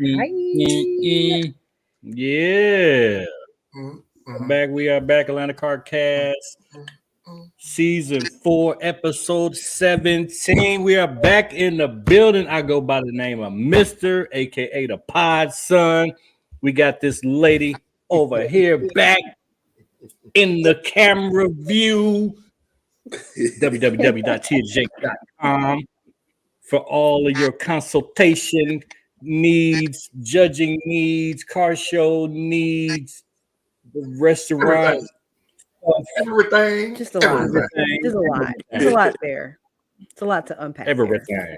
Hi. Yeah. We are back. Atlanta Cast, season 4, episode 17. We are back in the building. I go by the name of Mr. aka the Pod Son. We got this lady over here back in the camera view. www.tj.com for all of your consultation needs, judging needs, car show needs, restaurant, everything. Just a lot. Just a lot. There's a lot there. It's a lot to unpack. Everything.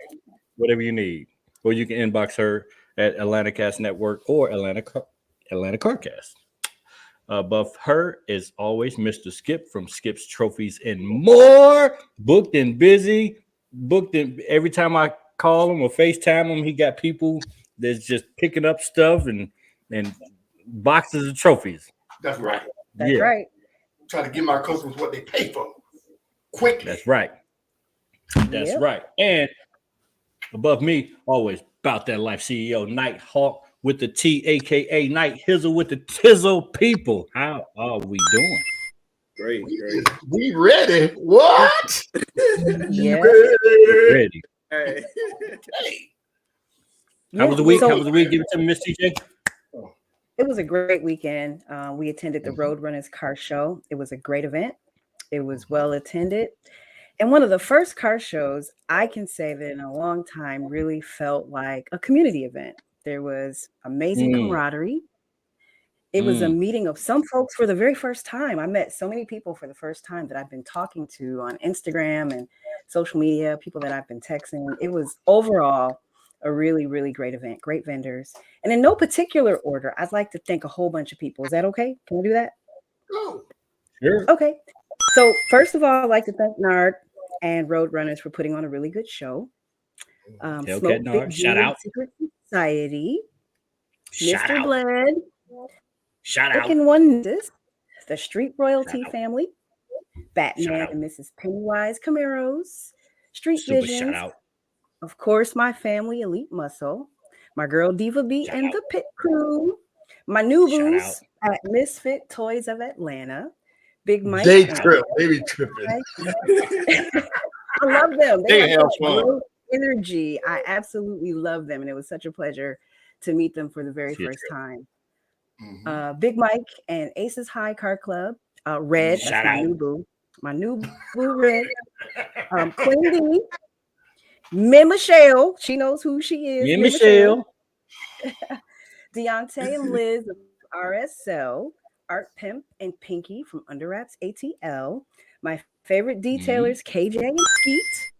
Whatever you need. Or you can inbox her at Atlanta Cast Network or Atlanta Carcast. Above her is always Mr. Skip from Skip's Trophies and More. Booked and busy. Every time I call him or FaceTime him, he got people that's just picking up stuff and boxes of trophies. That's right. That's right. Try to give my customers what they pay for quickly. That's right. That's right. And above me, always about that life, CEO Nighthawk with the T, aka Night Hizzle with the Tizzle people. How are we doing? Great. We ready? What? Yeah. Ready. Hey. How was the week? How was the week? Give it to me, Miss TJ. It was a great weekend. We attended the Roadrunners car show. It was a great event. It was well attended. And one of the first car shows I can say that in a long time really felt like a community event. There was amazing camaraderie. It was a meeting of some folks for the very first time. I met so many people for the first time that I've been talking to on Instagram and social media, people that I've been texting. It was overall a really, really great event, great vendors. And in no particular order, I'd like to thank a whole bunch of people. Is that okay? Can we do that? Oh, sure. Okay. So first of all, I'd like to thank Nard and Roadrunners for putting on a really good show. Hellcat Nard, shout out. Secret Society, Shout Mr. out. Bled, Shout out. Picking One, the Street Royalty Shout out. family, Batman Shout out. and Mrs. Pennywise Camaros, Street Super Visions, shout out. of course, my family, Elite Muscle, my girl Diva B Shout and out. the Pit Crew, my new Shout boots at Misfit Toys of Atlanta, Big Mike. they trip. They be tripping. I love them. They have such fun. great energy. I absolutely love them, and it was such a pleasure to meet them for the very first time. Big Mike and Aces High Car Club, Red. Shout That's my out. new boo. My new boo, Red. Queen D. Miss Michelle. She knows who she is. Yeah, Michelle. Deontay and Liz of RSL. Art Pimp and Pinky from Under Wraps ATL. My favorite detailers, KJ and Skeet.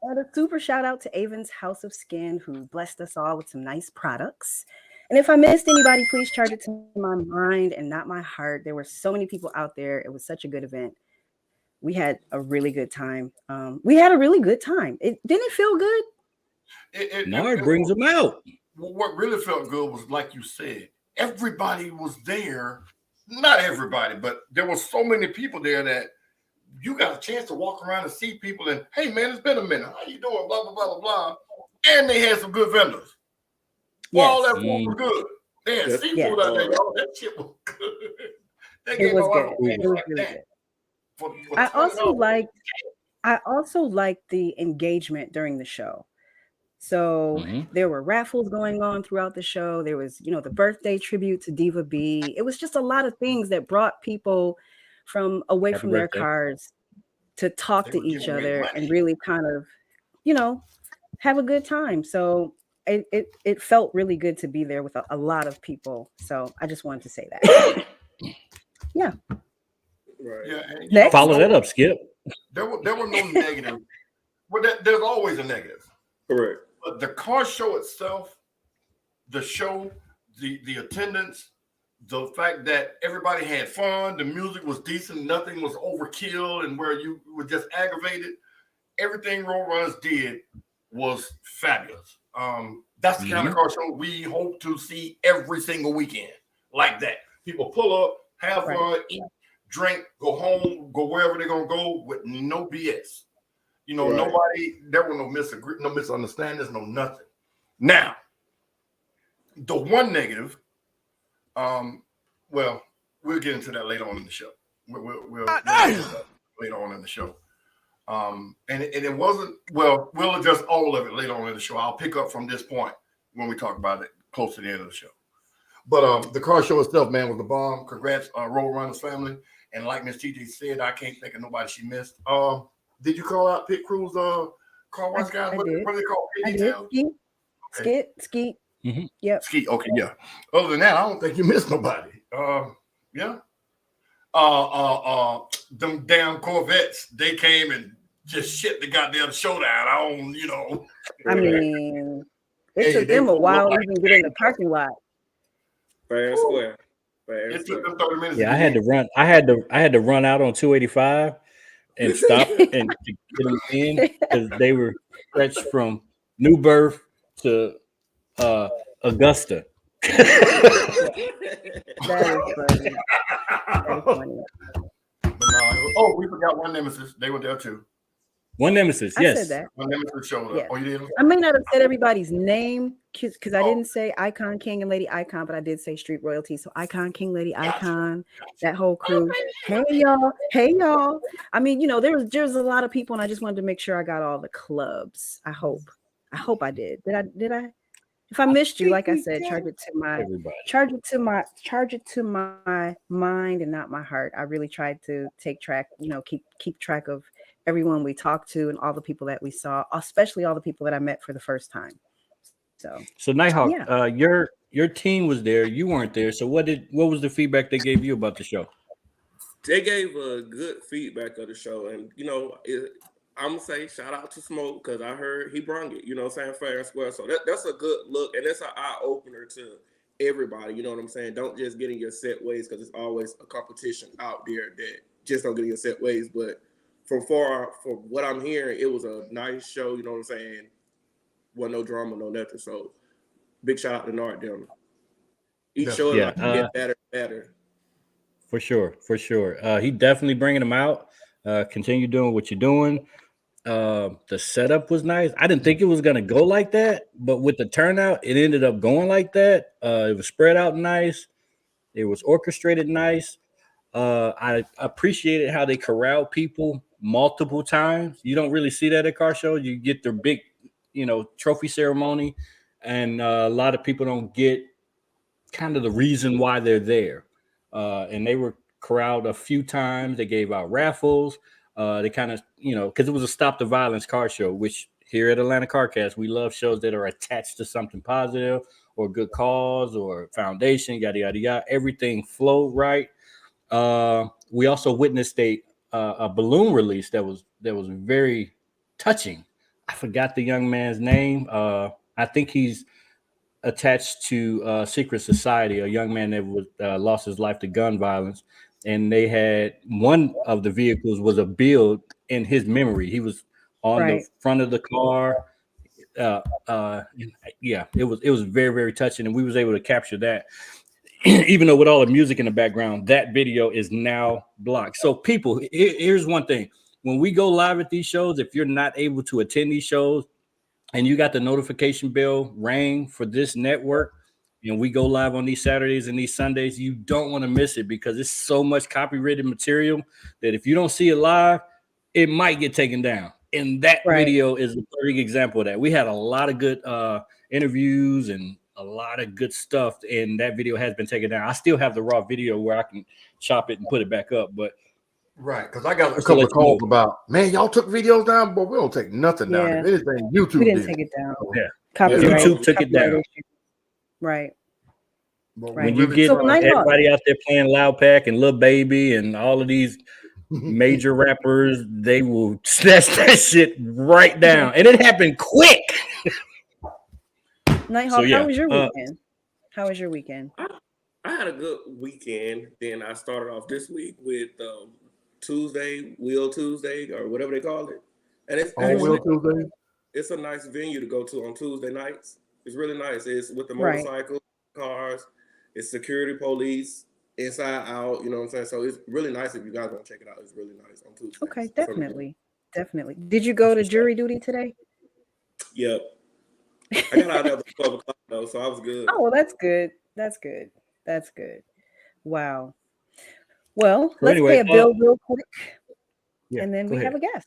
And a super shout out to Avon's House of Skin, who blessed us all with some nice products. And if I missed anybody, please charge it to my mind and not my heart. There were so many people out there. It was such a good event. We had a really good time. It didn't feel good. Nard brings them out. What really felt good was, like you said, everybody was there. Not everybody, but there were so many people there that you got a chance to walk around and see people and, hey, man, it's been a minute. How you doing? Blah, blah, blah, blah, blah. And they had some good vendors. Yes. All that food was good. They had seafood out there. Y'all. That shit was good. It was good. It was really good. For I also liked the engagement during the show. So there were raffles going on throughout the show. There was, the birthday tribute to Diva B. It was just a lot of things that brought people from away from their cars to talk to each other and really kind of, have a good time. So it felt really good to be there with a lot of people. So I just wanted to say that. Yeah. Right. Yeah. Follow that up, Skip. There were no negative. Well, there's always a negative. Correct. But the car show itself, the show, the attendance, the fact that everybody had fun, the music was decent, nothing was overkill, and where you were just aggravated. Everything Roadrunners did was fabulous. That's the kind of car show we hope to see every single weekend. Like that. People pull up, have fun, eat, drink, go home, go wherever they're gonna go with no BS. Nobody, there were no misunderstandings, no nothing. Now, The one negative, well, we'll get into that later on in the show. We'll get into that later on in the show. And it wasn't, well, we'll address all of it later on in the show. I'll pick up from this point when we talk about it close to the end of the show. But the car show itself, man, was the bomb. Congrats, Road Runners family. And like Miss TJ said, I can't think of nobody she missed. Did you call out Pit Crew's car wash guys? What are they called? I did. Skeet. Mm-hmm. Yep. Skeet. Okay, yeah. Other than that, I don't think you missed nobody. Yeah. Them damn Corvettes, they came and just shit the goddamn showdown. I mean, it took them a while to even get in the parking lot. Fair and square. It took them 30 minutes. Yeah, I had to run. I had to run out on 285 and stop and to get them in because they were stretched from New Birth to Augusta. That is funny. Oh, we forgot one nemesis. They were there too. One nemesis, yes. I said that. One nemesis showed up. Yeah. Oh, you did? I may not have said everybody's name because I didn't say Icon King and Lady Icon, but I did say Street Royalty. So Icon King, Lady Icon, that whole crew. Hey y'all. I mean, there's a lot of people, and I just wanted to make sure I got all the clubs. I hope I did. Did I? If I missed you, like I said, charge it to my mind and not my heart. I really tried to take track, keep track of everyone we talked to and all the people that we saw, especially all the people that I met for the first time. So Nighthawk, yeah. your team was there. You weren't there. So what was the feedback they gave you about the show? They gave a good feedback of the show, and I'm gonna say shout out to Smoke because I heard he brung it. Saying fair and square. So that's a good look, and that's an eye opener to everybody. You know what I'm saying? Don't just get in your set ways because it's always a competition out there that just don't get in your set ways. But from what I'm hearing, it was a nice show. You know what I'm saying? Wasn't no drama, no nothing. So big shout out to Nard down. Each show get better and better. For sure. He definitely bringing them out. Continue doing what you're doing. The setup was nice. I didn't think it was gonna go like that, but with the turnout, it ended up going like that. It was spread out nice. It was orchestrated nice. I appreciated how they corralled people multiple times. You don't really see that at car shows. You get their big, trophy ceremony, and a lot of people don't get kind of the reason why they're there. And they were corralled a few times. They gave out raffles. They kind of, because it was a Stop the Violence car show, which here at Atlanta CarCast, we love shows that are attached to something positive or good cause or foundation, yada, yada, yada. Everything flowed right. We also witnessed a balloon release that was very touching. I forgot the young man's name. I think he's attached to Secret Society, a young man that was lost his life to gun violence. And they had one of the vehicles was a build in his memory. He was on the front of the car. It was very, very touching, and we was able to capture that. Even though with all the music in the background, that video is now blocked. So people, here's one thing. When we go live at these shows, if you're not able to attend these shows and you got the notification bell ring for this network, and we go live on these Saturdays and these Sundays, you don't want to miss it because it's so much copyrighted material that if you don't see it live, it might get taken down. And that video is a perfect example of that. We had a lot of good interviews and a lot of good stuff, and that video has been taken down. I still have the raw video where I can chop it and put it back up, but because I got a couple of calls about, man, y'all took videos down, but we don't take nothing down. If anything, YouTube we didn't take it down. YouTube took it down. Right. When you get everybody out there playing Loud Pack and Lil Baby and all of these major rappers, they will snatch that shit right down, and it happened quick. Nighthawk, how was your weekend? How was your weekend? I had a good weekend. Then I started off this week with Wheel Tuesday, or whatever they call it. And it's Wheel Tuesday. It's a nice venue to go to on Tuesday nights. It's really nice. It's with the motorcycle cars. It's security police, inside out. You know what I'm saying? So it's really nice if you guys want to check it out. It's really nice on Tuesday. Okay, definitely. Did you go to jury duty today? Yep. I got out there at 12 o'clock though, so I was good. Oh, well, that's good. That's good. That's good. Wow. Well, So let's pay anyway, a bill real quick, yeah, and then go we ahead. have a guest.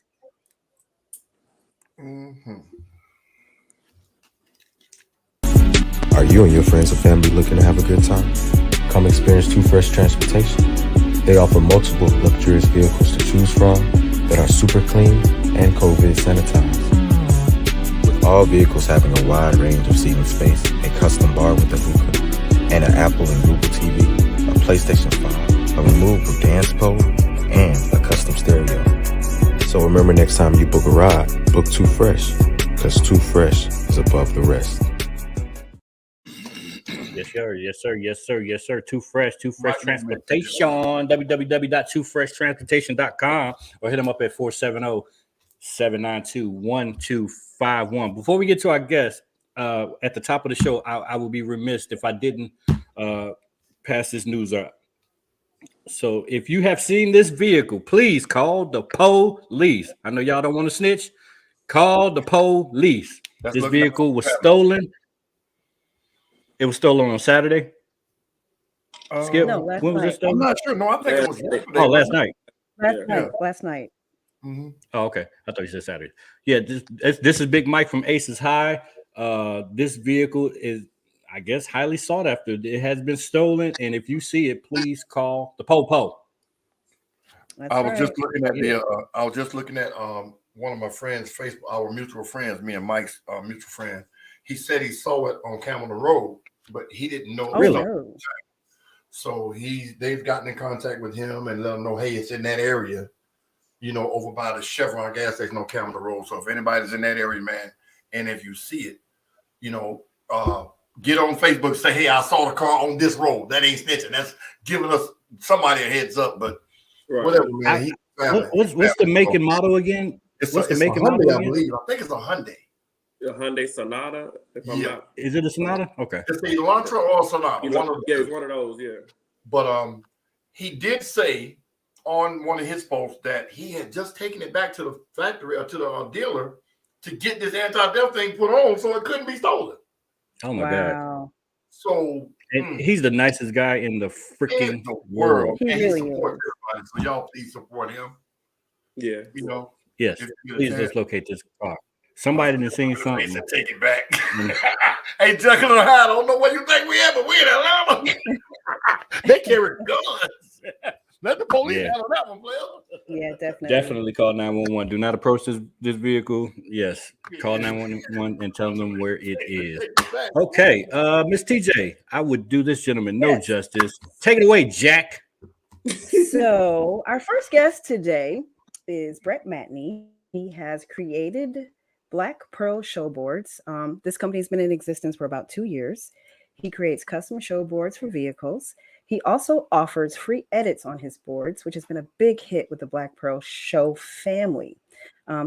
Are you and your friends or family looking to have a good time? Come experience Too Fresh Transportation. They offer multiple luxurious vehicles to choose from that are super clean and COVID sanitized. With all vehicles having a wide range of seating space, a custom bar with a hookah, and an Apple and Google TV, a PlayStation 5, a removable dance pole, and a custom stereo. So remember, next time you book a ride, book Too Fresh, because Too Fresh is above the rest. Yes, sir. Yes, sir. Yes, sir. Yes, sir. Too Fresh Transportation. www.toofreshtransportation.com or hit them up at 470-792-1251. Before we get to our guest, at the top of the show, I will be remiss if I didn't pass this news up. So if you have seen this vehicle, please call the police. I know y'all don't want to snitch. Call the police. This vehicle was stolen. It was stolen on Saturday. Skip, No, last when was night. it stolen? I'm not sure. No, I think it was yesterday. Oh, last night. Last night. Mhm. Oh, okay. I thought you said Saturday. Yeah, this is Big Mike from Aces High. This vehicle is, I guess, highly sought after. It has been stolen, and if you see it, please call the po. That's I was right. just looking at I was just looking at one of my friends' Facebook, our mutual friends, me and Mike's mutual friend. He said he saw it on Camaro Road, but he didn't know. Oh, Really? no. So they've gotten in contact with him and let him know, hey, it's in that area, over by the Chevron gas station on Camaro Road. So if anybody's in that area, man, and if you see it, get on Facebook, say, hey, I saw the car on this road. That ain't snitching. That's giving us somebody a heads up. But whatever, man. What's the make and model again? It's What's a the make and model Hyundai, I again? believe. I think it's a Hyundai. The Hyundai Sonata. If I'm not, Is it a Sonata? Okay. It's the Elantra or Sonata. it's one of those. Yeah. But he did say on one of his posts that he had just taken it back to the factory or to the dealer to get this anti-theft thing put on so it couldn't be stolen. Oh my God. Wow. So And he's the nicest guy in the freaking world. He and really he supports everybody. So y'all please support him. Yeah. Yes. If you get a Please chance. dislocate this car. Somebody done seen something. Take it back. Hey, Jekyll and Hyde, I don't know where you think we at, but we in Atlanta. They carry guns. Let the police handle that one, player. Yeah, definitely. Definitely call 911. Do not approach this vehicle. Yes. Call 911 and tell them where it is. Okay. Miss TJ, I would do this gentleman no justice. Take it away, Jack. So our first guest today is Bret Matney. He has created Black Pearl Showboards. This company has been in existence for about 2 years. He creates custom showboards for vehicles. He also offers free edits on his boards, which has been a big hit with the Black Pearl Show family.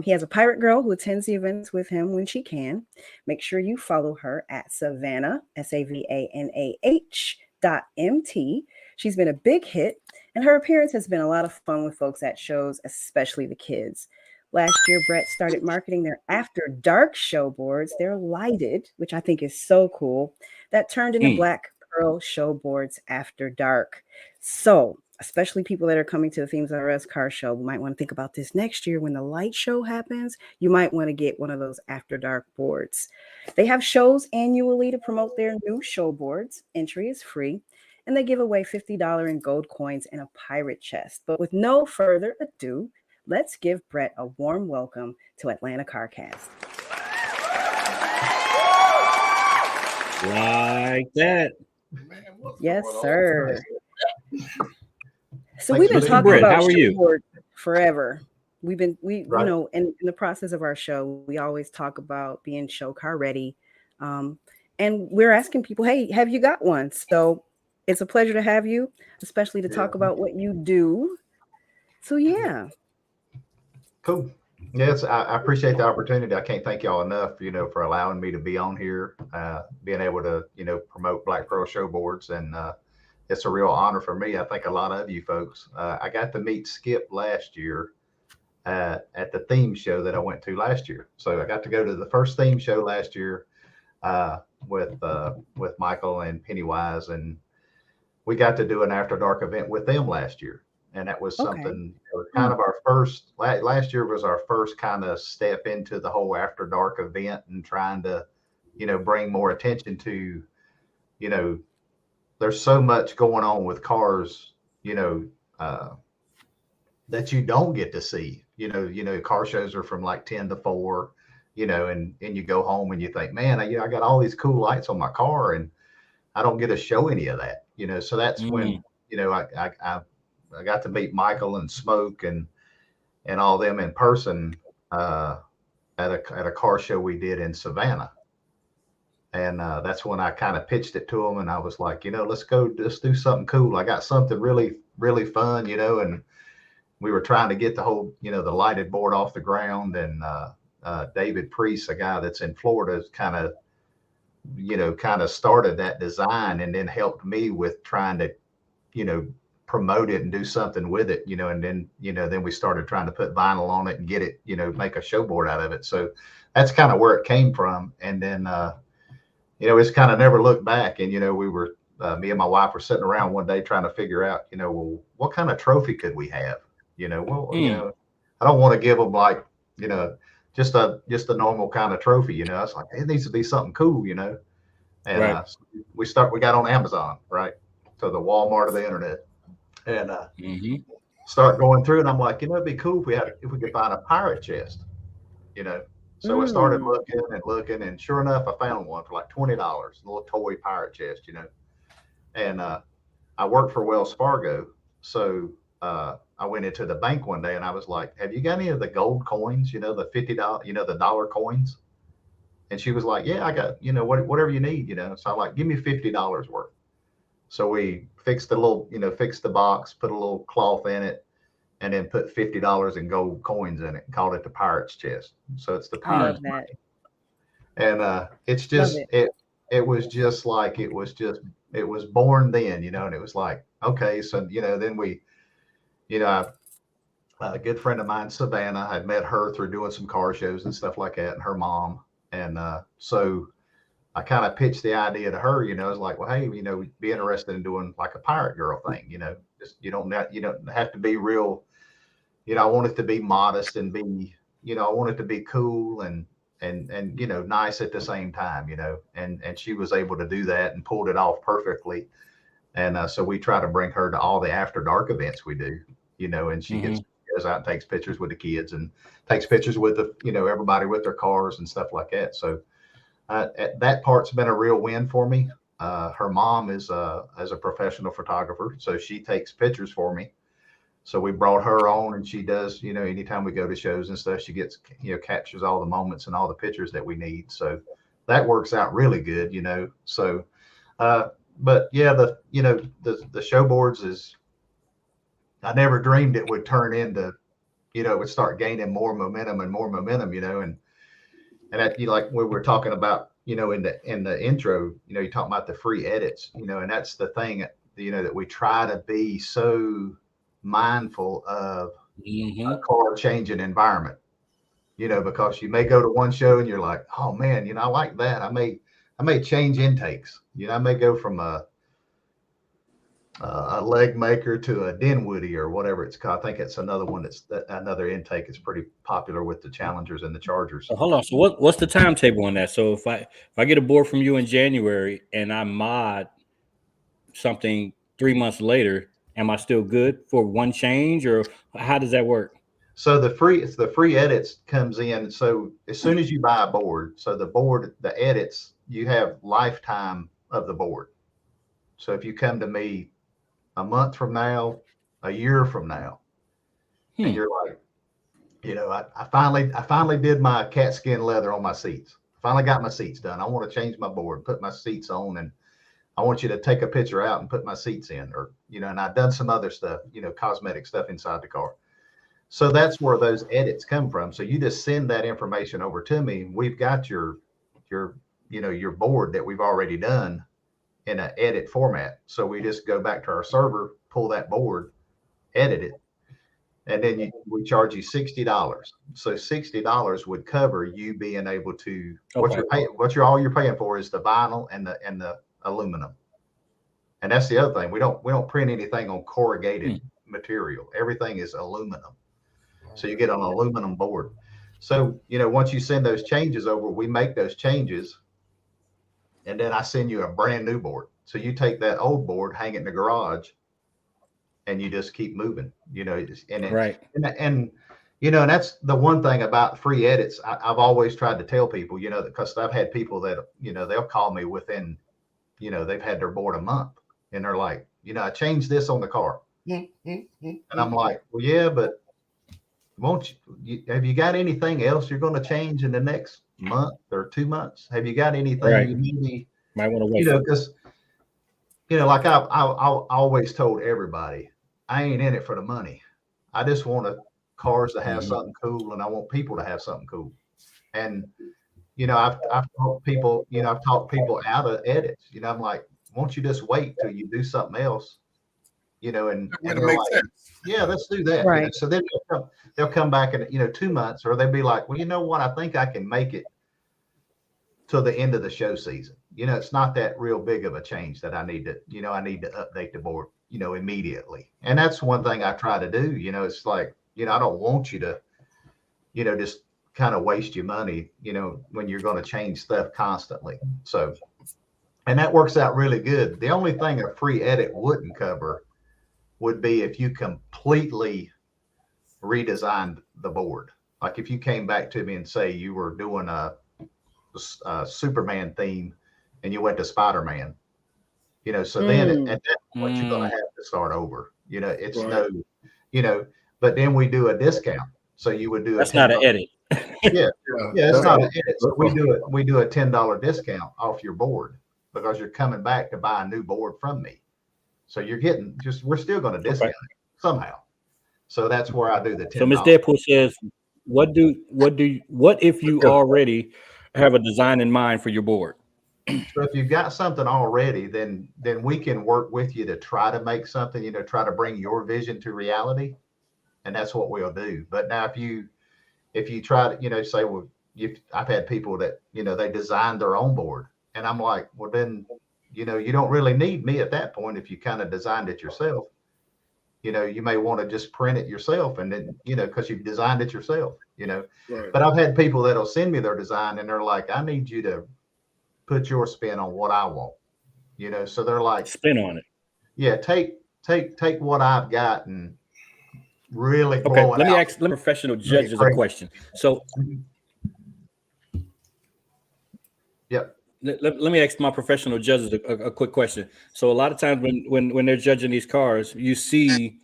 He has a pirate girl who attends the events with him when she can. Make sure you follow her at Savannah, SAVANAH.MT. She's been a big hit, and her appearance has been a lot of fun with folks at shows, especially the kids. Last year, Bret started marketing their After Dark show boards. They're lighted, which I think is so cool. That turned into Black Pearl show boards After Dark. So, especially people that are coming to the Themes of RS car show, we might want to think about this next year when the light show happens. You might want to get one of those After Dark boards. They have shows annually to promote their new show boards. Entry is free, and they give away $50 in gold coins and a pirate chest. But with no further ado, let's give Bret a warm welcome to Atlanta CarCast. Like that. Man, Yes, sir. So Thanks we've been for talking Bret, about how are you? showboard forever. We Right. you know, in the process of our show, we always talk about being show car ready. And we're asking people, hey, have you got one? So it's a pleasure to have you, especially to talk about what you do. So yeah. Cool. Yes, I appreciate the opportunity. I can't thank y'all enough, for allowing me to be on here, being able to, promote Black Pearl Showboards. And it's a real honor for me. I think a lot of you folks, I got to meet Skip last year at the theme show that I went to last year. So I got to go to the first theme show last year. with Michael and Pennywise, and we got to do an After Dark event with them last year. And that was something, it was kind of our first, last year was our first kind of step into the whole After Dark event and trying to, bring more attention to, there's so much going on with cars, that you don't get to see. Car shows are from like 10 to 4, and you go home and you think, man, I got all these cool lights on my car and I don't get to show any of that, so that's when, I got to meet Michael and Smoke and all them in person at a car show we did in Savannah. And that's when I kind of pitched it to them, and I was like, let's do something cool. I got something really, really fun, and we were trying to get the whole, the lighted board off the ground. And David Priest, a guy that's in Florida, kind of started that design and then helped me with trying to, promote it and do something with it, and then, then we started trying to put vinyl on it and get it, make a show board out of it. So that's kind of where it came from. And then, it's kind of never looked back. And, we were, me and my wife were sitting around one day trying to figure out, well, what kind of trophy could we have? I don't want to give them like, just a normal kind of trophy, It's like, it needs to be something cool, And we got on Amazon, right? So the Walmart of the internet. And start going through, and I'm like, it'd be cool if we could find a pirate chest, So I started looking, and sure enough, I found one for like $20, a little toy pirate chest, And I worked for Wells Fargo, so I went into the bank one day, and I was like, "Have you got any of the gold coins? The $50, the dollar coins?" And she was like, "Yeah, I got, whatever you need, So I'm like, "Give me $50 worth." So we fixed fixed the box, put a little cloth in it, and then put $50 in gold coins in it and called it the Pirate's Chest. So it's the Pirate's money. And it's just, it was just like, it was born then, and it was like, okay. So, then we, a good friend of mine, Savannah, I met her through doing some car shows and stuff like that, and her mom. And so I kind of pitched the idea to her, I was like, well, hey, be interested in doing like a pirate girl thing, just, you don't have to be real, I want it to be modest and be, I want it to be cool and nice at the same time, and she was able to do that and pulled it off perfectly. And so we try to bring her to all the After Dark events we do, and she goes out and takes pictures with the kids and takes pictures with the, everybody with their cars and stuff like that. So that part's been a real win for me. Her mom is a professional photographer, so she takes pictures for me. So we brought her on, and she does, anytime we go to shows and stuff, she gets, captures all the moments and all the pictures that we need. So that works out really good, So, but yeah, the show boards is, I never dreamed it would turn into, it would start gaining more momentum, and that, like we were talking about, in the intro, you're talking about the free edits, and that's the thing, that we try to be so mindful of a car changing environment, because you may go to one show and you're like, oh man, I like that. I may change intakes, I may go from a leg maker to a Denwoody or whatever it's called. I think it's another one another intake is pretty popular with the Challengers and the Chargers. So hold on. So what's the timetable on that? So if I get a board from you in January and I mod something 3 months later, am I still good for one change, or how does that work? So the free edits comes in. So as soon as you buy a board, so the edits, you have lifetime of the board. So if you come to me a month from now, a year from now, and you're like, I finally did my cat skin leather on my seats. Finally got my seats done. I want to change my board, put my seats on, and I want you to take a picture out and put my seats in, or, and I've done some other stuff, cosmetic stuff inside the car. So that's where those edits come from. So you just send that information over to me. We've got your board that we've already done in an edit format. So we just go back to our server, pull that board, edit it, and then we charge you $60. So $60 would cover you being able to all you're paying for is the vinyl and the aluminum. And that's the other thing. We don't print anything on corrugated material. Everything is aluminum. So you get an aluminum board. So, once you send those changes over, we make those changes, and then I send you a brand new board. So you take that old board, hang it in the garage, and you just keep moving, and that's the one thing about free edits. I've always tried to tell people, because I've had people that, they'll call me within, they've had their board a month, and they're like, I changed this on the car. And I'm like, well, yeah, but have you got anything else you're going to change in the next month or 2 months? Have you got anything you maybe might want to wait? Because like I always told everybody, I ain't in it for the money. I just want cars to have something cool, and I want people to have something cool. And I've talked people, I've talked people out of edits. I'm like, won't you just wait till you do something else? And they're like, yeah, let's do that. Right. So then they'll come back in 2 months, or they'll be like, well, you know what? I think I can make it till the end of the show season. It's not that real big of a change that I need to update the board, immediately. And that's one thing I try to do. It's like, I don't want you to, just kind of waste your money, when you're going to change stuff constantly. So, and that works out really good. The only thing a free edit wouldn't cover would be if you completely redesigned the board. Like if you came back to me and say you were doing a Superman theme and you went to Spider-Man, so then at that point you're going to have to start over. It's but then we do a discount. So you would do that's not an edit. Yeah, it's not an edit. So we do a $10 discount off your board because you're coming back to buy a new board from me. So you're getting we're still going to discount it somehow. So that's where I do the $10. So Ms. Deadpool says, what if you already have a design in mind for your board? So if you've got something already, then we can work with you to try to make something, try to bring your vision to reality. And that's what we'll do. But now if you try to, say, well, I've had people that, they designed their own board, and I'm like, well, then, you don't really need me at that point. If you kind of designed it yourself, you may want to just print it yourself, and then, because you've designed it yourself, Right. But I've had people that'll send me their design, and they're like, I need you to put your spin on what I want, so they're like, spin on it. Yeah. Take what I've got and really okay. Let me ask professional judges a question. So, yep. Let me ask my professional judges a quick question. So a lot of times when they're judging these cars, you see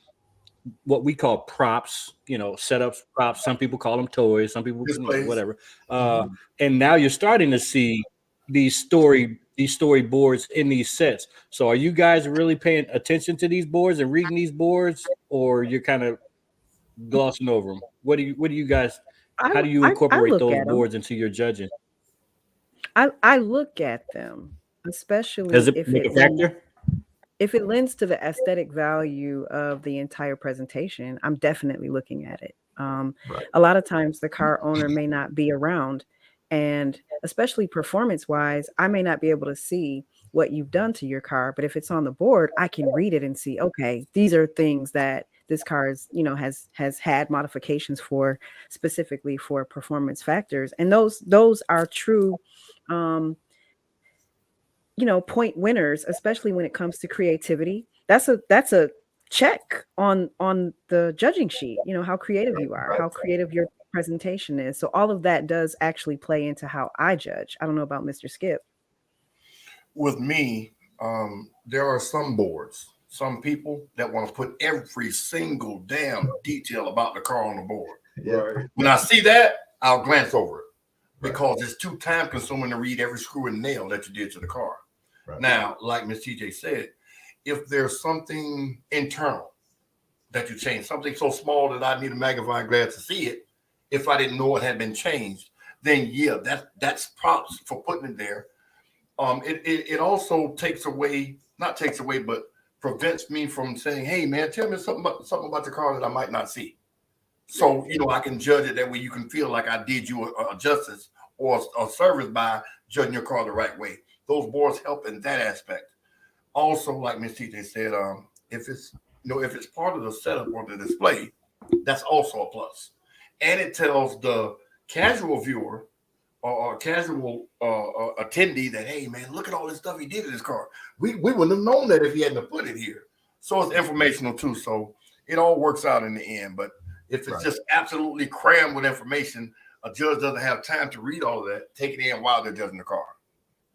what we call props, setups, props. Some people call them toys, some people whatever. And now you're starting to see these storyboards in these sets. So are you guys really paying attention to these boards and reading these boards, or you're kind of glossing over them? What do you guys? How do you incorporate those boards into your judging? I look at them, especially if it lends to the aesthetic value of the entire presentation. I'm definitely looking at it. A lot of times the car owner may not be around, and especially performance wise, I may not be able to see what you've done to your car, but if it's on the board, I can read it and see, okay, these are things that this car is, has had modifications for, specifically for performance factors. And those are true, point winners, especially when it comes to creativity. That's a check on the judging sheet, how creative you are, how creative your presentation is. So all of that does actually play into how I judge. I don't know about Mr. Skip. With me, there are some boards, some people that want to put every single damn detail about the car on the board. Yeah. When I see that, I'll glance over it because it's too time consuming to read every screw and nail that you did to the car. Right. Now, like Ms. TJ said, if there's something internal that you change, something so small that I need a magnifying glass to see it, if I didn't know it had been changed, then yeah, that's props for putting it there. It also but prevents me from saying, hey man, tell me something about the car that I might not see. So, I can judge it that way. You can feel like I did you a justice or a service by judging your car the right way. Those boards help in that aspect. Also, like Ms. TJ said, if it's part of the setup or the display, that's also a plus. And it tells the casual viewer or casual attendee that, hey, man, look at all this stuff he did in his car. We wouldn't have known that if he hadn't put it here. So it's informational too. So it all works out in the end. But if it's just absolutely crammed with information, a judge doesn't have time to read all of that, take it in while they're judging the car.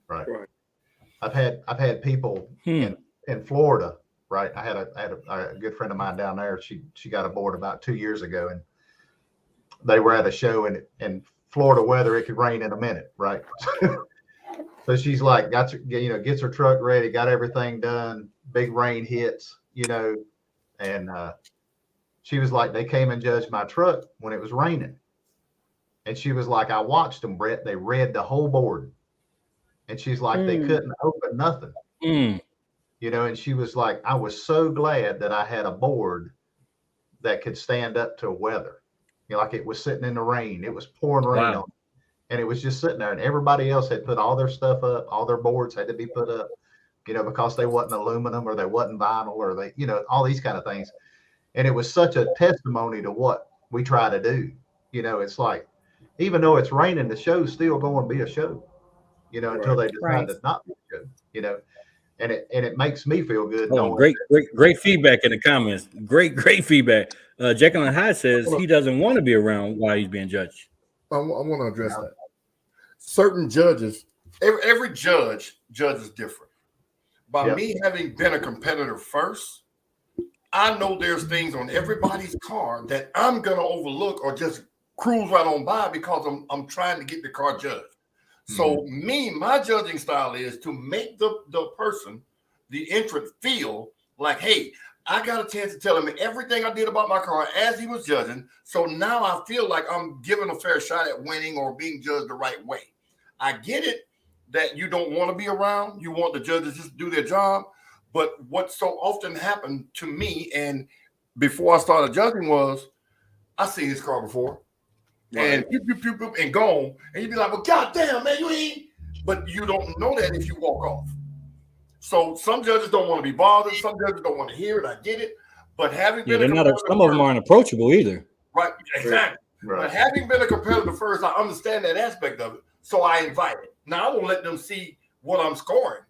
Right. I've had people in Florida. Right. I had a good friend of mine down there. She got aboard about 2 years ago, and they were at a show in Florida weather. It could rain in a minute. Right. So she's like, gets her truck ready, got everything done. Big rain hits, and she was like, they came and judged my truck when it was raining. And she was like, I watched them, Bret. They read the whole board. And she's like, they couldn't open nothing. And she was like, I was so glad that I had a board that could stand up to weather. Like it was sitting in the rain. It was pouring rain on it. And it was just sitting there. And everybody else had put all their stuff up. All their boards had to be put up, because they wasn't aluminum or they wasn't vinyl or they, all these kind of things. And it was such a testimony to what we try to do. It's like, even though it's raining, the show's still going to be a show, until they decide to not be a show, and it makes me feel good. Oh, great feedback in the comments. Great feedback. Jacqueline Hyde says he doesn't want to be around while he's being judged. I want to address that. Certain judges, every judge is different. By me having been a competitor first, I know there's things on everybody's car that I'm going to overlook or just cruise right on by because I'm trying to get the car judged. So my judging style is to make the person, the entrant, feel like, hey, I got a chance to tell him everything I did about my car as he was judging. So now I feel like I'm given a fair shot at winning or being judged the right way. I get it that you don't want to be around. You want the judges just to do their job. But what so often happened to me and before I started judging was I seen this car before. And and gone, and you'd be like, well, goddamn, man, you ain't. But you don't know that if you walk off. So some judges don't want to be bothered. Some judges don't want to hear it. I get it. But having been some of them aren't approachable either. Right, exactly. Right. But having been a competitor first, I understand that aspect of it. So I invite it. Now I won't let them see what I'm scoring.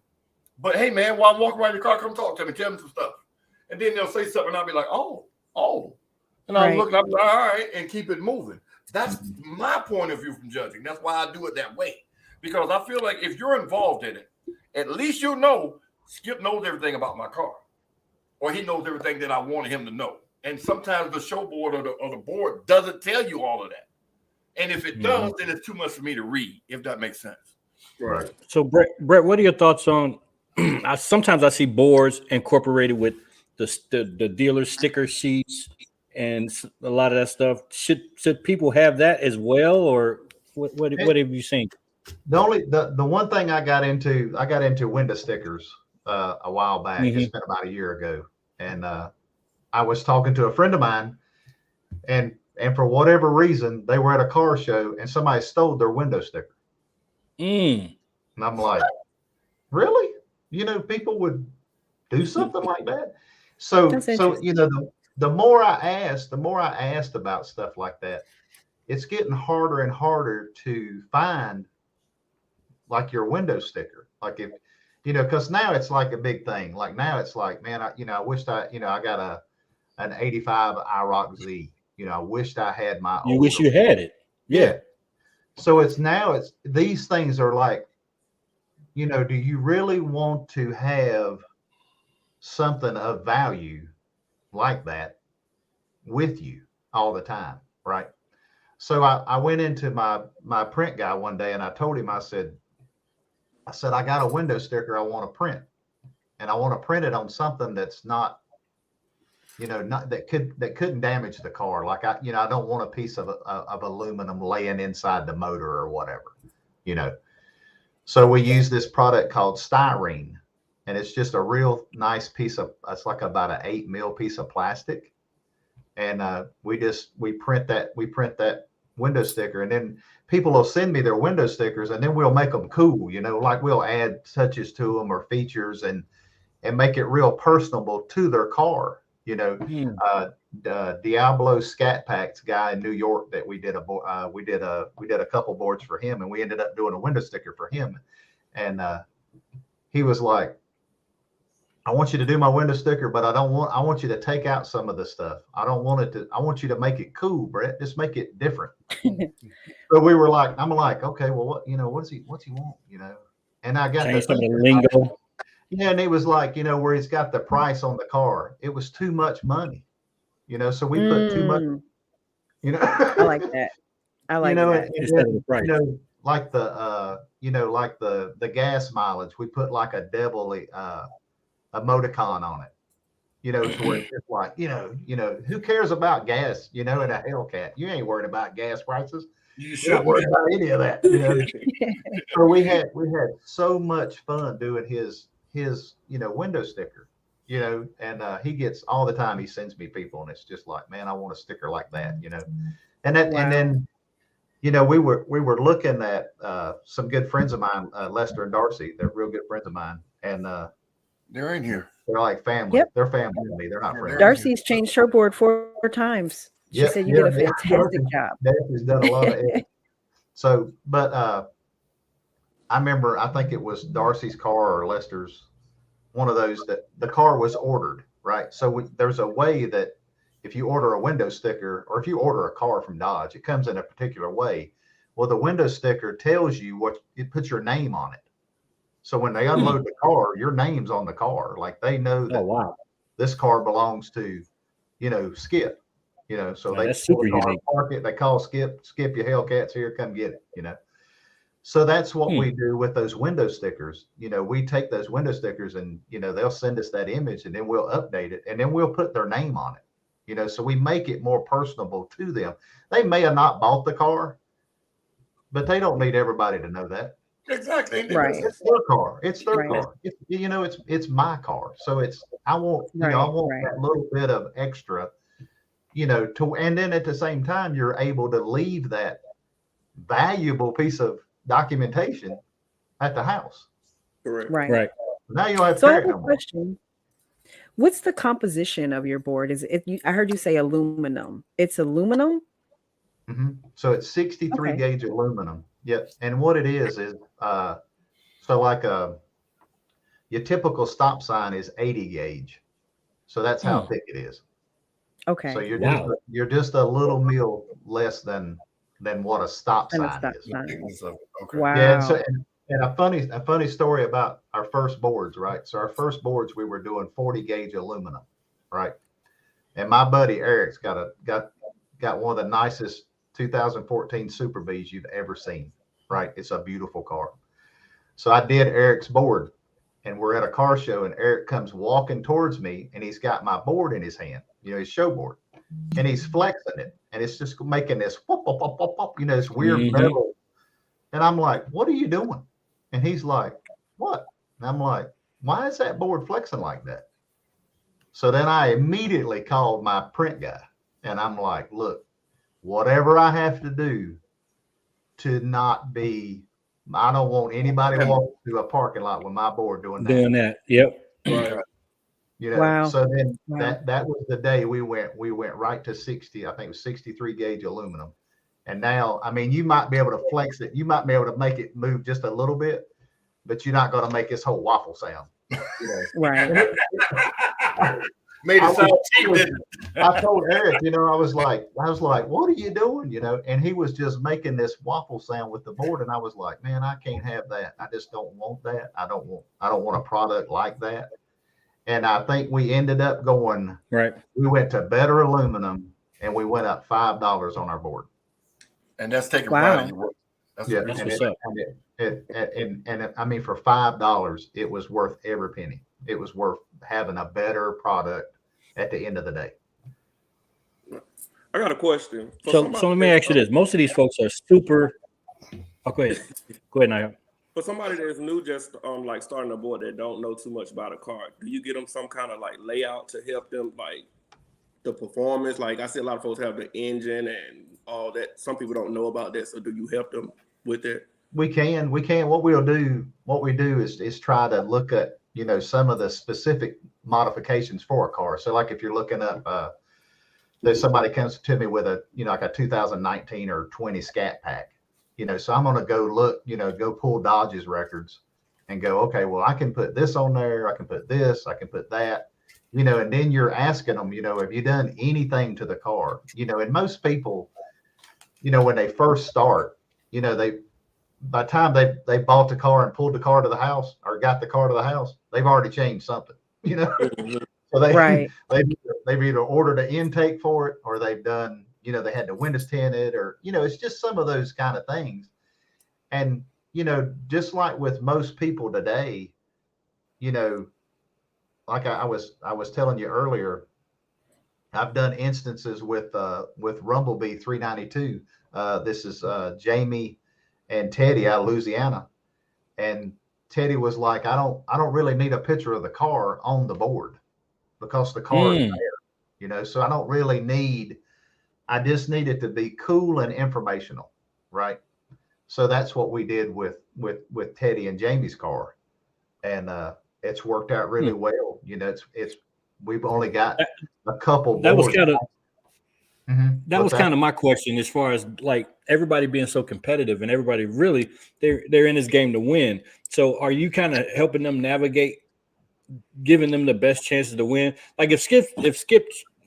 But hey, man, while I'm walking around your car, come talk to me, tell me some stuff. And then they'll say something, and I'll be like, oh. And I'm looking, I'm like, all right, and keep it moving. That's my point of view from judging. That's why I do it that way. Because I feel like if you're involved in it, at least you know Skip knows everything about my car. Or he knows everything that I wanted him to know. And sometimes the show board or the board doesn't tell you all of that. And if it does, then it's too much for me to read, if that makes sense. Right. So, Bret, what are your thoughts on sometimes I see boards incorporated with the dealer sticker sheets and a lot of that stuff. Should people have that as well, or what have you seen? The one thing I got into window stickers a while back. It's been about a year ago, and I was talking to a friend of mine, and for whatever reason they were at a car show and somebody stole their window sticker. And I'm like, really? People would do something like that. So the more I asked about stuff like that, it's getting harder and harder to find like your window sticker. Like if, because now it's like a big thing. Like now it's like, man, I wished I got an 85 IROC Z. I wished I had my You wish you had it. Yeah. So it's these things are like, do you really want to have something of value like that with you all the time, right? So I went into my print guy one day and I told him, I said, I got a window sticker I want to print, and I want to print it on something that's not, not that couldn't damage the car. Like I don't want a piece of aluminum laying inside the motor or whatever, So we use this product called styrene, and it's just a real nice piece of, it's like about an 8 mil piece of plastic. and we print that window sticker, and then people will send me their window stickers, and then we'll make them cool, like we'll add touches to them or features and make it real personable to their car. Diablo Scat Packs guy in New York that we did a couple boards for him, and we ended up doing a window sticker for him, and he was like, I want you to do my window sticker, but I want you to take out some of the stuff. I want you to make it cool, Bret. Just make it different. So I'm like, okay, well, what's he want? And I got some of the lingo. Yeah, and it was like, where he's got the price on the car. It was too much money, so we put too much, I like that. I like that. Instead of the price. Like the gas mileage, we put like a devil emoticon on it, to where it's just like, who cares about gas, in a Hellcat? You ain't worried about gas prices. You're not worried about any of that. So we had so much fun doing his window sticker, and he gets all the time. He sends me people, and it's just like, man, I want a sticker like that, and that, and then, we were looking at some good friends of mine, Lester and Darcy. They're real good friends of mine, and they're in here. They're like family. Yep. They're family to me. They're not friends. Darcy's changed her board 4 times. She said you did a fantastic job. Darcy's done a lot of it. So, but I remember, I think it was Darcy's car or Lester's, one of those, that the car was ordered, right? So there's a way that if you order a window sticker, or if you order a car from Dodge, it comes in a particular way. Well, the window sticker tells you it puts your name on it. So when they unload the car, your name's on the car. Like, they know that this car belongs to, Skip. So they park it. They call Skip, your Hellcats here, come get it. So that's what we do with those window stickers. We take those window stickers, and they'll send us that image, and then we'll update it, and then we'll put their name on it. So we make it more personable to them. They may have not bought the car, but they don't need everybody to know that. Exactly. Right. It's their car. It's their car. It's my car. So I want that little bit of extra, and then at the same time, you're able to leave that valuable piece of documentation at the house. Correct. Right. Now you'll have. So I have a question. What's the composition of your board? I heard you say aluminum. It's aluminum? Mm-hmm. So it's 63 gauge aluminum. Yep. And what it is so like your typical stop sign is 80 gauge. So that's how thick it is. Okay. So you're just a little mil less than what a stop sign is. Okay. Wow. Yeah. And a funny story about our first boards, right? So our first boards, we were doing 40 gauge aluminum, right? And my buddy Eric's got one of the nicest 2014 Super Bs you've ever seen, right? It's a beautiful car. So I did Eric's board, and we're at a car show, and Eric comes walking towards me, and he's got my board in his hand, his show board, and he's flexing it, and it's just making this whoop, whoop, whoop, whoop, whoop, this weird metal. And I'm like, what are you doing? And he's like, what? And I'm like, why is that board flexing like that? So then I immediately called my print guy, and I'm like, look, whatever I have to do to not be, I don't want anybody walking through a parking lot with my board doing that. Yep. Wow. So then that was the day we went right to 60. I think it was 63 gauge aluminum. And now, I mean, you might be able to flex it. You might be able to make it move just a little bit, but you're not going to make this whole waffle sound. Right. Made it sound cheap, didn't it? I told Eric, I was like, what are you doing? And he was just making this waffle sound with the board. And I was like, man, I can't have that. I just don't want that. I don't want a product like that. And I think we ended up going, we went to better aluminum, and we went up $5 on our board. And that's taking pride in your work. That's what's up. And I mean, for $5, it was worth every penny. It was worth having a better product at the end of the day. I got a question. So let me ask you this. Most of these folks are super. Oh, go ahead. Go ahead, Naya. For somebody that's new, just like starting a board that don't know too much about a car, do you get them some kind of like layout to help them like the performance? Like I see a lot of folks have the engine and all that. Some people don't know about that. So do you help them with it? We can. What we do is try to look at, some of the specific modifications for a car. So like if you're looking up, there's somebody comes to me with a, like a 2019 or 20 Scat Pack, so I'm going to go look, go pull Dodge's records and go, okay, well, I can put this on there. I can put this, I can put that, and then you're asking them, have you done anything to the car? And most people, when they first start, by the time they bought the car and pulled the car to the house or got the car to the house, they've already changed something, So they've either ordered an intake for it, or they've done, they had the windows tinted, or, it's just some of those kind of things. And, just like with most people today, like I was telling you earlier, I've done instances with Rumblebee 392. This is Jamie and Teddy out of Louisiana, and Teddy was like, I don't really need a picture of the car on the board because the car is there, so I don't really need. I just need it to be cool and informational, right? So that's what we did with Teddy and Jamie's car, and it's worked out really well. It's we've only got a couple. That was kind of. Mm-hmm. That was kind of my question, as far as like everybody being so competitive and everybody really they're in this game to win. So are you kind of helping them navigate, giving them the best chances to win? Like if Skip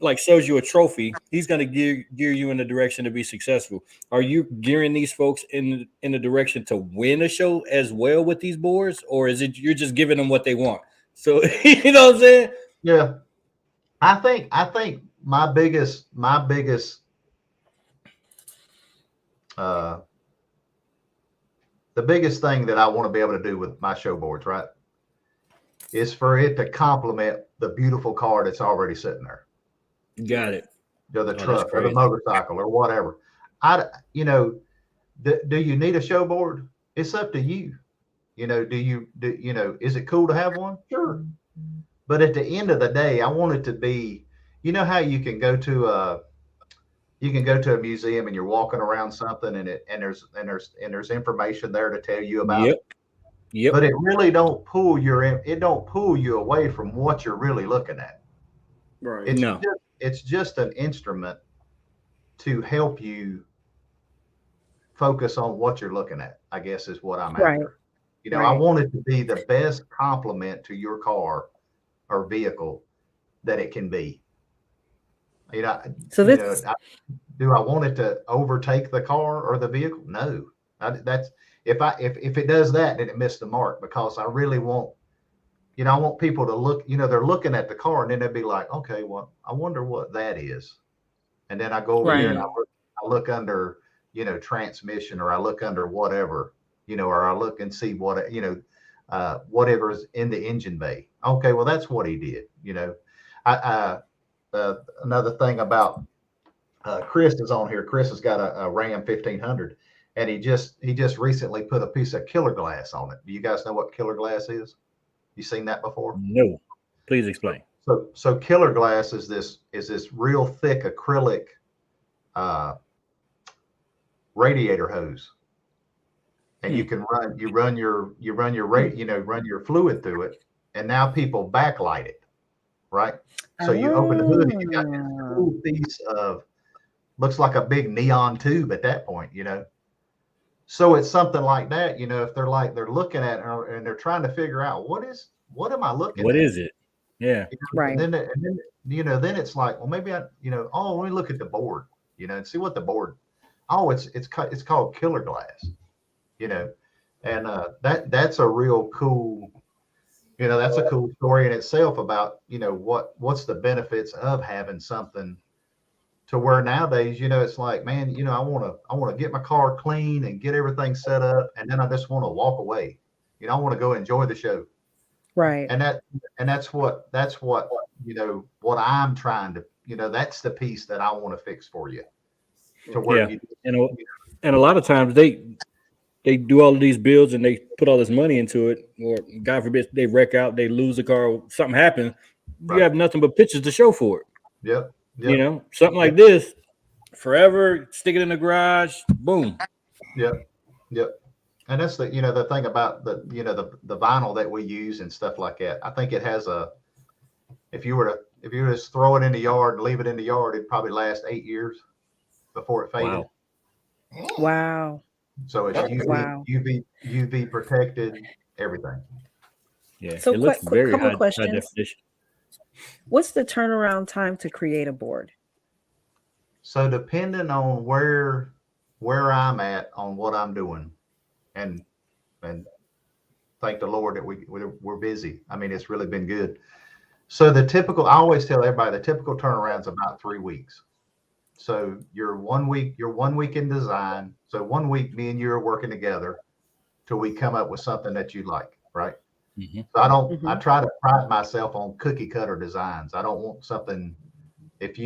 like sells you a trophy, he's going to gear you in the direction to be successful. Are you gearing these folks in the direction to win a show as well with these boards, or is it you're just giving them what they want? So you know what I'm saying? Yeah, I think my biggest the biggest thing that I want to be able to do with my show boards, right, is for it to complement the beautiful car that's already sitting there. Got it. The truck or the motorcycle or whatever. Do you need a show board? It's up to you. Is it cool to have one? Sure. But at the end of the day, I want it to be, how you can go to a museum and you're walking around something and there's information there to tell you about it. Yep. But it really don't pull you away from what you're really looking at. Right. It's just an instrument to help you focus on what you're looking at, I guess is what I'm after. I want it to be the best complement to your car or vehicle that it can be. Do I want it to overtake the car or the vehicle? No. That's if it does that, then it missed the mark, because I really want, I want people to look, they're looking at the car and then they'd be like, okay, well, I wonder what that is. And then I go over here and I look under, transmission, or I look under whatever, or I look and see what, whatever's in the engine bay. Okay, well, that's what he did. Another thing about Chris is on here. Chris has got a Ram 1500, and he just recently put a piece of killer glass on it. Do you guys know what killer glass is? You seen that before? No. Please explain. So killer glass is this real thick acrylic radiator hose, and you can run your fluid through it, and now people backlight it, right? So you open the hood and you got this cool piece of, looks like a big neon tube at that point, So it's something like that, if they're looking at it and they're trying to figure out what am I looking at? What is it? Yeah. Right. And then then it's like, well, maybe let me look at the board, and see what the board. Oh, it's called killer glass, and that's a real cool, that's a cool story in itself about, what's the benefits of having something to where nowadays, it's like, man, I want to get my car clean and get everything set up, and then I just want to walk away. I want to go enjoy the show. Right. And that's what what I'm trying to, that's the piece that I want to fix for you. To where and a lot of times they do all of these builds and they put all this money into it, or God forbid they wreck out, they lose the car, something happens. You have nothing but pictures to show for it. Yep. You know, something like this, forever, stick it in the garage, boom. Yep. And that's the, the thing about the, the vinyl that we use and stuff like that. I think it has if you were to just throw it in the yard and leave it in the yard, it'd probably last 8 years before it faded. Wow. So it's UV protected, everything. Yeah. So it looks very couple high questions. definition. What's the turnaround time to create a board? So depending on where I'm at on what I'm doing, and thank the Lord that we're busy. I mean, it's really been good. So I always tell everybody the typical turnaround's about 3 weeks. So you're 1 week in design. So 1 week, me and you are working together till we come up with something that you like, right? Mm-hmm. So I try to pride myself on cookie cutter designs. I don't want something, if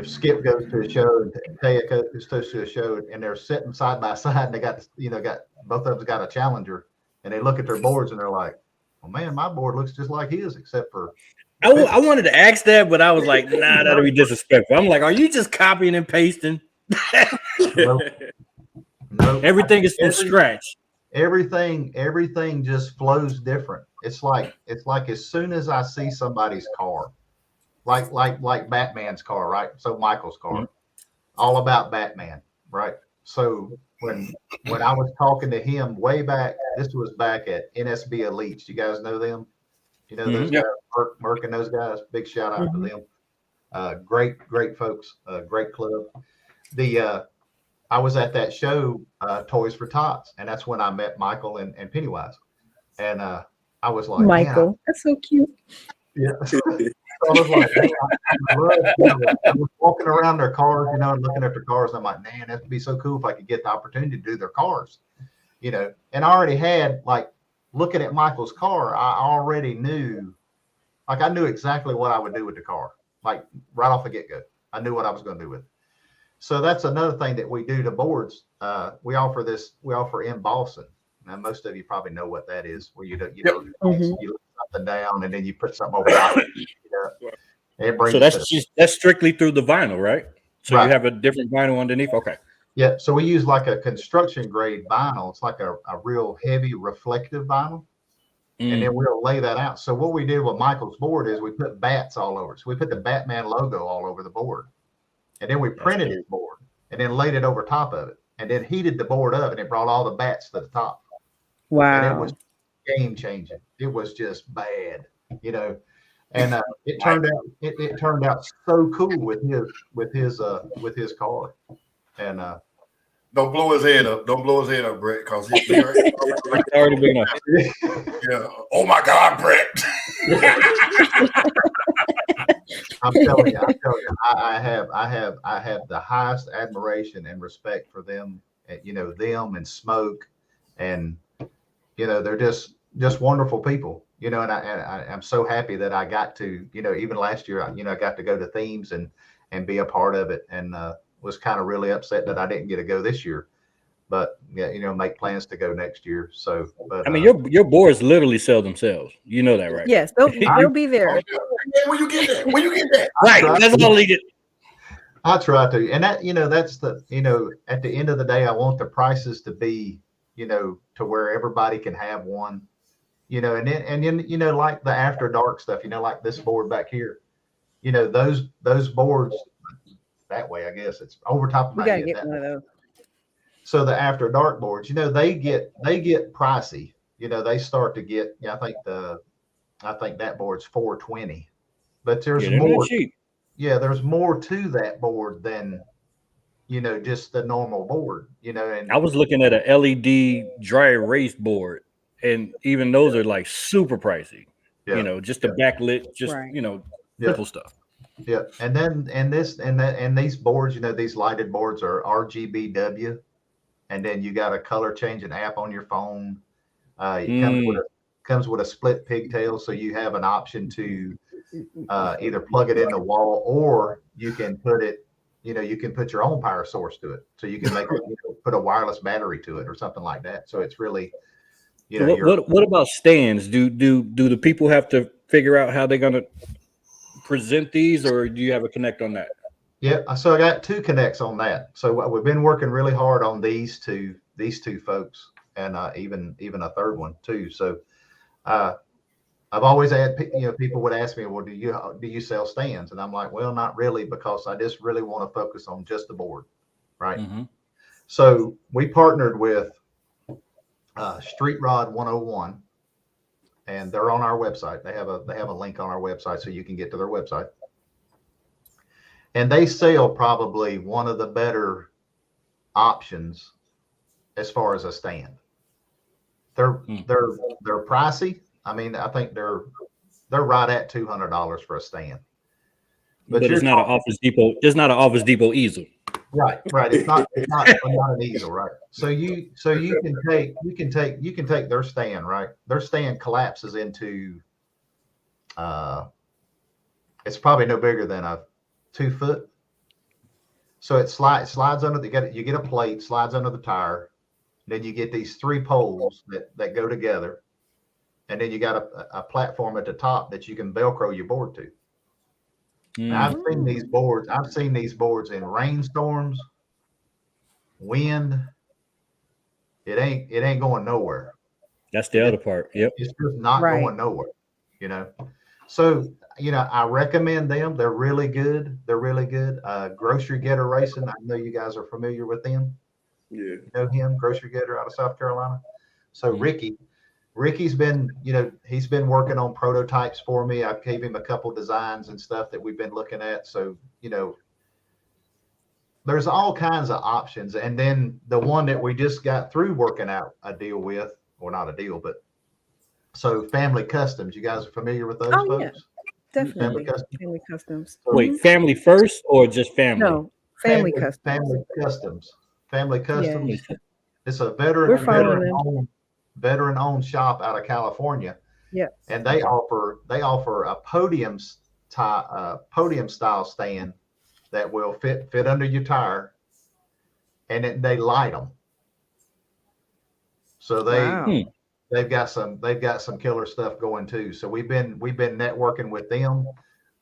Skip goes to a show and Taya goes to a show and they're sitting side by side and they got both of them got a Challenger and they look at their boards and they're like, well, man, my board looks just like his, except for. I wanted to ask that, but I was like, nah, that'll be disrespectful. I'm like, are you just copying and pasting? No. Everything is from scratch. Everything just flows different. It's like as soon as I see somebody's car, like Batman's car, right? So Michael's car, all about Batman, right? So when I was talking to him way back, this was back at NSB Elites. You guys know them? You know those guys, Merk and those guys. Big shout out to them. Great folks. Great club. I was at that show, Toys for Tots, and that's when I met Michael and Pennywise. And I was like, Michael, that's so cute. Yeah. I was like, I was walking around their cars, and looking at their cars. And I'm like, man, that'd be so cool if I could get the opportunity to do their cars, And I already had, looking at Michael's car, I already knew, I knew exactly what I would do with the car, right off the get-go. I knew what I was going to do with it. So that's another thing that we do to boards. We offer embossing. Now, most of you probably know what that is, where you look something down and then you put something over top. So that's strictly through the vinyl, right? So you have a different vinyl underneath. Okay. Yeah. So we use like a construction grade vinyl. It's like a real heavy reflective vinyl. And then we'll lay that out. So what we did with Michael's board is we put bats all over it. So we put the Batman logo all over the board. And then we printed his board and then laid it over top of it and then heated the board up and it brought all the bats to the top. Wow. And it was game changing. It was just bad, and it turned out so cool with his car. And don't blow his head up. Don't blow his head up, Bret, because he's already big enough. Yeah. Oh my God, Bret. I'm telling you, I have the highest admiration and respect for them, them and Smoke, and they're just wonderful people, and I'm so happy that I got to, even last year, I got to go to Themes and be a part of it, and was kind of really upset that I didn't get to go this year, but make plans to go next year. So, but I mean, your boards literally sell themselves. You know that, right? Yes, they'll be there. Where you get that? Right. That's all they get. I try to, and that that's the at the end of the day, I want the prices to be to where everybody can have one, and then like the after dark stuff, like this board back here, those boards that way, I guess it's over top of my head. You gotta get one of those. So the after dark boards, they get pricey. They start to get. I think that board's $420, but there's more. Yeah, there's more to that board than just the normal board. And I was looking at a LED dry erase board, and even those are like super pricey. Yeah. Just the backlit, just simple stuff. Yeah, and these boards, these lighted boards are RGBW, and then you got a color changing app on your phone. It comes with a split pigtail, so you have an option to either plug it in the wall, or you can put it, you can put your own power source to it, so you can make it, put a wireless battery to it or something like that. So it's really, what about stands? Do the people have to figure out how they're gonna present these, or do you have a connect on that? Yeah, so I got 2 connects on that. So we've been working really hard on these two folks, and even a third one too. So I've always had, people would ask me, well, do you sell stands? And I'm like, well, not really, because I just really want to focus on just the board, right? Mm-hmm. So we partnered with Street Rod 101, and they're on our website. They have a link on our website, so you can get to their website. And they sell probably one of the better options as far as a stand. They're pricey. I mean, I think they're right at $200 for a stand. But it's not an Office Depot. It's not an Office Depot easel. Right. It's not an easel, right? So you can take their stand, right? Their stand collapses into it's probably no bigger than a 2 foot. So it slides under you get a plate, slides under the tire. Then you get these 3 poles that go together. And then you got a platform at the top that you can Velcro your board to. Now, I've seen these boards in rainstorms, wind. It ain't going nowhere. That's the other part. Yep. It's just not going nowhere, So, I recommend them. They're really good. Grocery Getter Racing. I know you guys are familiar with them. Yeah. You know him, Grocery Getter out of South Carolina. So Ricky's been, he's been working on prototypes for me. I gave him a couple designs and stuff that we've been looking at. So, there's all kinds of options. And then the one that we just got through working out a deal with, or not a deal, but so Family Customs. You guys are familiar with those folks? Yeah, definitely. Family Customs. Wait, Family First or just family? No, Family Customs. Family Customs. Family Customs. Yeah. It's a veteran-owned shop out of California. Yeah. And they offer a podium style stand that will fit under your tire, and they light them. So they've got some killer stuff going too. So we've been networking with them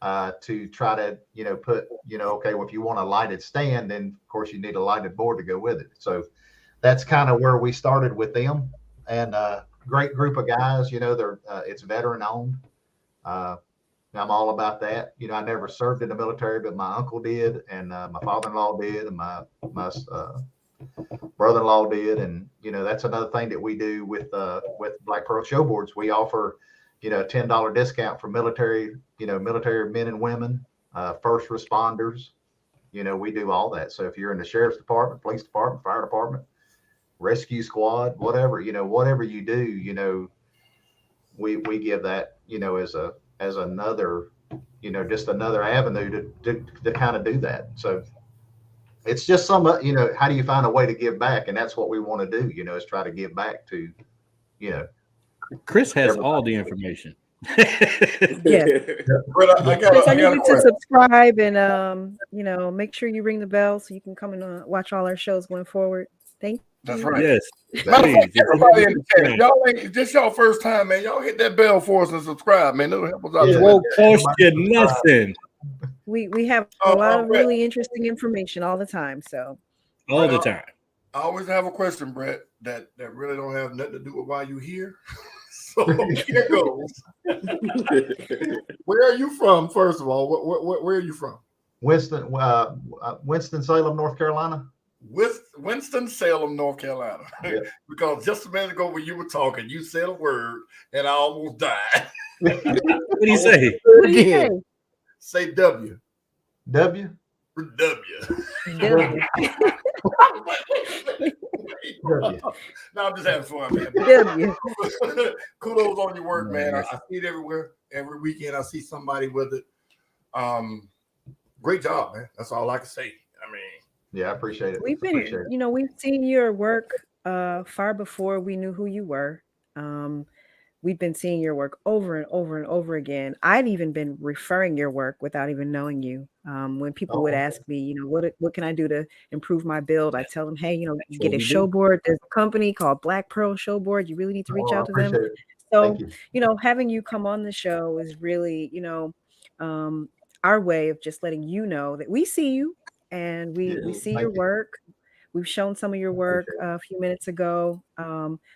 to try to put okay, well, if you want a lighted stand, then of course you need a lighted board to go with it. So that's kind of where we started with them, and great group of guys. They're it's veteran owned. I'm all about that. I never served in the military, but my uncle did, and my father-in-law did, and my brother-in-law did, and that's another thing that we do with Black Pearl Show Boards. We offer a $10 discount for military men and women, first responders. We do all that. So if you're in the sheriff's department, police department, fire department, rescue squad, whatever you do, we give that as another just another avenue to kind of do that. So it's just how do you find a way to give back? And that's what we want to do, is try to give back to, Chris has all the information. Yeah. But I need you to subscribe and, make sure you ring the bell so you can come and watch all our shows going forward. Thank you. That's right. Yes. Everybody in the chat, y'all ain't this y'all first time, man. Y'all hit that bell for us and subscribe, man. It'll help us out. It won't cost you nothing. We have a lot of really interesting information all the time. So all the time. I always have a question, Bret, that really don't have nothing to do with why you here. So here goes. Where are you from, first of all? Where are you from? Winston-Salem, North Carolina. Winston-Salem, North Carolina. Yeah. Because just a minute ago when you were talking, you said a word and I almost died. What do you say? What do you say? Say W. W. W. No, I'm just having fun, man. W. Kudos on your work, man. I see it everywhere. Every weekend I see somebody with it. Great job, man. That's all I can say. I mean, yeah, I appreciate it. We've seen your work far before we knew who you were. We've been seeing your work over and over and over again. I'd even been referring your work without even knowing you. When people would ask me, what can I do to improve my build? I tell them, hey, you get a show board. There's a company called Black Pearl Show Board. You really need to reach out to them. So, having you come on the show is really, our way of just letting you know that we see you and we see your work. We've shown some of your work a few minutes ago.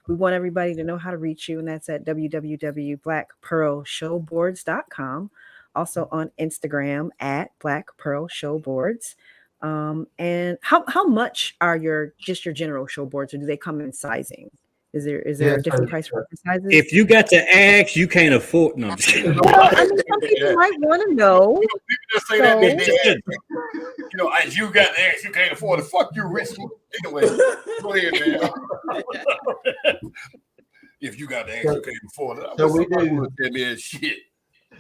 We want everybody to know how to reach you, and that's at www.blackpearlshowboards.com. Also on Instagram at Black Pearl Showboards. And how much are your general show boards, or do they come in sizing? Is there a different price for sizes? If you got to ask, you can't afford. No, I'm just kidding. Well, I mean, some people might want to know. People just say that. As you got to ask, you can't afford it. Fuck you, rich. Anyway, go ahead, man. If you got to ask, you can't afford it. So we do. Shit.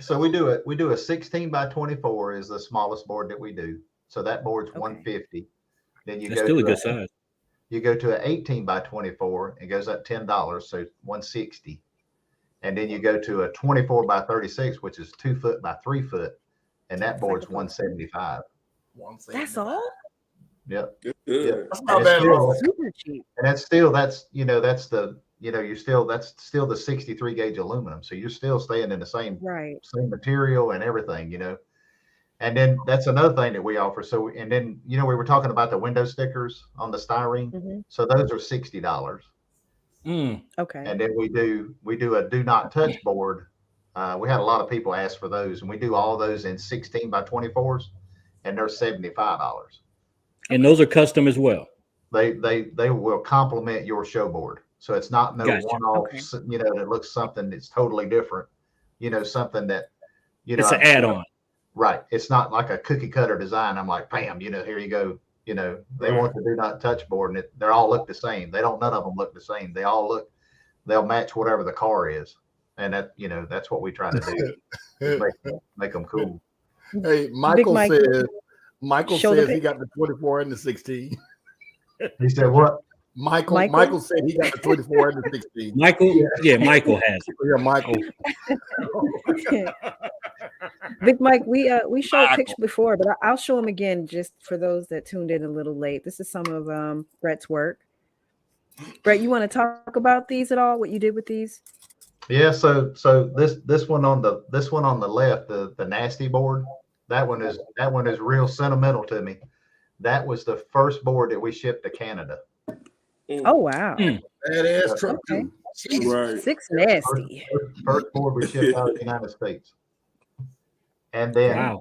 So we do it. We do a 16 by 24 is the smallest board that we do. So that board's 150. Then you That's go still to a good size. You go to an 18 by 24. It goes up $10, so 160. And then you go to a 24 by 36, which is 2 foot by 3 foot, and that board's 175. That's all. Yep. That's not bad at all. Super cheap. And that's still the 63 gauge aluminum, so you're still staying in the same material and everything, And then that's another thing that we offer. So, and then, we were talking about the window stickers on the styrene. Mm-hmm. So those are $60. Okay. And then we do a do not touch board. We had a lot of people ask for those, and we do all those in 16 by 24s, and they're $75. And those are custom as well. They will complement your show board. So it's not one-off, that looks something that's totally different. Something that, it's an add-on. Right. It's not like a cookie cutter design. I'm like, bam, here you go. They want the do not touch board, and they all look the same. None of them look the same. They'll match whatever the car is. And that's what we try to do. make them cool. Hey, Michael says he got the 24 and the 16. He said what? Michael said he got the 24 and the 16. Michael has it. Yeah, Michael. Big Mike, we showed pictures before, but I'll show them again just for those that tuned in a little late. This is some of Bret's work. Bret, you want to talk about these at all? What you did with these? Yeah, so this one on the left, the nasty board, that one is real sentimental to me. That was the first board that we shipped to Canada. Oh wow. Badass truck too. Right. 6 nasty. First board we shipped out of the United States. And then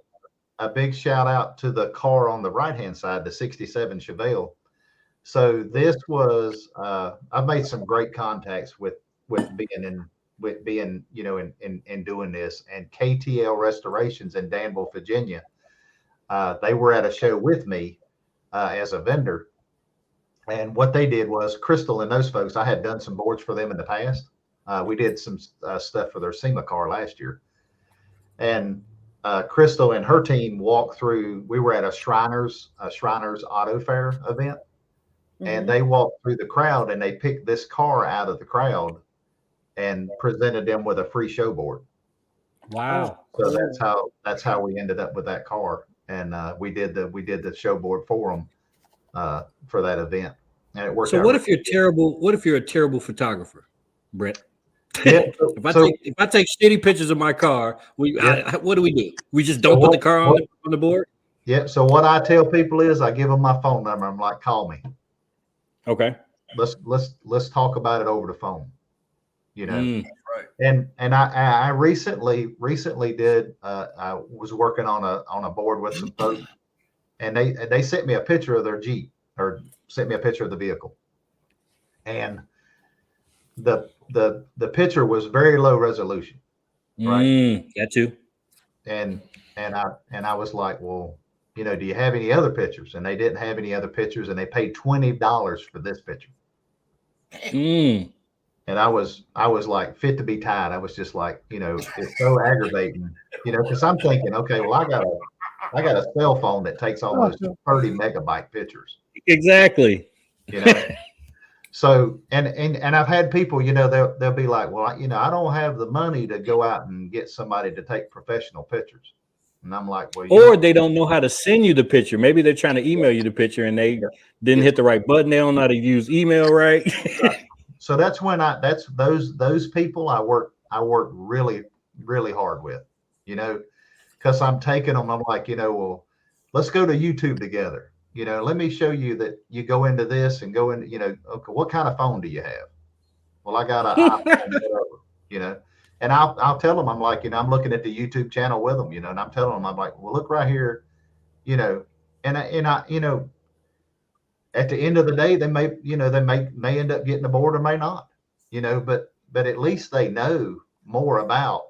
a big shout out to the car on the right hand side, the 67 Chevelle. So this was I've made some great contacts with being in doing this, and KTL Restorations in Danville, Virginia. They were at a show with me as a vendor. And what they did was Crystal and those folks, I had done some boards for them in the past. We did some stuff for their SEMA car last year. And Crystal and her team walked through, we were at a Shriners Auto Fair event. And they walked through the crowd and they picked this car out of the crowd and presented them with a free show board. Wow. So that's how we ended up with that car. And we did the show board for them for that event. And it worked. So what if you're terrible? What if you're a terrible photographer, Bret? Yeah, if I take shitty pictures of my car, what do we do? We just don't put the car on the board? Yeah. So what I tell people is I give them my phone number. I'm like, call me. Okay. Let's talk about it over the phone. Right. And I recently did I was working on a board with some folks, and they sent me a picture of their Jeep, or sent me a picture of the vehicle, and the picture was very low resolution, right? That too. And I was like, well, do you have any other pictures? And they didn't have any other pictures, and they paid $20 for this picture. And I was like fit to be tied. I was just like, it's so aggravating, because I'm thinking, okay, well, I got a cell phone that takes almost 30 megabyte pictures. Exactly. So, and I've had people, they'll be like, well, I don't have the money to go out and get somebody to take professional pictures. And I'm like, well, or they don't know how to send you the picture. Maybe they're trying to email you the picture and they didn't hit the right button. They don't know how to use email right. So that's when those people I work really, really hard with, because I'm taking them. I'm like, well, let's go to YouTube together. Let me show you that you go into this and go into, okay, what kind of phone do you have? Well, I got an iPhone, whatever, and I'll tell them, I'm like, I'm looking at the YouTube channel with them, and I'm telling them, I'm like, well, look right here, and I, at the end of the day, they may end up getting aboard or may not, but at least they know more about,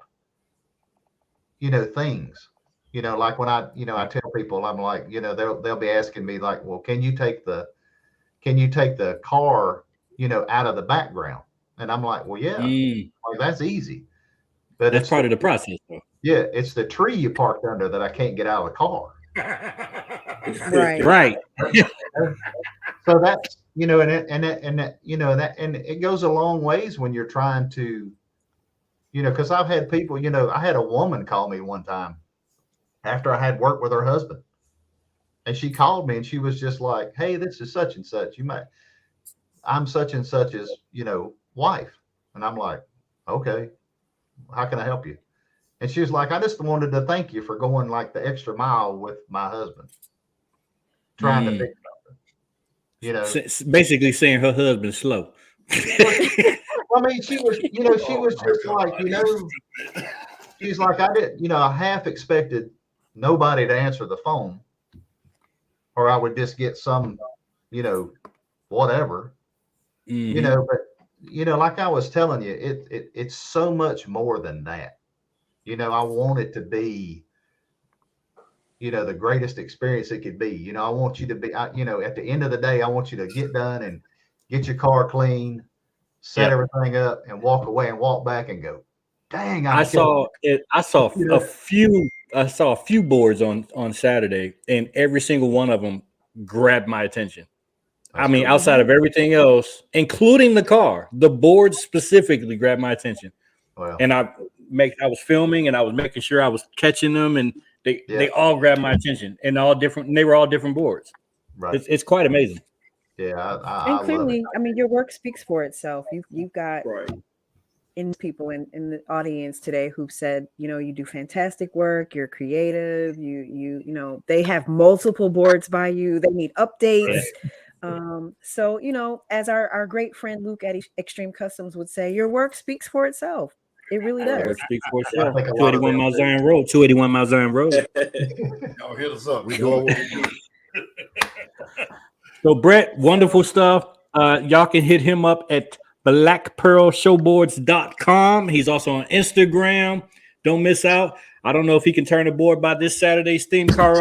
things, like when I tell people, I'm like, they'll be asking me like, well, can you take the car, out of the background? And I'm like, well, yeah, like, that's easy. But that's part of the process, though. Yeah, it's the tree you parked under that I can't get out of the car. Right. So that's, and it goes a long ways when you're trying to, because I've had people, I had a woman call me one time after I had worked with her husband, and she called me and she was just like, hey, this is such and such. I'm such and such's, wife. And I'm like, okay, how can I help you? And she was like, I just wanted to thank you for going like the extra mile with my husband, trying to fix something. Basically saying her husband's slow. I mean, she was just like, she's like, I didn't, I half expected nobody to answer the phone, or I would just get some, whatever, but like I was telling you, it's so much more than that. I want it to be, the greatest experience it could be. I want you to be, at the end of the day, I want you to get done and get your car clean, set everything up, and walk away and walk back and go, dang, I saw a few boards on Saturday, and every single one of them grabbed my attention. I mean, outside of everything else, including the car, the boards specifically grabbed my attention. Wow. And I was filming and I was making sure I was catching them, and they all grabbed my attention, and they were all different boards. Right. It's quite amazing. Yeah. And clearly, I mean, your work speaks for itself. You've got people in the audience today who've said, you do fantastic work. You're creative. They have multiple boards by you. They need updates. So, as our great friend Luke at Extreme Customs would say, your work speaks for itself. It really does. It speaks for itself. 281 Mount Zion Road. 281 Mount Zion Road. Y'all hit us up. We doing what we do. So, Bret, wonderful stuff. Y'all can hit him up at blackpearlshowboards.com. He's also on Instagram. Don't miss out. I don't know if he can turn the board by this Saturday's Themes Cards.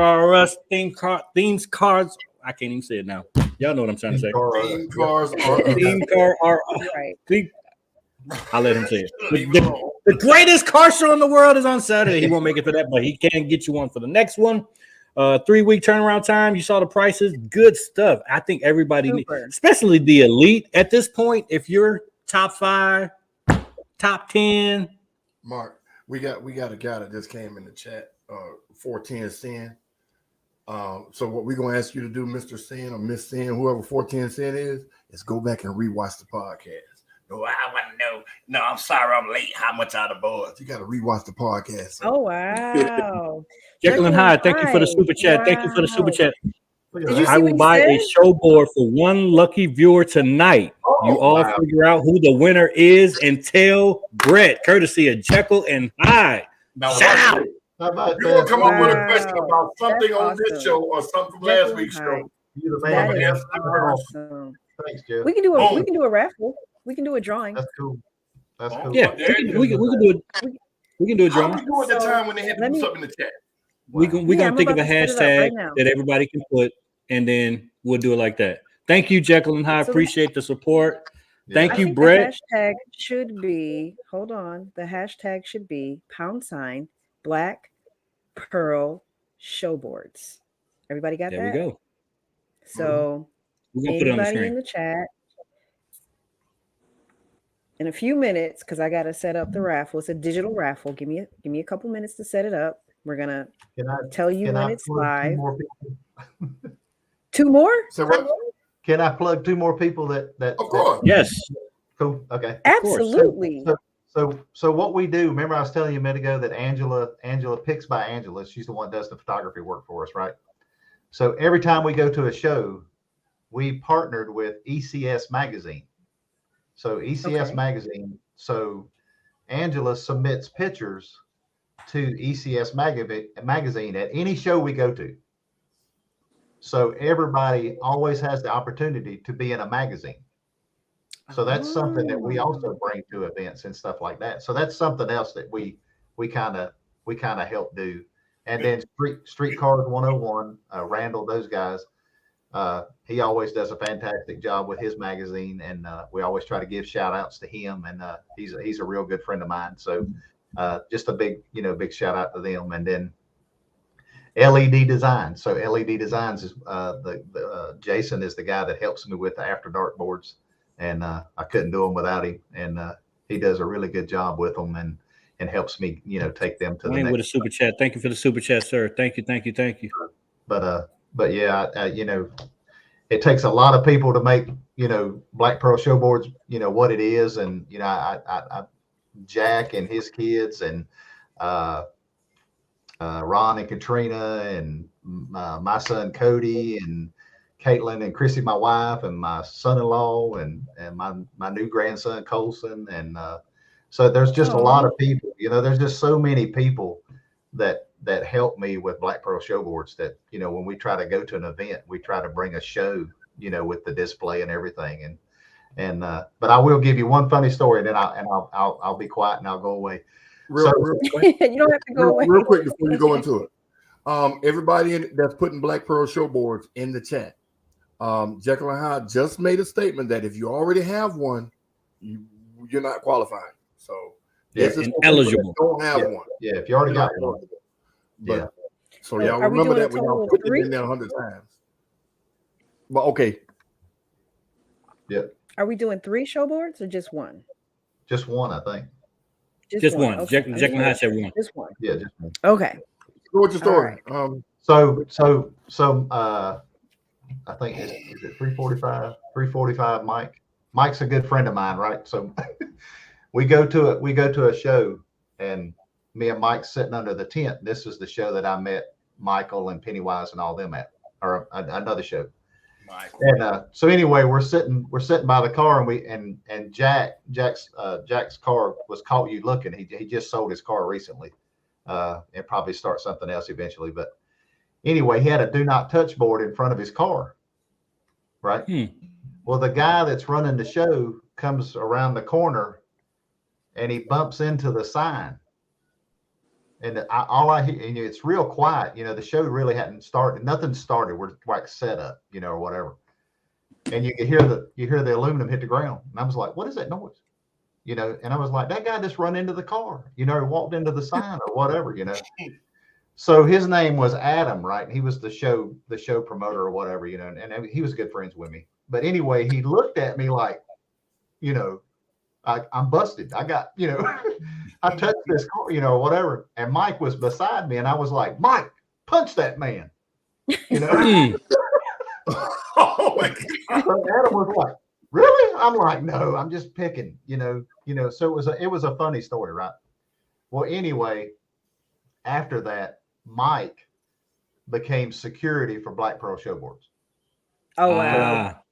I can't even say it now. Y'all know what I'm trying to say. Theme cars are right. I'll let him say it. The greatest car show in the world is on Saturday. He won't make it for that, but he can get you one for the next one. 3-week turnaround time. You saw the prices. Good stuff. I think everybody, especially the elite at this point, if you're top 5, top 10. Mark, we got a guy that just came in the chat, 410 Sin. So what we're going to ask you to do, Mr. Sin or Miss Sin, whoever 410 Sin is go back and rewatch the podcast. No, I want to know. No, I'm sorry I'm late. How much out of boards? You got to rewatch the podcast. So. Oh, wow. Jacqueline Hyde, thank you for the super chat. Wow. Thank you for the super chat. I will buy a show board for one lucky viewer tonight. You all figure out who the winner is and tell Bret, courtesy of Jekyll and Hyde. Shout out. You're going to come up with a question about something on this show or something from last week's show. That is awesome. Thanks, Jeff. We can do a raffle. We can do a drawing. That's cool. Yeah, we can do it. We can do a drawing. How we do at the time when they had to do something in the chat? We're gonna think of a hashtag that everybody can put, and then we'll do it like that. Thank you, Jacqueline. I appreciate the support. Thank you, Bret. The hashtag should be, hold on. The hashtag should be # Black Pearl Showboards. Everybody got that? There we go. So anybody in the chat, in a few minutes, because I got to set up the raffle. It's a digital raffle. Give me a couple minutes to set it up. We're gonna tell you when it's live. 2 more? So what? Can I plug 2 more people that of course. Yes. Cool. Okay. Absolutely. So what we do, remember I was telling you a minute ago that Angela picks by Angela. She's the one that does the photography work for us, right? So every time we go to a show, we partnered with ECS Magazine. So ECS Magazine, so Angela submits pictures to ECS Magazine at any show we go to. So everybody always has the opportunity to be in a magazine. So that's something that we also bring to events and stuff like that. So that's something else that we kind of help do. And then Street Cars 101, Randall, those guys, he always does a fantastic job with his magazine, and we always try to give shout outs to him. And he's a real good friend of mine. So just a big shout out to them. And then LED Design. So LED Designs is Jason is the guy that helps me with the After Dark boards. And I couldn't do them without him. And he does a really good job with them and helps me, take them to the next. With a super chat. Thank you for the super chat, sir. Thank you. But yeah, it takes a lot of people to make, Black Pearl Show boards, what it is. And, I Jack and his kids and Ron and Katrina and my son Cody and Caitlin and Chrissy, my wife, and my son-in-law, and my new grandson Colson, and so there's just a lot of people. There's just so many people that help me with Black Pearl Show boards. That when we try to go to an event, we try to bring a show, with the display and everything. But I will give you one funny story, and then I'll be quiet and I'll go away. Real quick. You don't have to go away. Real quick before you go into it. Everybody that's putting Black Pearl Show boards in the chat. Jekyll and Hyde just made a statement that if you already have one, you're not qualified. So this is eligible. Don't have one. Yeah, if you already got one. But, so y'all remember that when y'all put it in there 100 times. But okay. Yeah. Are we doing 3 show boards or just one? Just one, I think. Just one. Okay. Jekyll and Hyde said one. Just one. Yeah, just one. Okay. What's your story? Right. So I think is it 345 Mike. Mike's a good friend of mine, right? So we go to a show, and me and Mike sitting under the tent. This is the show that I met Michael and Pennywise and all them at, or another show. And so anyway, we're sitting by the car, and Jack's car was caught you looking. He just sold his car recently, and probably start something else eventually. But anyway, he had a do not touch board in front of his car, right? Well, the guy that's running the show comes around the corner, and he bumps into the sign. And all I hear, and it's real quiet. The show really hadn't started. Nothing started. We're like set up, or whatever. And you can hear the aluminum hit the ground. And I was like, "What is that noise?" And I was like, "That guy just run into the car. Walked into the sign or whatever. So his name was Adam, right? And he was the show promoter or whatever. And he was good friends with me. But anyway, he looked at me like, I'm busted. I got, I touched this car, whatever. And Mike was beside me, and I was like, "Mike, punch that man." Oh my God. So Adam was like, "Really?" I'm like, "No, I'm just picking." So it was a funny story, right? Well, anyway, after that, Mike became security for Black Pearl Show boards. Oh wow!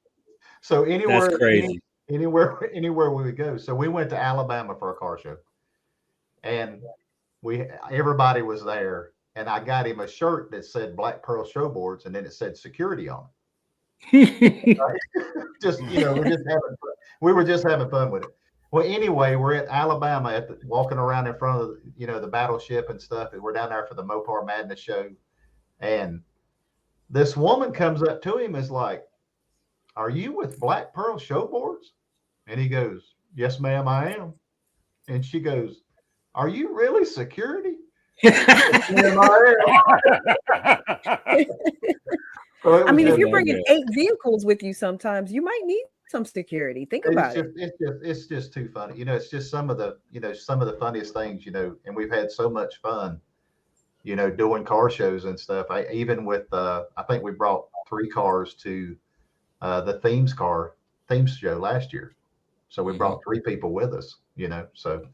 So anywhere, that's crazy. Anywhere we would go. So we went to Alabama for a car show, and everybody was there, and I got him a shirt that said Black Pearl Show boards, and then it said security on it. Just we were just having fun with it. Well, anyway, we're at Alabama walking around in front of the battleship and stuff, and we're down there for the Mopar Madness show, and this woman comes up to him, is like, "Are you with Black Pearl Show boards?" And he goes, "Yes, ma'am, I am." And she goes, "Are you really security?" "Yes, ma'am, I am." So if you're bringing 8 vehicles with you, sometimes you might need some security. Think about it. It's just too funny. It's just some of the funniest things, and we've had so much fun, doing car shows and stuff. Even with, I think we brought 3 cars to the themes show last year. So we brought 3 people with us, so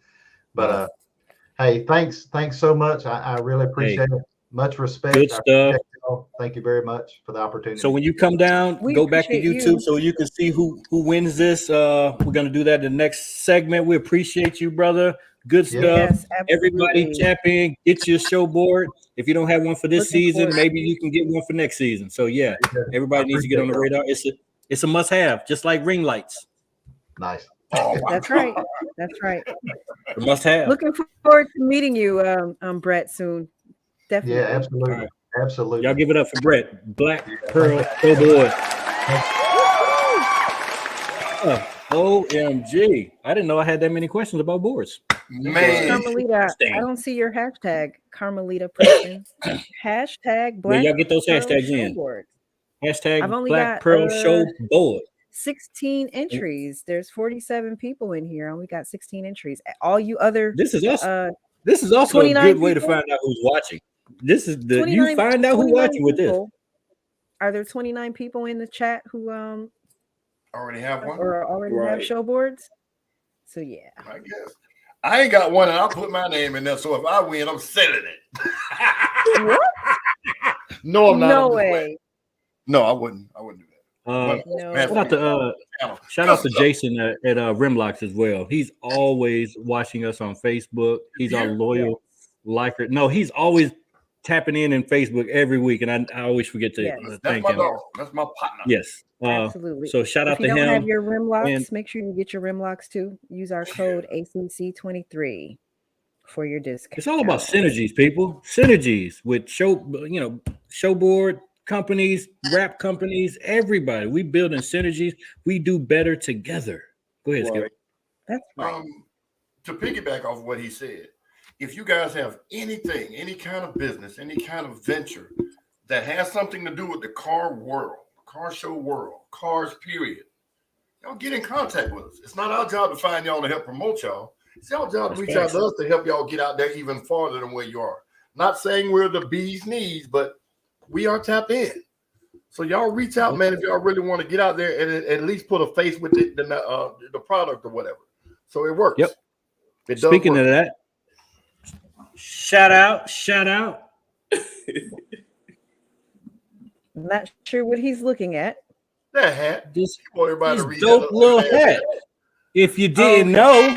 But hey, thanks so much. I really appreciate it. Much respect. Good stuff. Thank you very much for the opportunity. So when you come down, go back to YouTube so you can see who wins this. We're gonna do that in the next segment. We appreciate you, brother. Good stuff. Yes, everybody tap in, get your show board. If you don't have one for this season, forward. maybe you can get one for next season. So yeah, everybody needs to get on the radar. It's a must-have, just like ring lights. Nice. That's right. That's right. A must-have. Looking forward to meeting you, Bret, soon. Definitely. Yeah, absolutely. Right. Absolutely. Y'all give it up for Bret. Black Pearl Boy. OMG. I didn't know I had that many questions about boards. Man. Carmelita, I don't see your hashtag, Carmelita person. Hashtag Black y'all get those hashtags in. Hashtag Black Pearl Show Board. 16 entries. There's 47 people in here. I only got 16 entries. All you other this is also a good way to find out who's watching. This is the you find out who's watching with this. Are there 29 people in the chat who already have one or already have show boards? So yeah. I guess. I ain't got one and I'll put my name in there. So if I win, I'm selling it. What? No, I'm not. No way. No, I wouldn't do that. Shout out to Jason at RIMLOX as well. He's always watching us on Facebook. He's our loyal liker. No, he's always tapping in Facebook every week, and I always forget to thank him. That's my partner. Yes, absolutely. So shout out to him. If you don't have your RIMLOX, make sure you get your RIMLOX too. Use our code ACC23 for your discount. It's all about synergies, people. Synergies with showboard companies, rap companies, everybody. We building synergies. We do better together. Go ahead, Skip. That's right. To piggyback off what he said, if you guys have anything, any kind of business, any kind of venture that has something to do with the car world, car show world, cars, period, y'all get in contact with us. It's not our job to find y'all to help promote y'all. It's y'all job to reach out to us to help y'all get out there even farther than where you are. Not saying we're the bee's knees, but we are tapped in. So y'all reach out, man, if y'all really want to get out there and at least put a face with the product or whatever. So it works. Yep. It Speaking of that, shout out. Not sure what he's looking at. That hat. This read dope little hat. If you didn't know.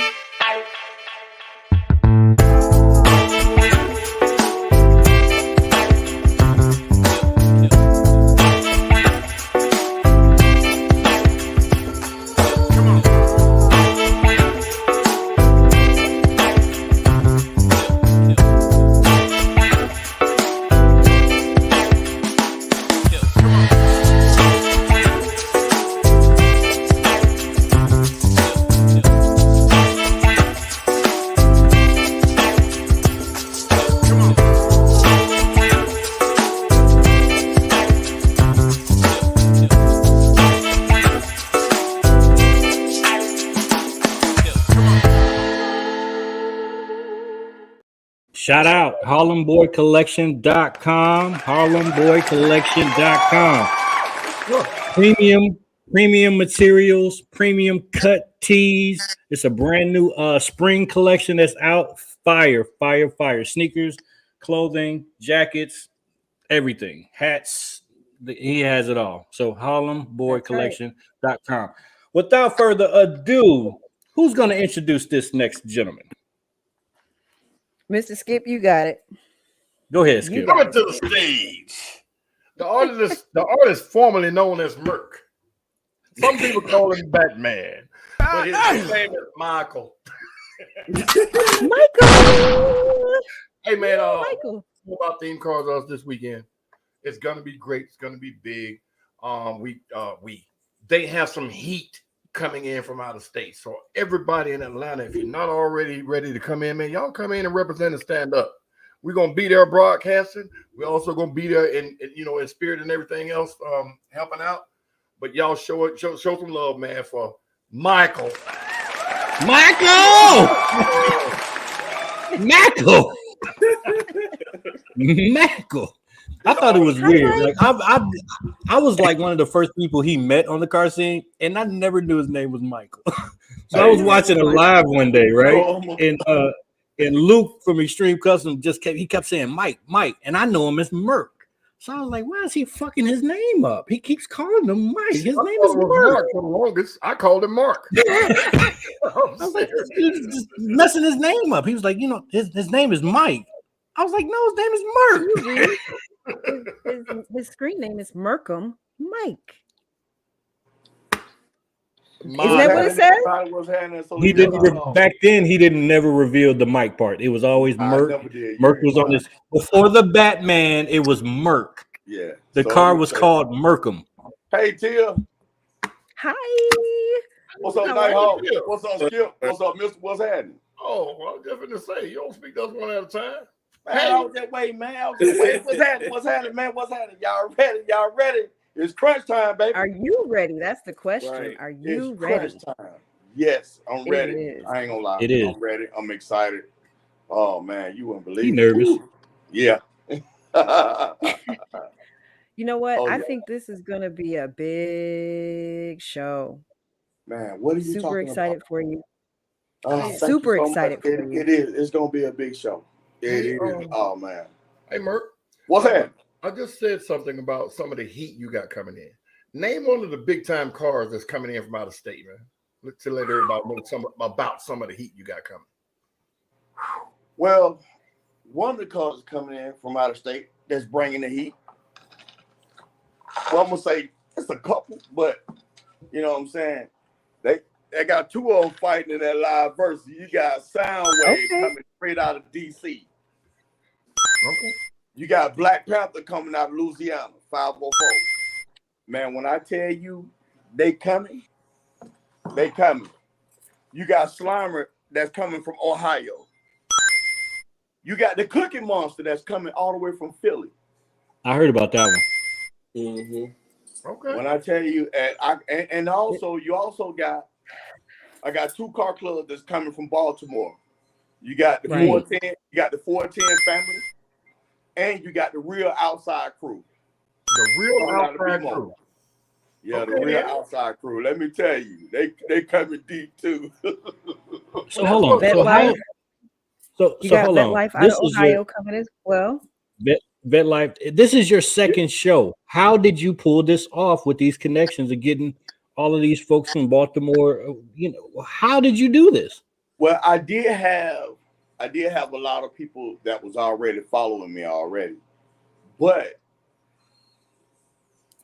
Shout out HarlemBoyCollection.com. HarlemBoyCollection.com. Premium materials, premium cut tees. It's a brand new spring collection that's out. Fire. Sneakers, clothing, jackets, everything. Hats. He has it all. So HarlemBoyCollection.com. Without further ado, who's going to introduce this next gentleman? Mr. Skip, you got it. Go ahead, Skip. Coming to the stage, the artist formerly known as Merk. Some people call him Batman, but his name is Michael. Michael. Hey man, Michael. About theme cars this weekend. It's gonna be great. It's gonna be big. They have some heat coming in from out of state. So everybody in Atlanta, if you're not already ready to come in, man, y'all come in and represent and stand up. We're gonna be there broadcasting. We're also gonna be there in spirit and everything else, helping out. But y'all show some love, man, for Michael. Michael. I thought it was weird. Like I was like one of the first people he met on the car scene, and I never knew his name was Michael. So I was watching a live one day, right? And And Luke from Extreme Custom kept saying Mike, and I know him as Merk. So I was like, why is he fucking his name up? He keeps calling him Mike. His name is Merk. For the longest, I called him Mark. I was like, this dude is just messing his name up. He was like, his name is Mike. I was like, no, his name is Merk. His screen name is Merkham Mike. Isn't that what it says? He didn't back then. He didn't never reveal the Mike part. It was always Merk. Merk was on this before the Batman. It was Merk. Yeah. The car was called Merkham. Hey Tia. Hi. What's up, Nighthawk? What's up, Skip? What's up, Mister? What's happening? Oh, well, I'm just gonna say you don't speak to us one at a time. Man, I was that way, man. I was that way. What's happening? What's happening, man? What's happening? Y'all ready? Y'all ready? It's crunch time, baby. Are you ready? That's the question. Right. Are you it's ready? Crunch time. Yes, I'm It ready. is. I ain't gonna lie. It is. I'm ready. I'm excited. Oh man, you wouldn't believe He it. nervous. Ooh. Yeah. You know what? Oh, I yeah. think this is going to be a big show. Man, what are you Super talking excited about? for you. Thank Super you so excited much. for you. It is. It's gonna be a big show. It Hey, is. Oh man. Hey, Merk. What's that? I just said something about some of the heat you got coming in. Name one of the big time cars that's coming in from out of state, man. To let everybody know about some of the heat you got coming. Well, one of the cars coming in from out of state that's bringing the heat. Well, I'm gonna say it's a couple, but you know what I'm saying. They got two of them fighting in that live verse. You got Soundwave coming straight out of DC. Okay. You got Black Panther coming out of Louisiana, 504. Man, when I tell you they coming. You got Slimer that's coming from Ohio. You got the Cookie Monster that's coming all the way from Philly. I heard about that one. Mm-hmm. Okay. When I tell you, and also you also got, I got two car clubs that's coming from Baltimore. You got the 410, you got the 410 family, and you got the Real Outside Crew. The Real Outside Crew. Yeah, the Real Outside Crew. Let me tell you, they coming deep too. So hold on. So you got hold on. Life out of Ohio coming as well. Vet Life. This is your second show. How did you pull this off with these connections of getting all of these folks from Baltimore? You know, how did you do this? Well, I did have a lot of people that was already following me already, but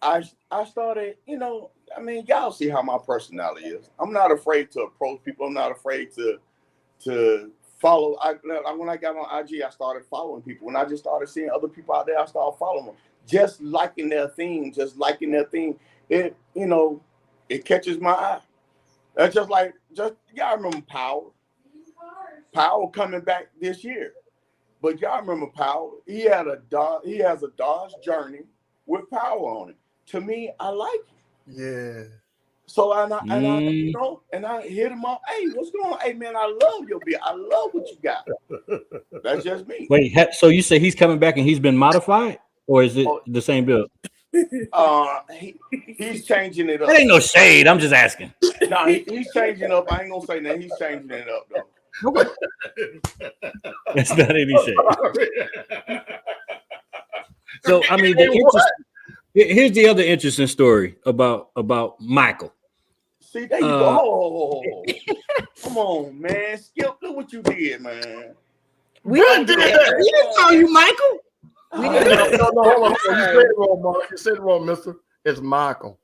I started, you know, I mean, y'all see how my personality is. I'm not afraid to approach people. I'm not afraid to follow. When I got on IG, I started following people. When I just started seeing other people out there, I started following them, just liking their thing, It, you know, it catches my eye. That's just y'all remember Power. Power coming back this year, but y'all remember Power? He has a Dodge Journey with Power on it. To me, I like it. Yeah. So I hit him up. Hey, what's going on? Hey man, I love your beer. I love what you got. That's just me. Wait, so you say he's coming back and he's been modified, or is it the same build? He's changing it up. That ain't no shade. I'm just asking. No, he's changing up. I ain't gonna say that. He's changing it up though. Okay. That's not any shade. So I mean, here's the other interesting story about Michael. See, there you go. Come on, man. Skip, look what you did, man. We didn't call you Michael. No, hold on. You said it wrong, Mark. You said it wrong, mister. It's Michael.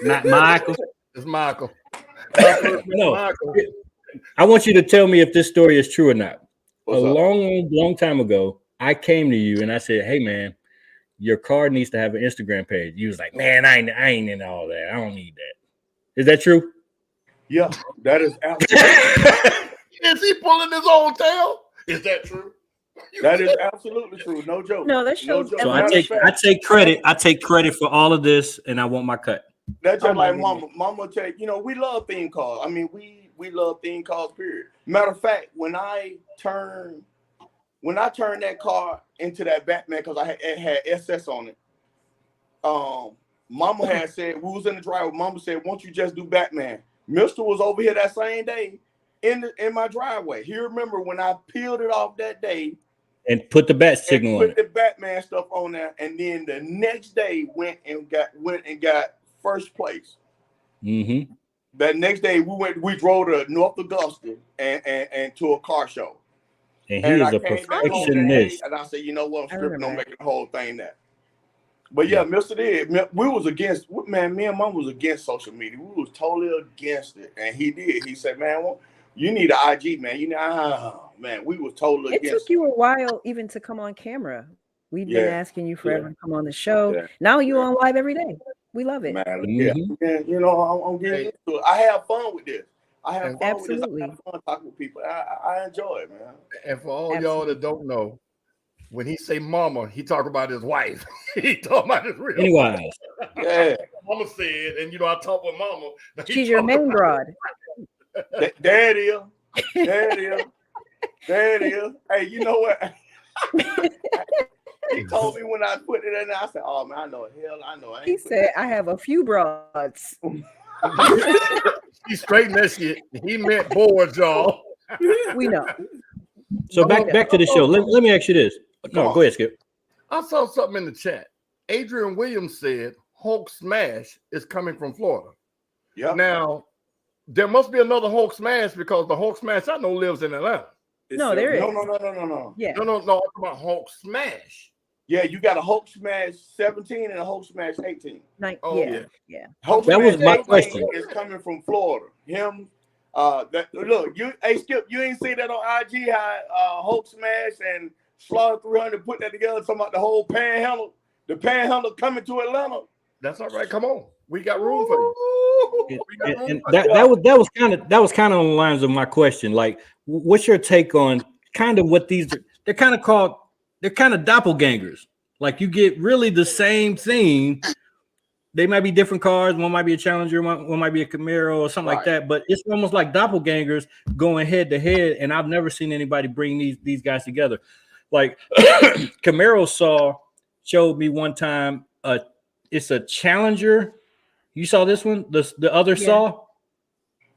Not Michael. It's Michael. No. Michael. I want you to tell me if this story is true or not. What's a up? long time ago, I came to you and I said, "Hey, man, your car needs to have an Instagram page." You was like, "Man, I ain't in all that. I don't need that." Is that true? Yeah, that is absolutely. Is he pulling his own tail? Is that true? That is absolutely true. No joke. No, that shows. So I take credit. I take credit for all of this, and I want my cut. That's just like Mama tell you, we love theme cars. I mean, we love theme cars, period. Matter of fact, when I turned that car into that Batman, because it had SS on it, Mama had said, we was in the driveway, Mama said, won't you just do Batman? Mister was over here that same day in my driveway. He remember when I peeled it off that day and put the bat and signal on put it. the Batman stuff on there, and then the next day went and got first place. Mm-hmm. That next day we drove to North Augusta and to a car show. And he is I a came back home that day, perfectionist. and I said, you know what, I'm stripping on remember making the whole thing that. But yeah, Mr. Did, we was against, man, me and Mom was against social media. We was totally against it. And he did. He said, man, well, you need an IG, man. You know, man, we was totally It against took you a while even to come on camera. We've been asking you forever to come on the show. Yeah. Now you're on live every day. We love it. Man, Mhm. yeah, you know, I'm getting used to it. I have fun with this. I have fun Absolutely. with this. I have fun talking with people. I enjoy it, man. And for all y'all that don't know, when he say mama, he talk about his wife. He talk about his real Anyways, Yeah. Mama said, and you know, I talk with mama. She's your main broad. There it is. There it is. There it is. Hey, you know what? He told me when I put it in there, I said, oh man, I know. I He ain't said, I have a few broads. He straightened that shit. He meant boards, y'all. We know. so back to the show. Let me ask you this. No, go ahead, Skip. I saw something in the chat. Adrian Williams said Hulk Smash is coming from Florida. Yeah. Now, there must be another Hulk Smash because the Hulk Smash I know lives in Atlanta. No, there is. No. Yeah. No. I'm talking about Hulk Smash. Yeah, you got a Hulk Smash 17 and a Hulk Smash 18. Oh, yeah. Hulk That was Smash my 18 question. is coming from Florida. Him, look, hey Skip, you ain't see that on IG how Hulk Smash and Slaughter 300 put that together, talking about the whole panhandle, the panhandle coming to Atlanta. That's all right. Come on, we got room for you. And that was kind of on the lines of my question. Like, what's your take on kind of what they're kind of doppelgangers. Like you get really the same thing. They might be different cars. One might be a Challenger, one might be a Camaro or something like that. But it's almost like doppelgangers going head to head. And I've never seen anybody bring these guys together. Like Camaro showed me one time. It's a Challenger. You saw this one, the other saw.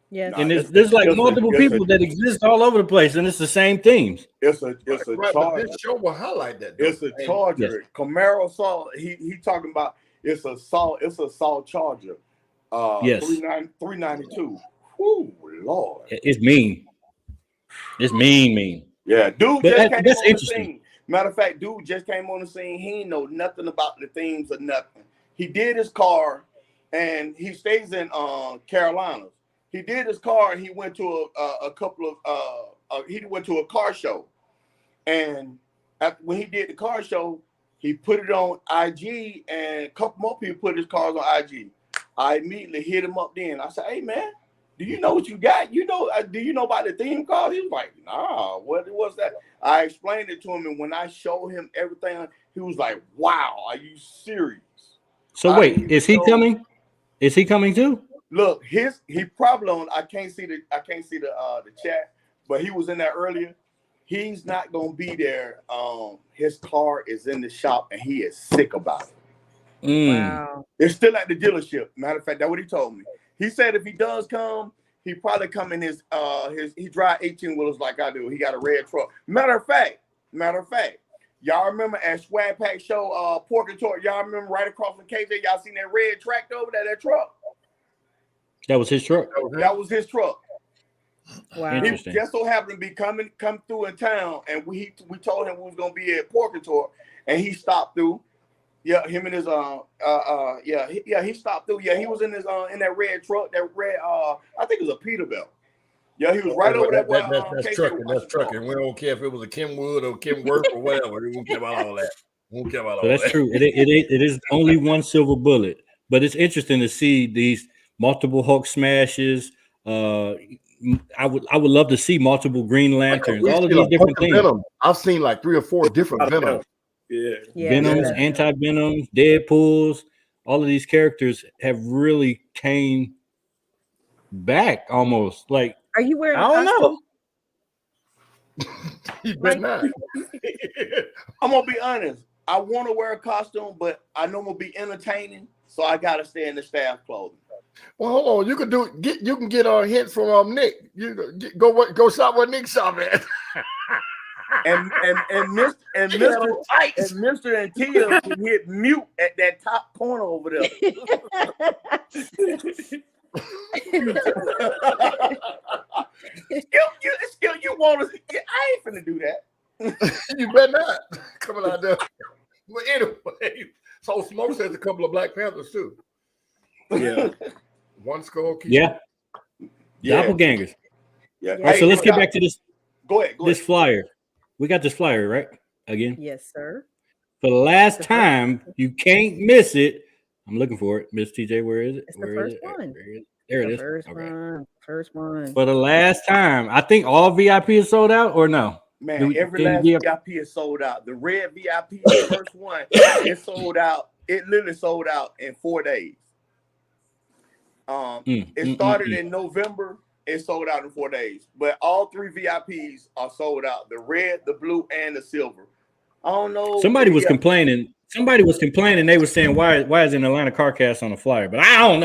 Yes. And there's like multiple people that exist all over the place, and it's the same themes. It's a Right, Charger. this show will highlight that. Though. It's a Charger. Yes. Camaro saw he talking about it's a Saw Charger. Yes. 392. Whoo, Lord. It's mean. It's mean. Yeah, dude But just came that's on the interesting. scene. Matter of fact, dude just came on the scene. He ain't know nothing about the themes or nothing. He did his car, and he stays in Carolina. He did his car, and he went to a couple of he went to a car show, and when he did the car show, he put it on IG, and a couple more people put his cars on IG. I immediately hit him up. Then I said, "Hey man, do you know what you got? Do you know about the theme cars?" He was like, "Nah, what was that?" I explained it to him, and when I showed him everything, he was like, "Wow, are you serious?" So wait, is he coming? Is he coming too? Look, he probably on. I can't see the chat, but he was in there earlier. He's not gonna be there. His car is in the shop, and he is sick about it. Wow. It's still at the dealership. Matter of fact, that's what he told me. He said if he does come, he probably come in his he drive 18 wheelers like I do. He got a red truck. Matter of fact, y'all remember at Swag Pack Show, Pork and Torque, y'all remember right across from KJ, y'all seen that red tractor over there, that truck? That was his truck. That was his truck. Wow. He Interesting. just so happened to be come through in town, and we told him we was gonna be at Pork and Torque, and he stopped through. Yeah, him and his he stopped through. Yeah, he was in his in that red truck, that red I think it was a Peterbilt. Yeah, he was right over there. That's trucking. That's trucking. We don't care if it was a Kenwood or Kenworth or whatever. We don't care about all that. We don't care about all So that's that. true. It is only one silver bullet, but it's interesting to see these multiple Hulk smashes. I would love to see multiple Green Lanterns, all of these different things. Venom. I've seen like 3 or 4 different Venoms. Yeah. Venoms, anti-Venoms, Deadpools, all of these characters have really came back almost. Like, Are you wearing? I don't know. You bet not. I'm gonna be honest. I want to wear a costume, but I know I'm gonna be entertaining, so I gotta stay in the staff clothing. Well, hold on. You can get hints from Nick. Go shop where Nick shop at. and Mr. and Tia can hit mute at that top corner over there. Skip, you want to? I ain't finna do that. You better not coming out there. But anyway, so Smoke has a couple of Black Panthers too. Yeah. One skull. Yeah. Doppelgangers. Yeah. All right, so let's get back to this. Go ahead. This flyer. We got this flyer, right? Again. Yes, sir. For the last time, you can't miss it. I'm looking for it. Miss TJ, where is it? It's the first one. There it is. First one. For the last time. I think all VIP is sold out, or no? Man, every last VIP is sold out. The red VIP, the first one, it sold out. It literally sold out in 4 days. It started in November. It sold out in 4 days. But all 3 VIPs are sold out. The red, the blue, and the silver. I don't know. Somebody was complaining. They were saying, why is an Atlanta CarCast on the flyer? But I don't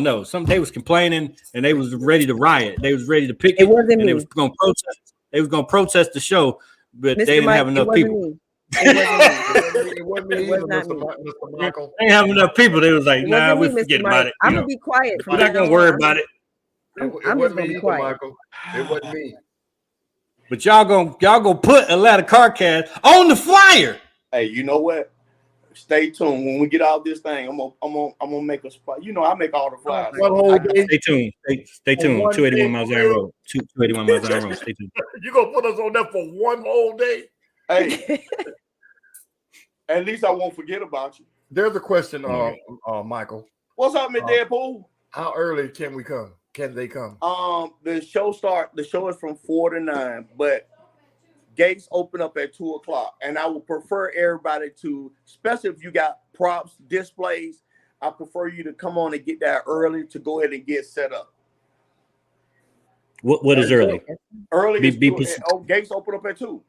know. They was complaining and they was ready to riot. They was ready to pick it. Wasn't me. They was going to protest. They was going to protest the show, but they didn't have enough people. It wasn't me. It was not me. Mr. Michael. They didn't have enough people. They was like, nah, we forget about it. I'm gonna be quiet. We're not gonna worry about it. It wasn't me either, Michael. It wasn't me. But y'all gonna put Atlanta CarCast on the flyer. Hey, you know what? Stay tuned. When we get out this thing, I'm gonna make a spot. You know, I make all the flyers. Stay tuned. Stay tuned. 281 Miles Zion Road. 281 Miles Zion Road. Stay tuned. You gonna put us on there for one whole day? Hey, at least I won't forget about you. There's a question, Michael. What's up, Miss Deadpool? How early can we come? Can they come? The show is from 4 to 9, but gates open up at 2 o'clock. And I would prefer everybody to, especially if you got props, displays, I prefer you to come on and get that early to go ahead and get set up. What is early? Early gates open up at 2.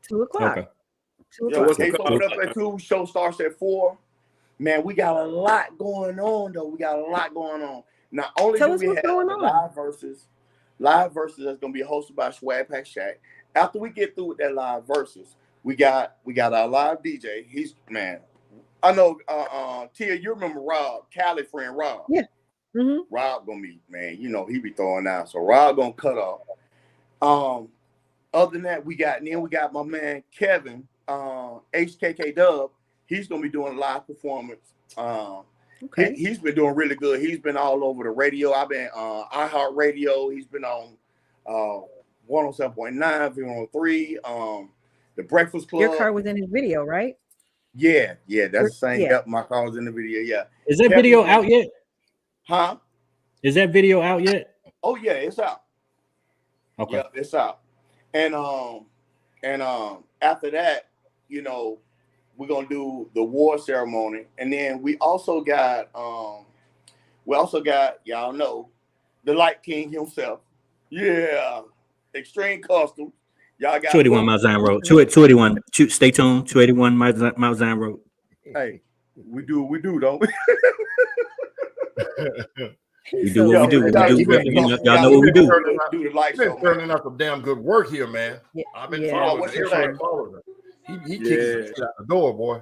2 o'clock. Okay. 2 o'clock. Gates open up at 2. Show starts at 4. Man, we got a lot going on, though. We got a lot going on. Not only do we have live versus that's going to be hosted by Swag Pack Shack. After we get through with that live versus, we got our live DJ. He's, man, I know, Tia, you remember Rob, Cali friend Rob. Yeah. Mm-hmm. Rob going to be, man, you know, he be throwing out. So Rob going to cut off. Other than that, we got my man Kevin, HKK Dub. He's going to be doing a live performance. Okay. He's been doing really good. He's been all over the radio. I've been iHeartRadio. He's been on 107.9, 103, the Breakfast Club. Your car was in his video, right? Yeah, that's the same. Yeah. Yep, my car was in the video. Yeah. Is that video out yet? Huh? Is that video out yet? Oh yeah, it's out. Okay. Yeah, it's out. And after that, you know, we're gonna do the war ceremony, and then we also got y'all know the Light King himself. Yeah, Extreme Customs. Y'all got 281 Miles Zion Road. 281. Stay tuned. 281 Miles Zion Road. Hey, we do, don't we? We do what we do. Y'all know what we do. Do the light show. Turning out some damn good work here, man. Yeah. I've been following. He kicks the shit out the door, boy.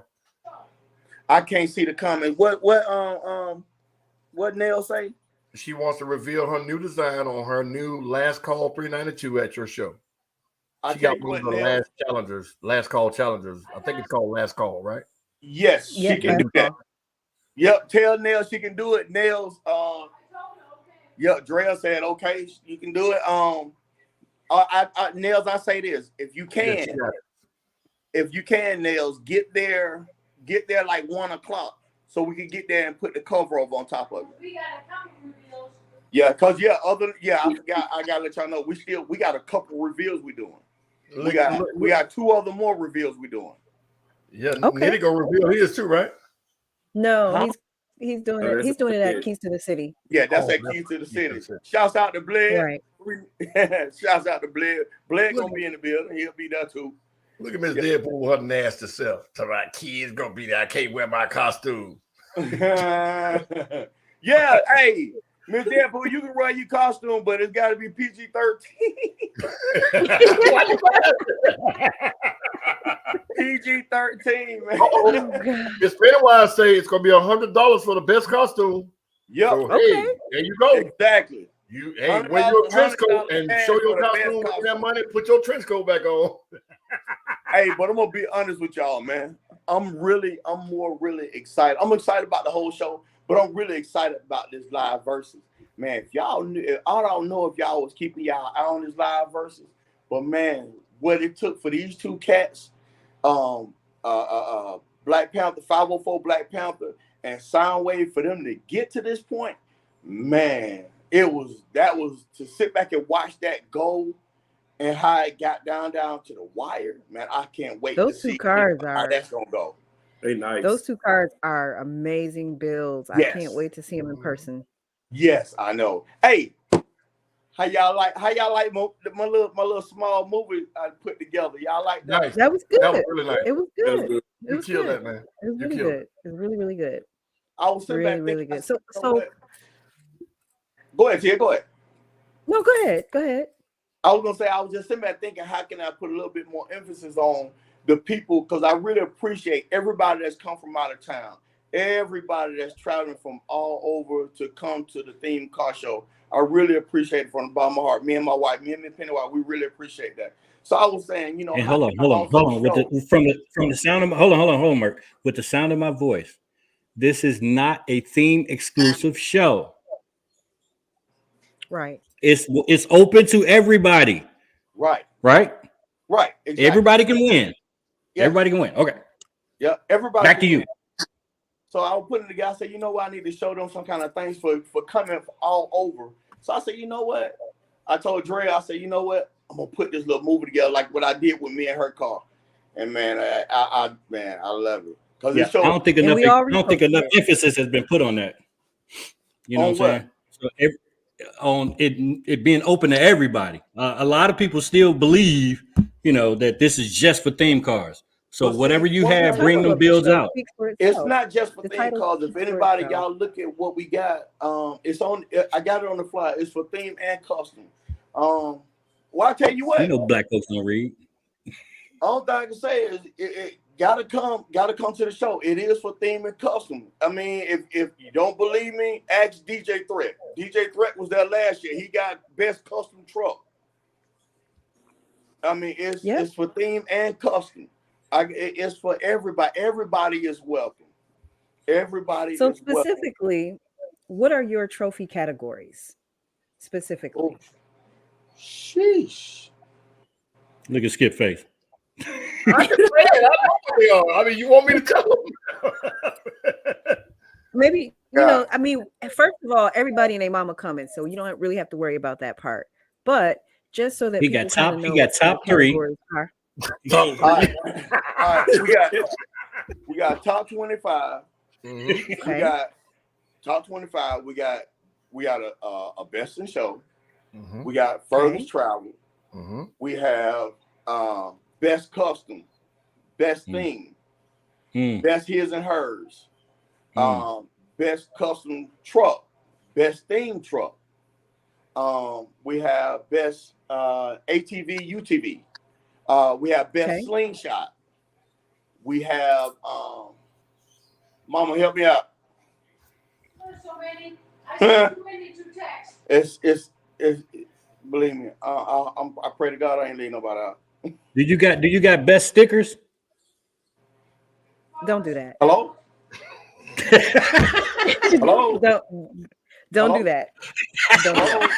I can't see the comment. What Nell say? She wants to reveal her new design on her new Last Call 392 at your show. She got one of the last call challengers. I think it's called Last Call, right? Yes, she can do that. Yep, tell Nell she can do it. Nell's Drea said okay, you can do it. Nels, I say this: if you can, Nels, get there like 1 o'clock, so we can get there and put the cover over on top of it. We got a couple reveals. Yeah, cause I gotta let y'all know we got a couple reveals we doing. We got 2 other more reveals we doing. Yeah, okay. Nitty go reveal his too, right? No, he's doing it. He's doing it at Keys to the City. Yeah, that's at Keys to the City. Shouts out to Blair. Right. Shouts out to Blair. Blair gonna be in the building. He'll be there too. Look at Miss Deadpool with her nasty self. So my kids gonna be there. I can't wear my costume. Yeah, hey, Miss Deadpool, you can run your costume, but it's got to be PG-13. PG-13, man. Oh, God. Miss Pennywise say it's gonna be $100 for the best costume. Yep. So, Okay. hey, there you go. Exactly. You wear your trench coat and $100 show your for the best costume. With costume. that money, put your trench coat back on. Hey, but I'm gonna be honest with y'all, man. I'm really excited. I'm excited about the whole show, but I'm really excited about this live versus. Man, if y'all knew, I don't know if y'all was keeping y'all eye on this live versus, but man, what it took for these two cats, Black Panther, 504 Black Panther, and Soundwave, for them to get to this point, man, that was to sit back and watch that go and how it got down to the wire. Man, I can't wait Those to two see cards how that's gonna go. They nice. Those two cards are amazing builds. I Yes. can't wait to see them in person. Yes, I know. Hey, how y'all like my little small movie I put together? Y'all like that? Nice. That was good. That was really nice. It was That was good. good. It You was killed good. that, man. It was You really killed good. It was really, really good. I was sitting Really, back really thinking, good. So go ahead, Tia, go ahead. no, go ahead. Go ahead. I was gonna say, I was just sitting back thinking, how can I put a little bit more emphasis on the people? Because I really appreciate everybody that's come from out of town, everybody that's traveling from all over to come to the theme car show. I really appreciate it from the bottom of my heart. Me and my wife, me and Miss Pennywise, we really appreciate that. So I was saying, you know, And hold on. From the sound of my, hold on, Merk. With the sound of my voice, this is not a theme exclusive show. Right. It's open to everybody. Right. Exactly. Everybody can win. Yeah. Everybody can win. Okay. Yeah, everybody. Back to you. So I was putting together. I said, you know what? I need to show them some kind of things for coming all over. So I said, you know what? I told Dre, I said, you know what? I'm gonna put this little movie together, like what I did with me and her car. And man, I love it because it shows. I don't think enough emphasis has been put on that. You know what I'm saying? So on it being open to everybody. A lot of people still believe, you know, that this is just for theme cars. So whatever you have, bring them builds out. It's not just for theme cars. If anybody, y'all look at what we got, it's on. I got it on the fly. It's for theme and custom. Well, I tell you what. You know, black folks don't read. All thing I can say is it gotta come to the show. It is for theme and custom. I mean, if you don't believe me, ask DJ Threat. DJ Threat was there last year. He got best custom truck. I mean, it's for theme and custom. It's for everybody. Everybody is welcome. Everybody. So specifically, what are your trophy categories? Specifically. Oh, sheesh. Look at Skip face. I can say it. I mean, you want me to tell them? Maybe, you know, I mean, first of all, everybody and their mama coming, so you don't really have to worry about that part. But just so that he got top three. All right. We got top 25. Okay. We got top 25. We got a best in show. Mm-hmm. We got furthest travel. Mm-hmm. We have best custom, best theme, best his and hers, best custom truck, best theme truck. We have best ATV, UTV. We have best slingshot. We have Mama, help me out. There's so many. I see too many to text. It's believe me. I pray to God I ain't leaving nobody out. Do you got best stickers? Don't do that. Hello? Hello? Don't do that. Don't do that.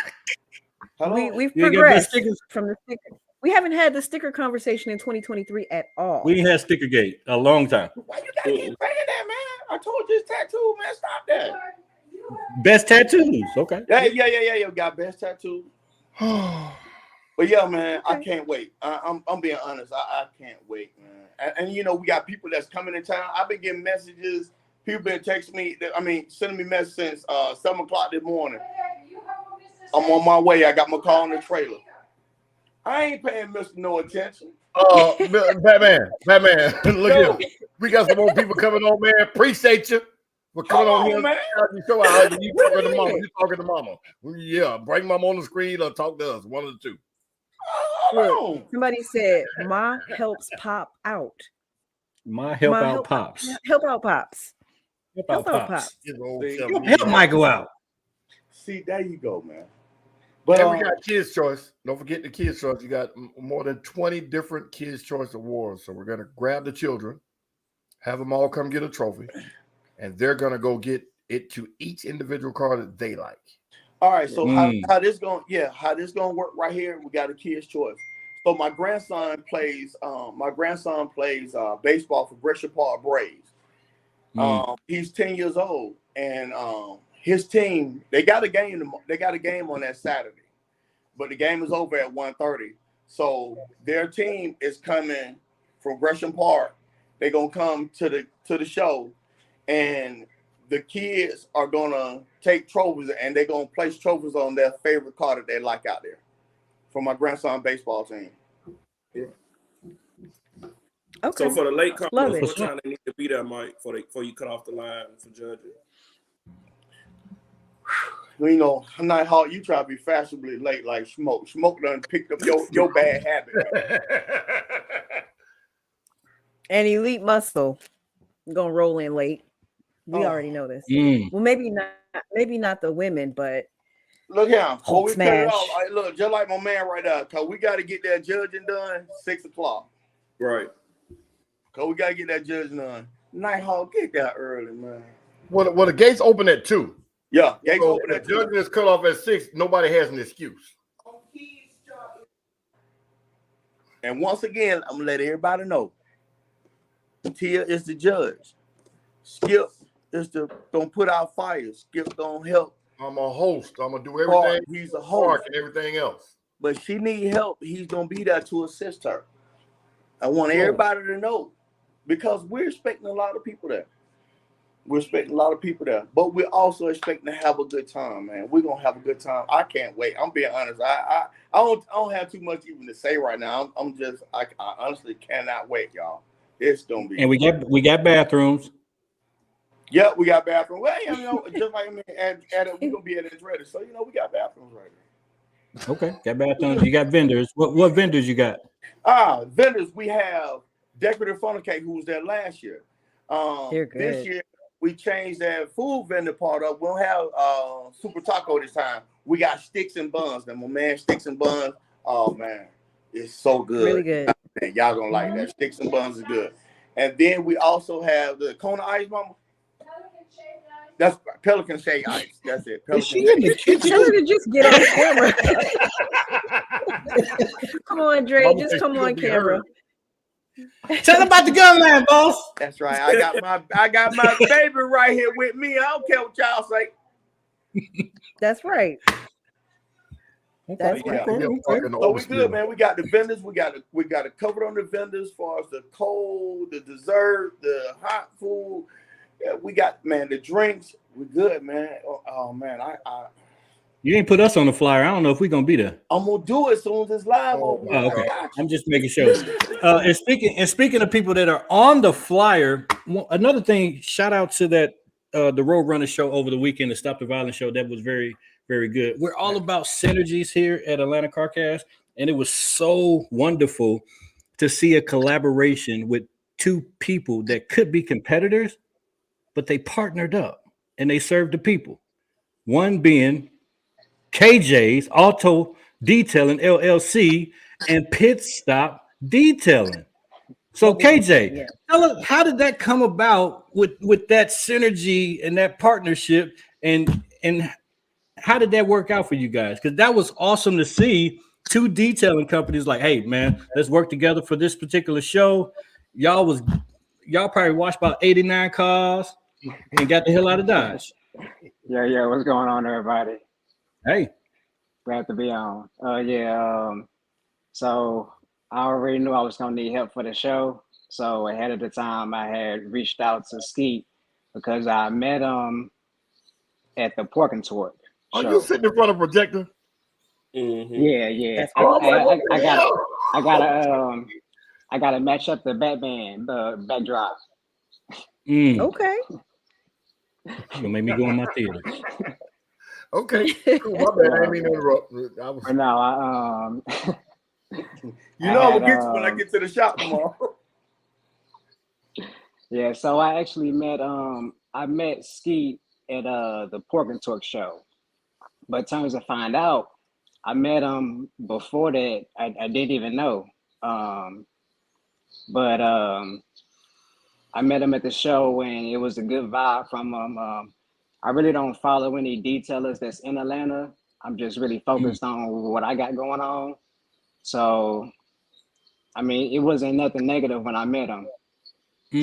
Hello? We've progressed from the sticker. We haven't had the sticker conversation in 2023 at all. We ain't had sticker gate a long time. Why you gotta keep saying that, man? I told you it's tattoo, man. Stop that. Best tattoos. Okay. Yeah. We got best tattoo. But yeah, man, I can't wait. I'm being honest. I can't wait, man. And you know, we got people that's coming in town. I've been getting messages. People been texting me. Sending me messages since 7 o'clock this morning. I'm on my way. I got my car in the trailer. I ain't paying Mr. no attention. Batman. Look here. We got some more people coming on, man. Appreciate you. But come on here, man. you show out. You talking to mama. You talking to mama. Yeah, bring mama on the screen or talk to us. One of the two. Hold on. Somebody said Ma helps pop out. My help out pops. Help out pops. Help out pops. Help Michael out. See, there you go, man. But and we got Kids Choice. Don't forget the Kids Choice. You got more than 20 different Kids Choice awards. So we're gonna grab the children, have them all come get a trophy, and they're gonna go get it to each individual car that they like. All right, so how this gonna work right here? We got a Kids Choice. So my grandson plays baseball for Gresham Park Braves. He's 10 years old, and his team, they got a game on that Saturday, but the game is over at 1:30. So their team is coming from Gresham Park. They're gonna come to the show, and the kids are gonna take trophies, and they're gonna place trophies on their favorite car that they like out there for my grandson baseball team. Yeah. Okay. So for the late comments, Love it. what time they need to be there, Mike, before you cut off the line for judging? You know, I'm not hard. You try to be fashionably late like Smoke. Smoke done picked up your bad habit. And Elite Muscle gonna roll in late. We already know this. Well, maybe not the women, but look here. Hulk We cut it smash. off. Look, just like my man right now, cause we got to get that judging done 6 o'clock. Right. Cause we got to get that judging done. Nighthawk, get that early, man. Well, the gates open at 2. Yeah, gates So open at 2. Judging is cut off at 6. Nobody has an excuse. And once again, I'm gonna let everybody know. Tia is the judge. Skip is gonna put out fires. Skip gonna help. I'm a host. I'm gonna do everything. He's a host and everything else. But she need help. He's gonna be there to assist her. I want everybody to know, because we're expecting a lot of people there. But we're also expecting to have a good time, man. We're gonna have a good time. I can't wait. I'm being honest. I don't have too much even to say right now. I honestly cannot wait, y'all. It's gonna be. And we got bathrooms. Yeah, we got bathrooms. Well, you know, just like we're gonna be at it ready. So we got bathrooms right now. Okay, got bathrooms. You got vendors. What vendors you got? Vendors. We have Decorative Funnel Cake, who was there last year. They're good. This year we changed that food vendor part up. We don't have Super Taco this time. We got Sticks and Buns. And my man, Sticks and Buns. Oh man, it's so good. Really good. Man, y'all gonna like that. Sticks and Buns is good. And then we also have the Kona Ice, Mama. That's Pelican Shade Ice. That's it. Pelican Shade. Tell her to just get on camera. Come on, Dre. Just come on camera. Tell them about the gun line, boss. That's right. I got my baby right here with me. I don't care what y'all say. That's right. That's Yeah. right. So we good, man. We got the vendors. We got it covered on the vendors as far as the cold, the dessert, the hot food. Yeah, we got, man, the drinks. We good, man. Oh man, You ain't put us on the flyer. I don't know if we're gonna be there. I'm gonna do it as soon as it's live. Okay. I'm just making sure. And speaking of people that are on the flyer, another thing. Shout out to that the Roadrunner show over the weekend, the Stop the Violence show. That was very, very good. We're all about synergies here at Atlanta CarCast, and it was so wonderful to see a collaboration with two people that could be competitors, but they partnered up and they served the people. One being KJ's Auto Detailing LLC and Pit Stop Detailing. So KJ, tell us, how did that come about with that synergy and that partnership, and how did that work out for you guys? Because that was awesome to see two detailing companies like, hey man, let's work together for this particular show. Y'all probably watched about 89 cars and got the hell out of Dodge. Yeah, what's going on, everybody? Hey, glad to be on. So I already knew I was gonna need help for the show. So ahead of the time, I had reached out to Skeet because I met him at the Pork and Torque show. Are you sitting in front of a projector? Mm-hmm. Yeah. I gotta match up the Batman, the backdrop. Okay. You're gonna make me go in my theater. Okay, cool. My bad. I didn't mean to interrupt. I was. But no, You know, I'm had, gonna get you when I get to the shop tomorrow. yeah. So I actually met Skeet at the Pork and Torque show, but turns to find out, I met him before that. I didn't even know, but I met him at the show and it was a good vibe from him. I really don't follow any detailers that's in Atlanta. I'm just really focused on what I got going on. So, I mean, it wasn't nothing negative when I met him.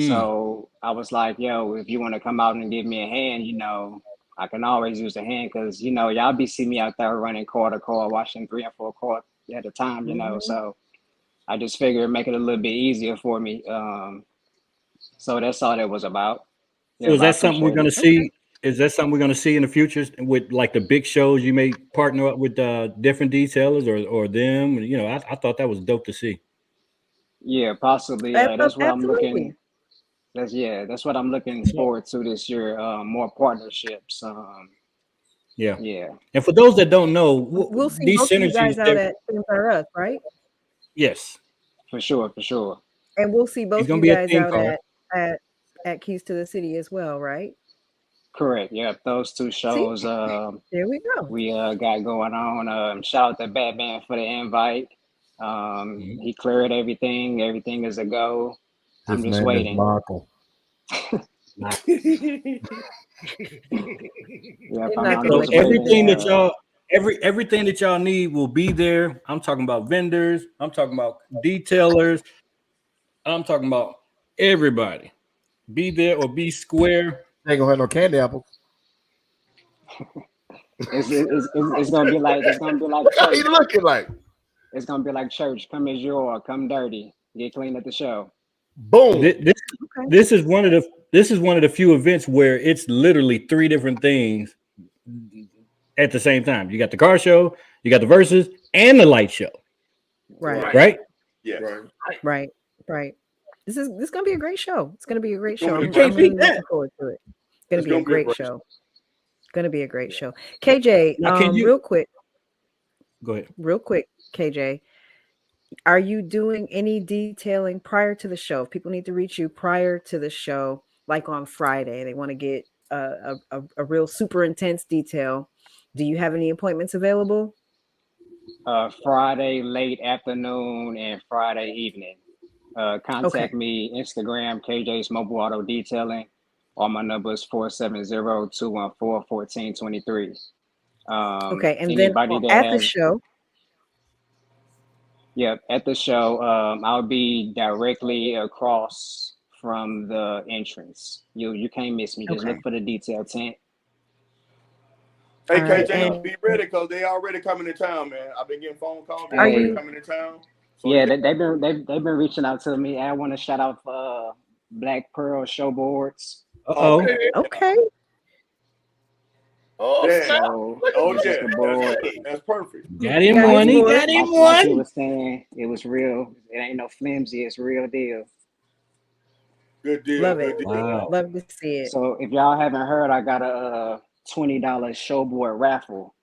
So I was like, yo, if you want to come out and give me a hand, you know, I can always use a hand because, you know, y'all be seeing me out there running car to car, watching 3 and 4 cars at a time, you know. So I just figured make it a little bit easier for me. So that's all that was about. So is that something we're going to see? Is that something we're going to see in the future with like the big shows? You may partner up with different detailers or them. You know, I thought that was dope to see. Yeah, possibly. That's what I'm looking. That's what I'm looking forward to this year. More partnerships. Yeah. And for those that don't know, we'll see these both of you guys synergies out at Empire Us, right? Yes, for sure. And we'll see both of you guys out at Keys to the City as well, right? Correct. Yeah, those two shows. There we go. We got going on. Shout out to Batman for the invite. He cleared everything. Everything is a go. I'm just waiting. Michael. Everything that y'all need will be there. I'm talking about vendors. I'm talking about detailers. I'm talking about everybody. Be there or be square. Ain't gonna have no candy apples. It's gonna be like church. What you looking like? It's gonna be like church. Come as you are. Come dirty. Get clean at the show. Boom. This is one of the few events where it's literally 3 different things at the same time. You got the car show, you got the verses, and the light show. Right? Yeah. Right. This is gonna be a great show. It's gonna be a great show. You can't beat that. Looking forward to it. It's gonna be a great show. Gonna be a great show. KJ, real quick. Go ahead. Real quick, KJ. Are you doing any detailing prior to the show? If people need to reach you prior to the show, like on Friday, they want to get a real super intense detail. Do you have any appointments available? Friday late afternoon and Friday evening. Contact me, Instagram, KJ's Mobile Auto Detailing. All my numbers 470-214-1423. And then at the show. Yep, at the show, I'll be directly across from the entrance. You can't miss me. Just look for the detail tent. Hey, KJ, be ready because they already coming to town, man. I've been getting phone calls. They already coming to town. So yeah, they've been reaching out to me. I want to shout out Black Pearl Showboards. Okay. Oh, yeah. So, that's perfect. Got him one. He got him one. He was saying it was real. It ain't no flimsy. It's real deal. Good deal. Love it. Wow. Love to see it. So if y'all haven't heard, I got a $20 showboard raffle.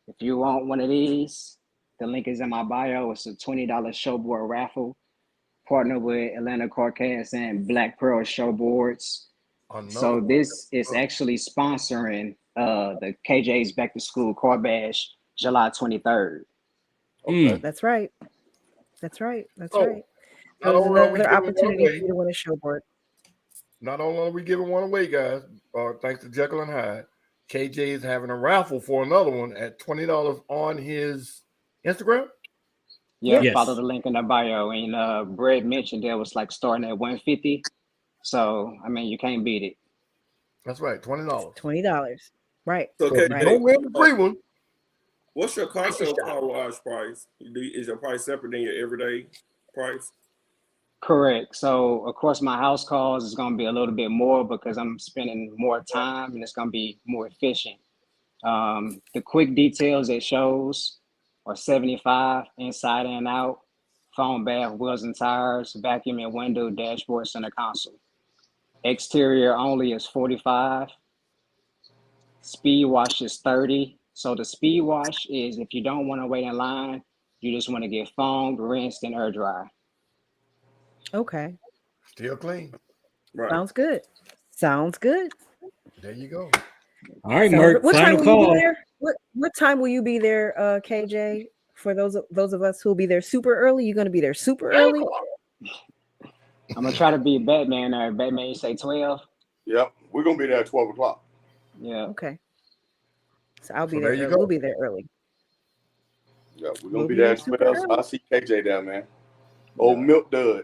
If you want one of these, the link is in my bio. It's a $20 showboard raffle. Partner with Atlanta Carcast and Black Pearl Showboards. So this is actually sponsoring the KJ's Back to School Car Bash July 23rd. That's right. So another opportunity for you to win a showboard. Not only are we giving one away, guys, thanks to Jekyll and Hyde, KJ is having a raffle for another one at $20 on his Instagram. Yeah, follow the link in the bio. And Bret mentioned that was like starting at $150. So I mean, you can't beat it. That's right, $20. $20, right? So if you don't win the free one. What's your car show car wash price? Is your price separate than your everyday price? Correct. So of course, my house calls is going to be a little bit more because I'm spending more time and it's going to be more efficient. The quick details it shows are $75 inside and out, phone bath, wheels and tires, vacuum and window, dashboard, center console. Exterior only is $45. Speed wash is 30. So the speed wash is if you don't want to wait in line, you just want to get foamed, rinsed, and air dry. Okay. Still clean. Right. Sounds good. Sounds good. There you go. All right, So, Merk. what time Final will you be call. there? What time will you be there, KJ? For those of us who will be there super early, you're gonna be there super early. I'm gonna try to be Batman there. Batman, you say 12. Yep, we're gonna be there at 12 o'clock. Yeah. Okay. So I'll be So there. there you Early. go. We'll be there early. Yeah, we're gonna We'll be be there there at super 12. So early. I'll see KJ there, man. Old Milk Dud.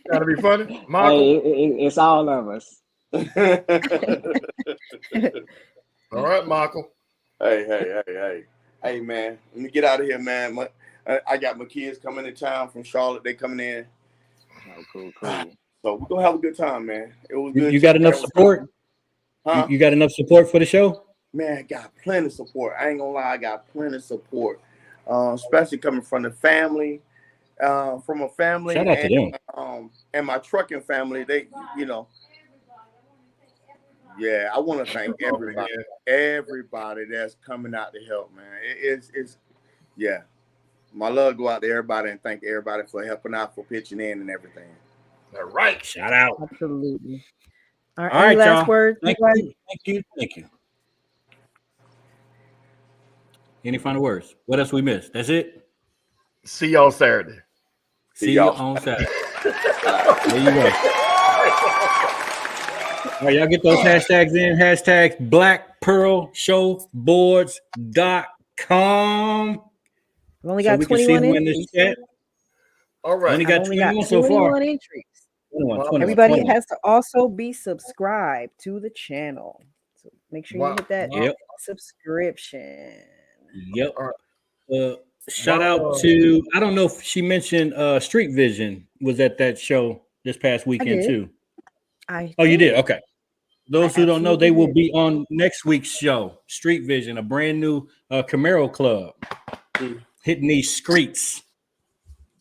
Gotta be funny, Michael. Hey, it's all of us. All right, Michael. Hey, man. Let me get out of here, man. I got my kids coming to town from Charlotte. They coming in. Oh, cool. So we're gonna have a good time, man. It was good. You got enough support? Huh? You got enough support for the show? Man, I got plenty of support. I ain't gonna lie, I got plenty of support. Especially coming from the family. From a family. Shout out to them. And my trucking family, they, yeah, I want to thank everybody that's coming out to help, man. It's yeah. My love go out to everybody and thank everybody for helping out, for pitching in and everything. All right. Shout out. Absolutely. All right. All right, Any last y'all. words? Thank you. Any final words? What else we missed? That's it. See y'all Saturday. See you on Saturday. There you go. All right, y'all get those hashtags in. Hashtags blackpearlshowboards.com. I've only got so we can see 21 who in this entries. chat. All right. Only got 21 so 21 far. entries. 21. Everybody has to also be subscribed to the channel. So make sure you hit that subscription. Yep. Shout out to, I don't know if she mentioned Street Vision was at that show this past weekend too. You did? Okay. Those who don't know, they will be on next week's show. Street Vision, a brand new Camaro club hitting these streets.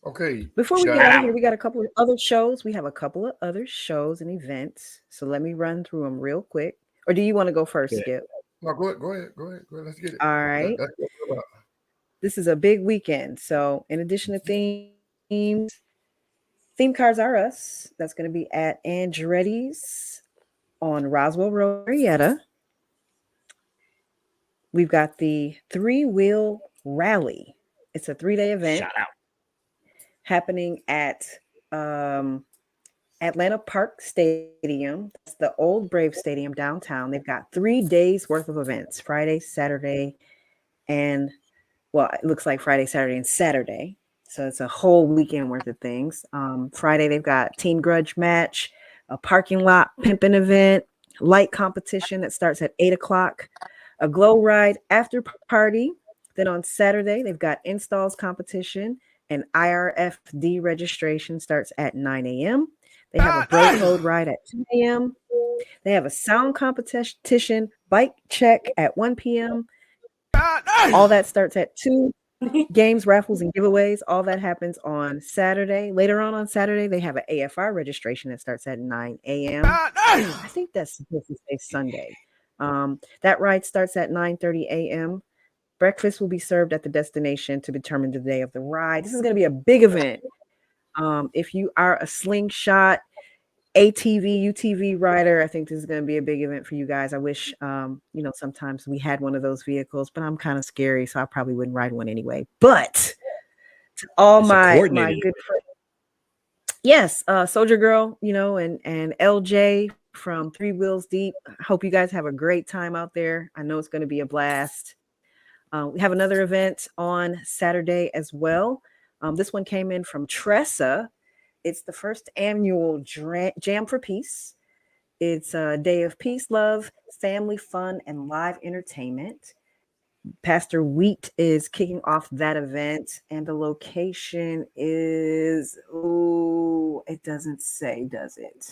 Okay. Before we get out of here, we got a couple of other shows. We have a couple of other shows and events. So let me run through them real quick. Or do you want to go first, Skip? No, go ahead. Let's get it. All right. This is a big weekend. So in addition to themes, Theme Cars Are Us. That's going to be at Andretti's on Roswell Road, Marietta. We've got the Three-Wheel Rally. It's a 3-day event. Shout out. Happening at Atlanta Park Stadium. That's the old Brave Stadium downtown. They've got 3 days worth of events, Friday, Saturday, and it looks like Friday, Saturday, and Saturday. So it's a whole weekend worth of things. Friday, they've got Team Grudge match, a parking lot pimping event, light competition that starts at 8 o'clock, a glow ride after party. Then on Saturday, they've got installs competition, and IRFD registration starts at 9 a.m. They have a bro code ride at 2 a.m. They have a sound competition, bike check at 1 p.m. All that starts at 2. Games, raffles, and giveaways. All that happens on Saturday. Later on Saturday, they have an AFR registration that starts at 9 a.m. I think that's supposed to say Sunday. That ride starts at 9:30 a.m. Breakfast will be served at the destination to determine the day of the ride. This is going to be a big event. If you are a slingshot, ATV, UTV rider, I think this is going to be a big event for you guys. I wish, sometimes we had one of those vehicles, but I'm kind of scary, so I probably wouldn't ride one anyway. But to all my good friends, yes, Soldier Girl, and LJ from 3 Wheels Deep. I hope you guys have a great time out there. I know it's going to be a blast. We have another event on Saturday as well. This one came in from Tressa. It's the first annual Jam for Peace. It's a day of peace, love, family fun, and live entertainment. Pastor Wheat is kicking off that event, and the location is, it doesn't say, does it?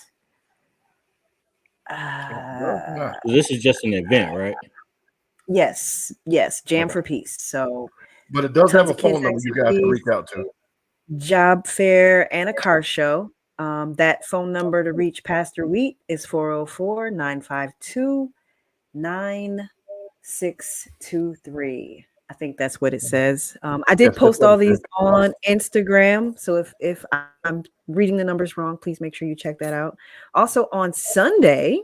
This is just an event, right? Yes, Jam for Peace. So, but it does have a phone number you guys can reach out to. Job fair and a car show. That phone number to reach Pastor Wheat is 404-952-9623. I think that's what it says. I did Yes, that's post what all it these says. on Instagram. So if I'm reading the numbers wrong, please make sure you check that out. Also on Sunday,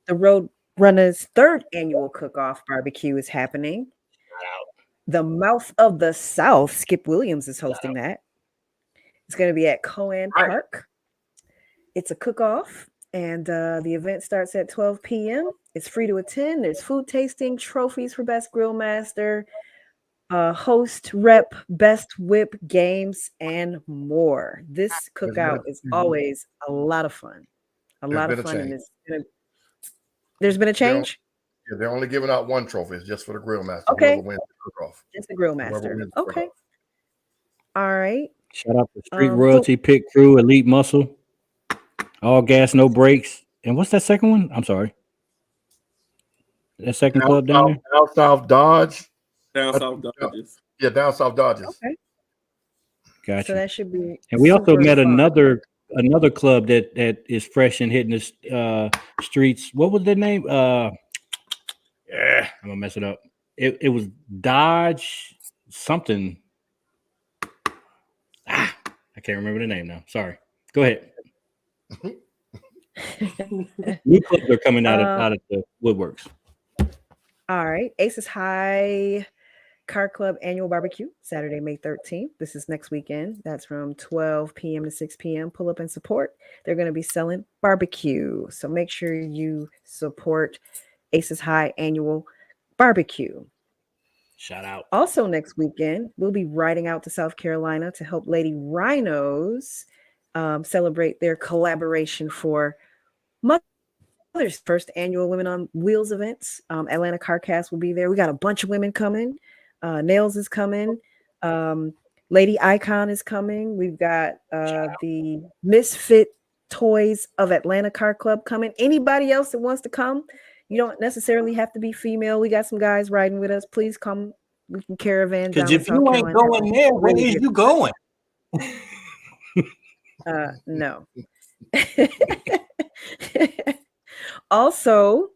the Road Runners' third annual cook-off barbecue is happening. The Mouth of the South, Skip Williams is hosting that. It's going to be at Coan Park. It's a cook-off, and the event starts at 12 p.m. It's free to attend. There's food tasting, trophies for Best Grill Master, host, rep, best whip, games, and more. This cookout is always a lot of fun. A lot of fun, and there's been a change. They're only giving out one trophy. It's just for the grill master. Okay. Whoever wins the cook-off. Just the grill master. Okay. All right. Shout out to Street Royalty, Pit Crew, Elite Muscle, All Gas, No Brakes. And what's that second one? I'm sorry. That second club down there? Down South Dodge. Down South Dodges. Yeah, Down South Dodges. Okay. Gotcha. So that should be. And we also met fun. another club that is fresh and hitting the streets. What was their name? I'm gonna mess it up. It was Dodge something. I can't remember the name now. Sorry. Go ahead. New clubs are coming out of the woodworks. All right. Aces High Car Club Annual Barbecue, Saturday, May 13th. This is next weekend. That's from 12 p.m. to 6 p.m. Pull up and support. They're going to be selling barbecue. So make sure you support Aces High Annual Barbecue. Shout out. Also next weekend, we'll be riding out to South Carolina to help Lady Rhinos celebrate their collaboration for Mother's first annual Women on Wheels events. Atlanta CarCast will be there. We got a bunch of women coming. Nails is coming. Lady Icon is coming. We've got the Misfit Toys of Atlanta Car Club coming. Anybody else that wants to come, you don't necessarily have to be female. We got some guys riding with us. Please come. We can caravan down. Because if you ain't going there, where is you going? No. Also,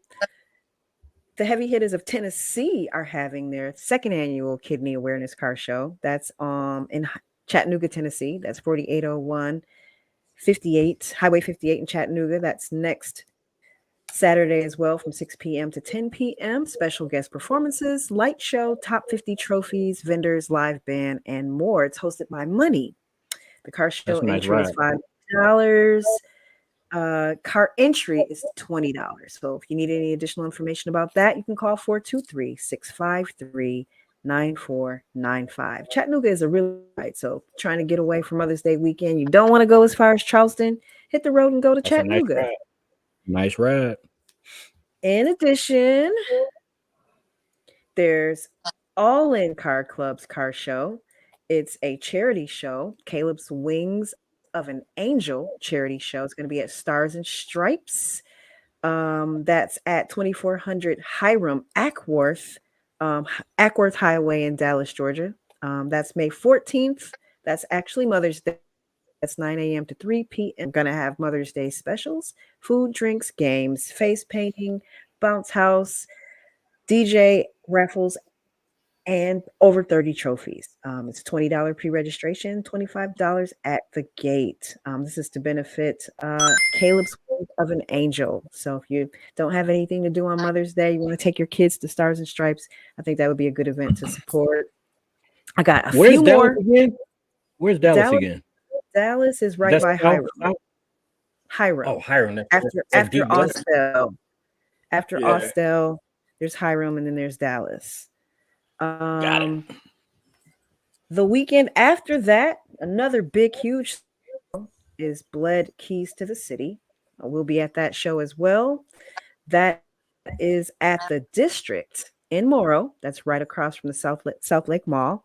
the Heavy Hitters of Tennessee are having their second annual Kidney Awareness Car Show. That's in Chattanooga, Tennessee. That's 4801 Highway 58 in Chattanooga. That's next Saturday as well from 6 p.m. to 10 p.m. Special guest performances, light show, top 50 trophies, vendors, live band, and more. It's hosted by Money. The car show entry is $5. Car entry is $20. So if you need any additional information about that, you can call 423-653-9495. Chattanooga is a really right. So trying to get away from Mother's Day weekend, you don't want to go as far as Charleston, hit the road and go to Chattanooga. Nice ride. In addition, there's All In Car Club's car show. It's a charity show. Caleb's Wings of an Angel charity show. It's going to be at Stars and Stripes. That's at 2400 Hiram Ackworth Highway in Dallas, Georgia. That's May 14th. That's actually Mother's Day. That's 9 a.m. to 3 p.m. Going to have Mother's Day specials, food, drinks, games, face painting, bounce house, DJ raffles, and over 30 trophies. It's $20 pre-registration, $25 at the gate. This is to benefit Caleb's Wings of an Angel. So if you don't have anything to do on Mother's Day, you want to take your kids to Stars and Stripes, I think that would be a good event to support. I got a few more. Again? Where's Dallas again? Dallas is right by Hiram. Hiram. Oh, Hiram. After Austell. After Austell, there's Hiram, and then there's Dallas. Got it. The weekend after that, another big, huge show is Bled Keys to the City. We'll be at that show as well. That is at the District in Morrow. That's right across from the South Lake Mall.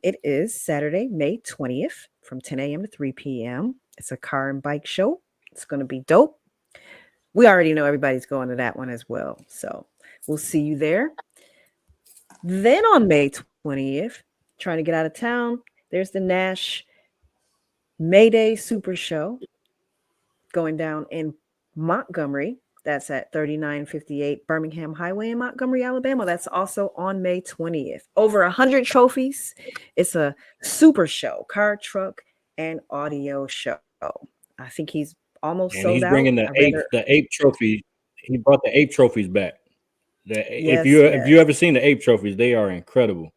It is Saturday, May 20th from 10 a.m. to 3 p.m. It's a car and bike show. It's going to be dope. We already know everybody's going to that one as well. So we'll see you there. Then on May 20th, trying to get out of town, there's the Nash Mayday Super Show going down in Montgomery. That's at 3958 Birmingham Highway in Montgomery, Alabama. That's also on May 20th. Over 100 trophies. It's a super show, car, truck, and audio show. I think he's almost And sold he's out. bringing the ape trophy. He brought the ape trophies back. If you ever seen the ape trophies, they are incredible.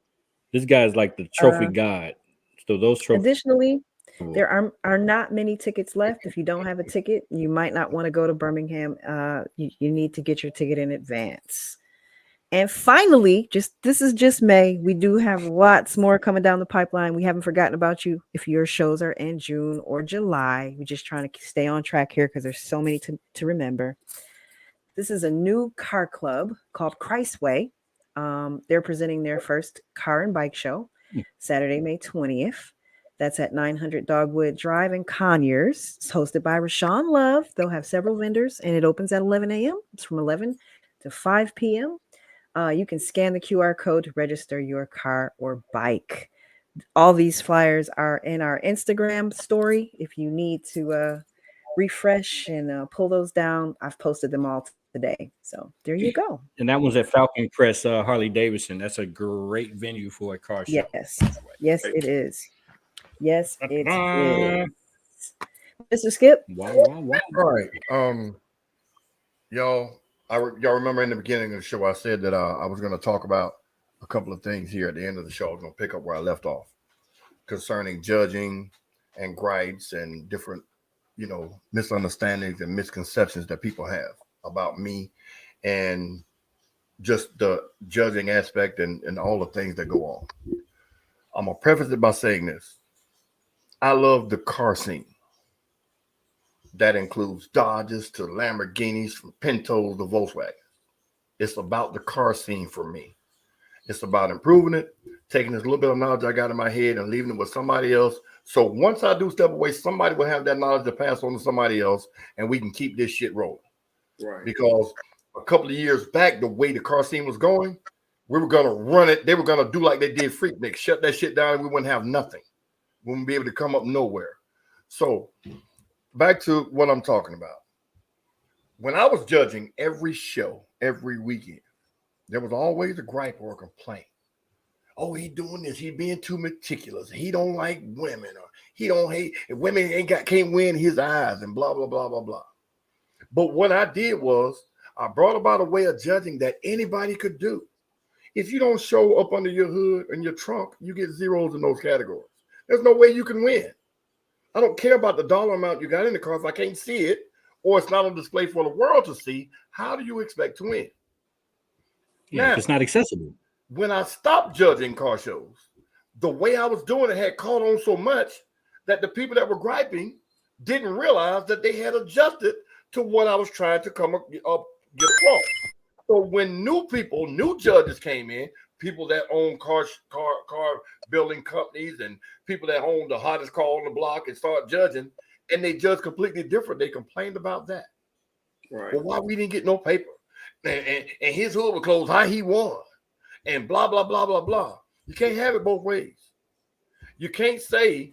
This guy is like the trophy god. So those trophies. Additionally, there are not many tickets left. If you don't have a ticket, you might not want to go to Birmingham. You need to get your ticket in advance. And finally, this is just May. We do have lots more coming down the pipeline. We haven't forgotten about you. If your shows are in June or July, we're just trying to stay on track here because there's so many to remember. This is a new car club called Christway. They're presenting their first car and bike show Saturday, May 20th. That's at 900 Dogwood Drive in Conyers. It's hosted by Rashawn Love. They'll have several vendors, and it opens at 11 a.m. It's from 11 to 5 p.m. You can scan the QR code to register your car or bike. All these flyers are in our Instagram story. If you need to refresh and pull those down, I've posted them all today. So there you go. And that one's at Falcon Crest, Harley Davidson. That's a great venue for a car show. Yes, it is. Yes, it is. Mr. Skip. Wow. All right. Y'all remember in the beginning of the show, I said that I was going to talk about a couple of things here at the end of the show. I was going to pick up where I left off concerning judging and gripes and different, misunderstandings and misconceptions that people have about me and just the judging aspect and all the things that go on. I'm going to preface it by saying this. I love the car scene. That includes Dodges to Lamborghinis, from Pintos to Volkswagen. It's about the car scene for me. It's about improving it, taking this little bit of knowledge I got in my head and leaving it with somebody else. So once I do step away, somebody will have that knowledge to pass on to somebody else, and we can keep this shit rolling. Right. Because a couple of years back, the way the car scene was going, we were going to run it. They were going to do like they did Freaknik, shut that shit down, and we wouldn't have nothing. We wouldn't be able to come up nowhere. So back to what I'm talking about. When I was judging every show, every weekend, there was always a gripe or a complaint. Oh, he doing this. He being too meticulous. He don't like women, or he don't hate women. Can't win his eyes, and blah blah blah blah blah. But what I did was I brought about a way of judging that anybody could do. If you don't show up under your hood and your trunk, you get zeros in those categories. There's no way you can win. I don't care about the dollar amount you got in the car. If I can't see it or it's not on display for the world to see, how do you expect to win? Yeah, now, it's not accessible. When I stopped judging car shows, the way I was doing it had caught on so much that the people that were griping didn't realize that they had adjusted to what I was trying to get across. So when new judges came in, people that own car building companies and people that own the hottest car on the block and start judging, and they judge completely different, they complained about that. Right. Well, why we didn't get no paper? And his hood was closed, how he won, and blah, blah, blah, blah, blah. You can't have it both ways. You can't say,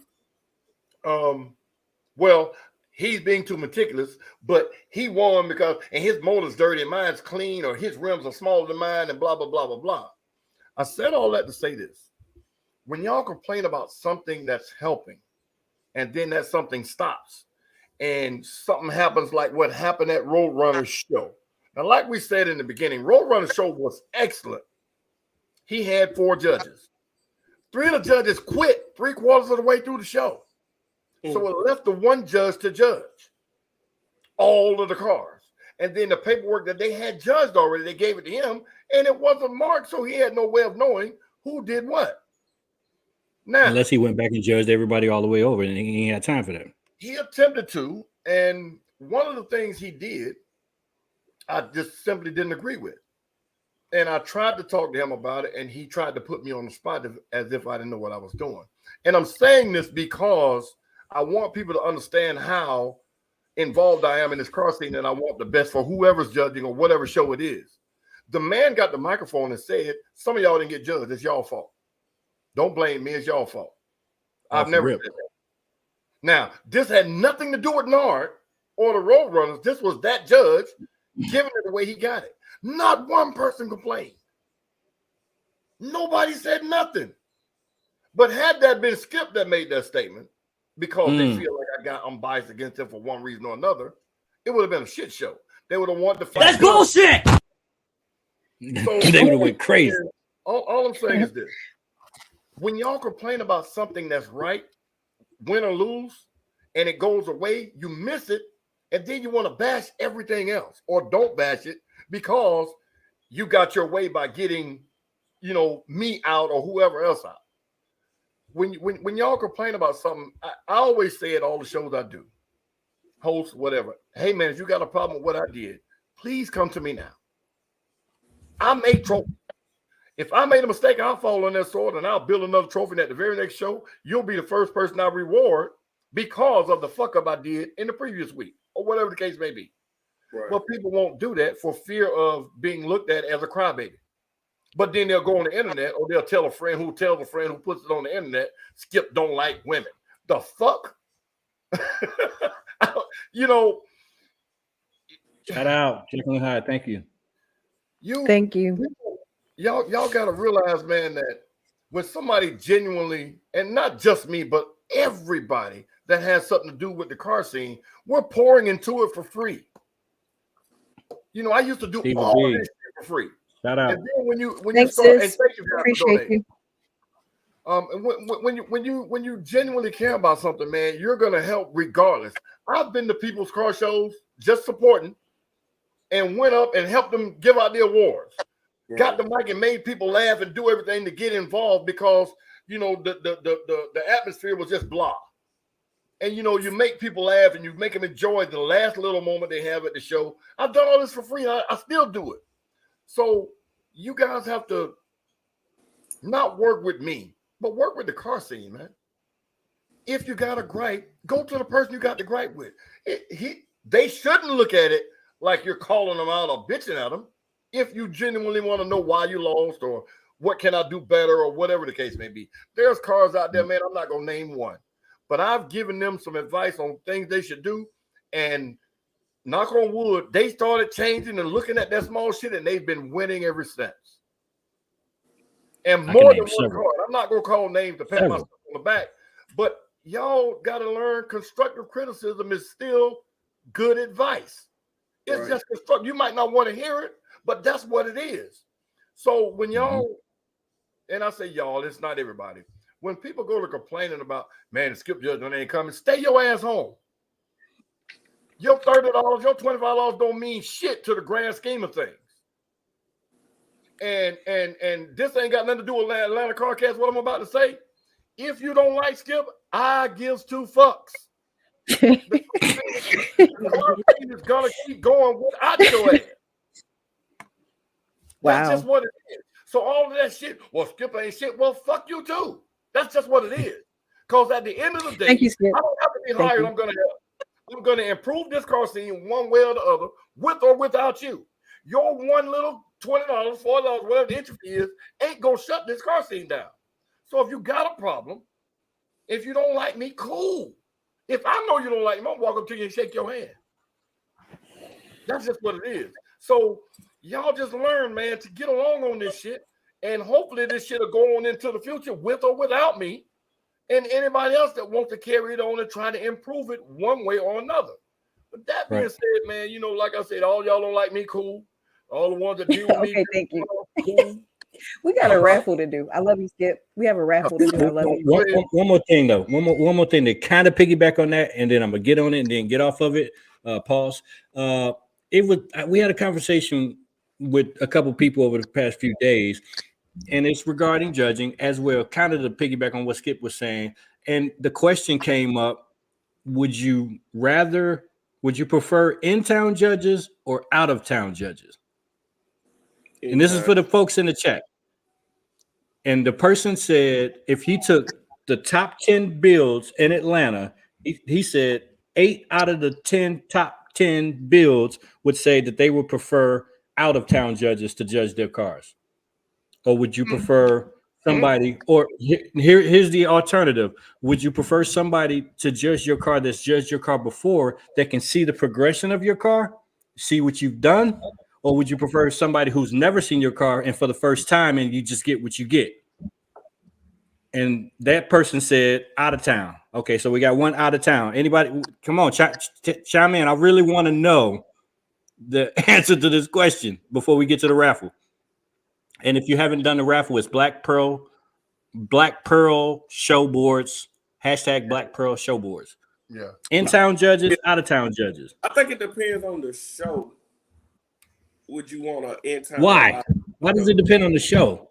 well, he's being too meticulous, but he won because, and his motor's dirty and mine's clean, or his rims are smaller than mine, and blah, blah, blah, blah, blah. I said all that to say this. When y'all complain about something that's helping, and then that something stops, and something happens like what happened at Roadrunner's show. Now, like we said in the beginning, Roadrunner's show was excellent. He had 4 judges. 3 of the judges quit 3/4 of the way through the show. So it left the one judge to judge all of the cars. And then the paperwork that they had judged already, they gave it to him, and it wasn't marked, so he had no way of knowing who did what. Now, unless he went back and judged everybody all the way over, and he ain't had time for that. He attempted to, and one of the things he did, I just simply didn't agree with. And I tried to talk to him about it, and he tried to put me on the spot as if I didn't know what I was doing. And I'm saying this because I want people to understand how involved I am in this car scene, and I want the best for whoever's judging or whatever show it is. The man got the microphone and said, some of y'all didn't get judged. It's y'all fault. Don't blame me. It's y'all fault. I've never said that. Now, this had nothing to do with Nard or the Roadrunners. This was that judge giving it the way he got it. Not one person complained. Nobody said nothing. But had that been Skip that made that statement, because they feel like I'm biased against him for one reason or another, it would have been a shit show. They would have wanted to fight. That's bullshit. So they would have went crazy. All I'm saying is this. When y'all complain about something that's right, win or lose, and it goes away, you miss it, and then you want to bash everything else, or don't bash it because you got your way by getting, me out or whoever else out. When y'all complain about something, I always say it all the shows I do, host, whatever. Hey man, if you got a problem with what I did, please come to me now. I make trophies. If I made a mistake, I'll fall on that sword and I'll build another trophy. And at the very next show, you'll be the first person I reward because of the fuck up I did in the previous week, or whatever the case may be. Right. But people won't do that for fear of being looked at as a crybaby. But then they'll go on the internet, or they'll tell a friend who tells a friend who puts it on the internet, Skip don't like women. The fuck? Shout out. Chicken High. Thank you. Thank you. Y'all got to realize, man, that when somebody genuinely, and not just me, but everybody that has something to do with the car scene, we're pouring into it for free. I used to do all this shit for free. Shout out. And then when you Thanks, start, and sis. thank you for Appreciate you. And when you genuinely care about something, man, you're gonna help regardless. I've been to people's car shows just supporting, and went up and helped them give out the awards. Yeah. Got the mic and made people laugh and do everything to get involved because the atmosphere was just blah. And you make people laugh and you make them enjoy the last little moment they have at the show. I've done all this for free. I still do it. So you guys have to not work with me, but work with the car scene, man. If you got a gripe, go to the person you got the gripe with. They shouldn't look at it like you're calling them out or bitching at them. If you genuinely want to know why you lost or what can I do better or whatever the case may be. There's cars out there, man, I'm not going to name one. But I've given them some advice on things they should do. And knock on wood, they started changing and looking at that small shit, and they've been winning ever since. And more than one car. I'm not going to call names to pat myself on the back. But y'all got to learn constructive criticism is still good advice. It's just constructive. You might not want to hear it, but that's what it is. So when y'all, and I say y'all, it's not everybody. When people go to complaining about, man, the Skip judgment ain't coming, stay your ass home. Your $30, your $25 don't mean shit to the grand scheme of things. And this ain't got nothing to do with Atlanta Carcast, what I'm about to say. If you don't like Skip, I gives two fucks. The car scene is gonna keep going without your ass. That's just what it is. So all of that shit, well, Skip ain't shit. Well, fuck you too. That's just what it is. Because at the end of the day, thank you, Skip. I don't have to be hired. I'm gonna help. I'm gonna improve this car scene one way or the other, with or without you. Your one little $20, $40, whatever the entry fee is, ain't gonna shut this car scene down. So if you got a problem, if you don't like me, cool. If I know you don't like me, I'm walk up to you and shake your hand. That's just what it is. So y'all just learn, man, to get along on this shit. And hopefully this shit will go on into the future with or without me. And anybody else that wants to carry it on and try to improve it one way or another. But that being said, man, like I said, all y'all don't like me, cool. All the ones that deal with me, thank you. Cool. We got a raffle to do. I love you, Skip. We have a raffle to do. I love you. One more thing, though. One more thing to kind of piggyback on that, and then I'm gonna get on it and then get off of it. Pause. We had a conversation with a couple people over the past few days, and it's regarding judging as well, kind of to piggyback on what Skip was saying. And the question came up: would you prefer in-town judges or out-of-town judges? And this is for the folks in the chat. And the person said if he took the top 10 builds in Atlanta, he said 8 out of the top 10 builds would say that they would prefer out-of-town judges to judge their cars. Or would you prefer somebody, or here's the alternative. Would you prefer somebody to judge your car that's judged your car before, that can see the progression of your car, see what you've done? Or would you prefer somebody who's never seen your car and for the first time and you just get what you get? And that person said out of town. Okay, so we got one out of town. Anybody? Come on, chime in. I really want to know the answer to this question before we get to the raffle. And if you haven't done the raffle, it's Black Pearl Showboards, hashtag Black Pearl Showboards. Yeah. In-town judges, out-of-town judges. I think it depends on the show. Would you want an in-town? Why? Why does it depend on the show?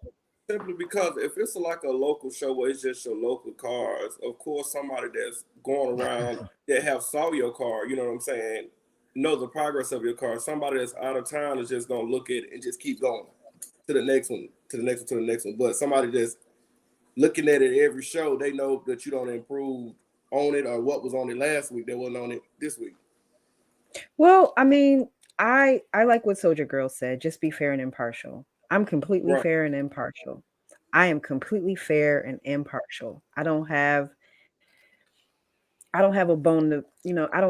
Simply because if it's like a local show where it's just your local cars, of course, somebody that's going around that have saw your car, you know what I'm saying, know the progress of your car. Somebody that's out of town is just going to look at it and just keep going to the next one, to the next one, to the next one. But somebody that's looking at it every show, they know that you don't improve on it or what was on it last week that wasn't on it this week. Well, I mean, I like what Soldier Girl said. Just be fair and impartial. I'm completely fair and impartial. I am completely fair and impartial. I don't have a bone to, I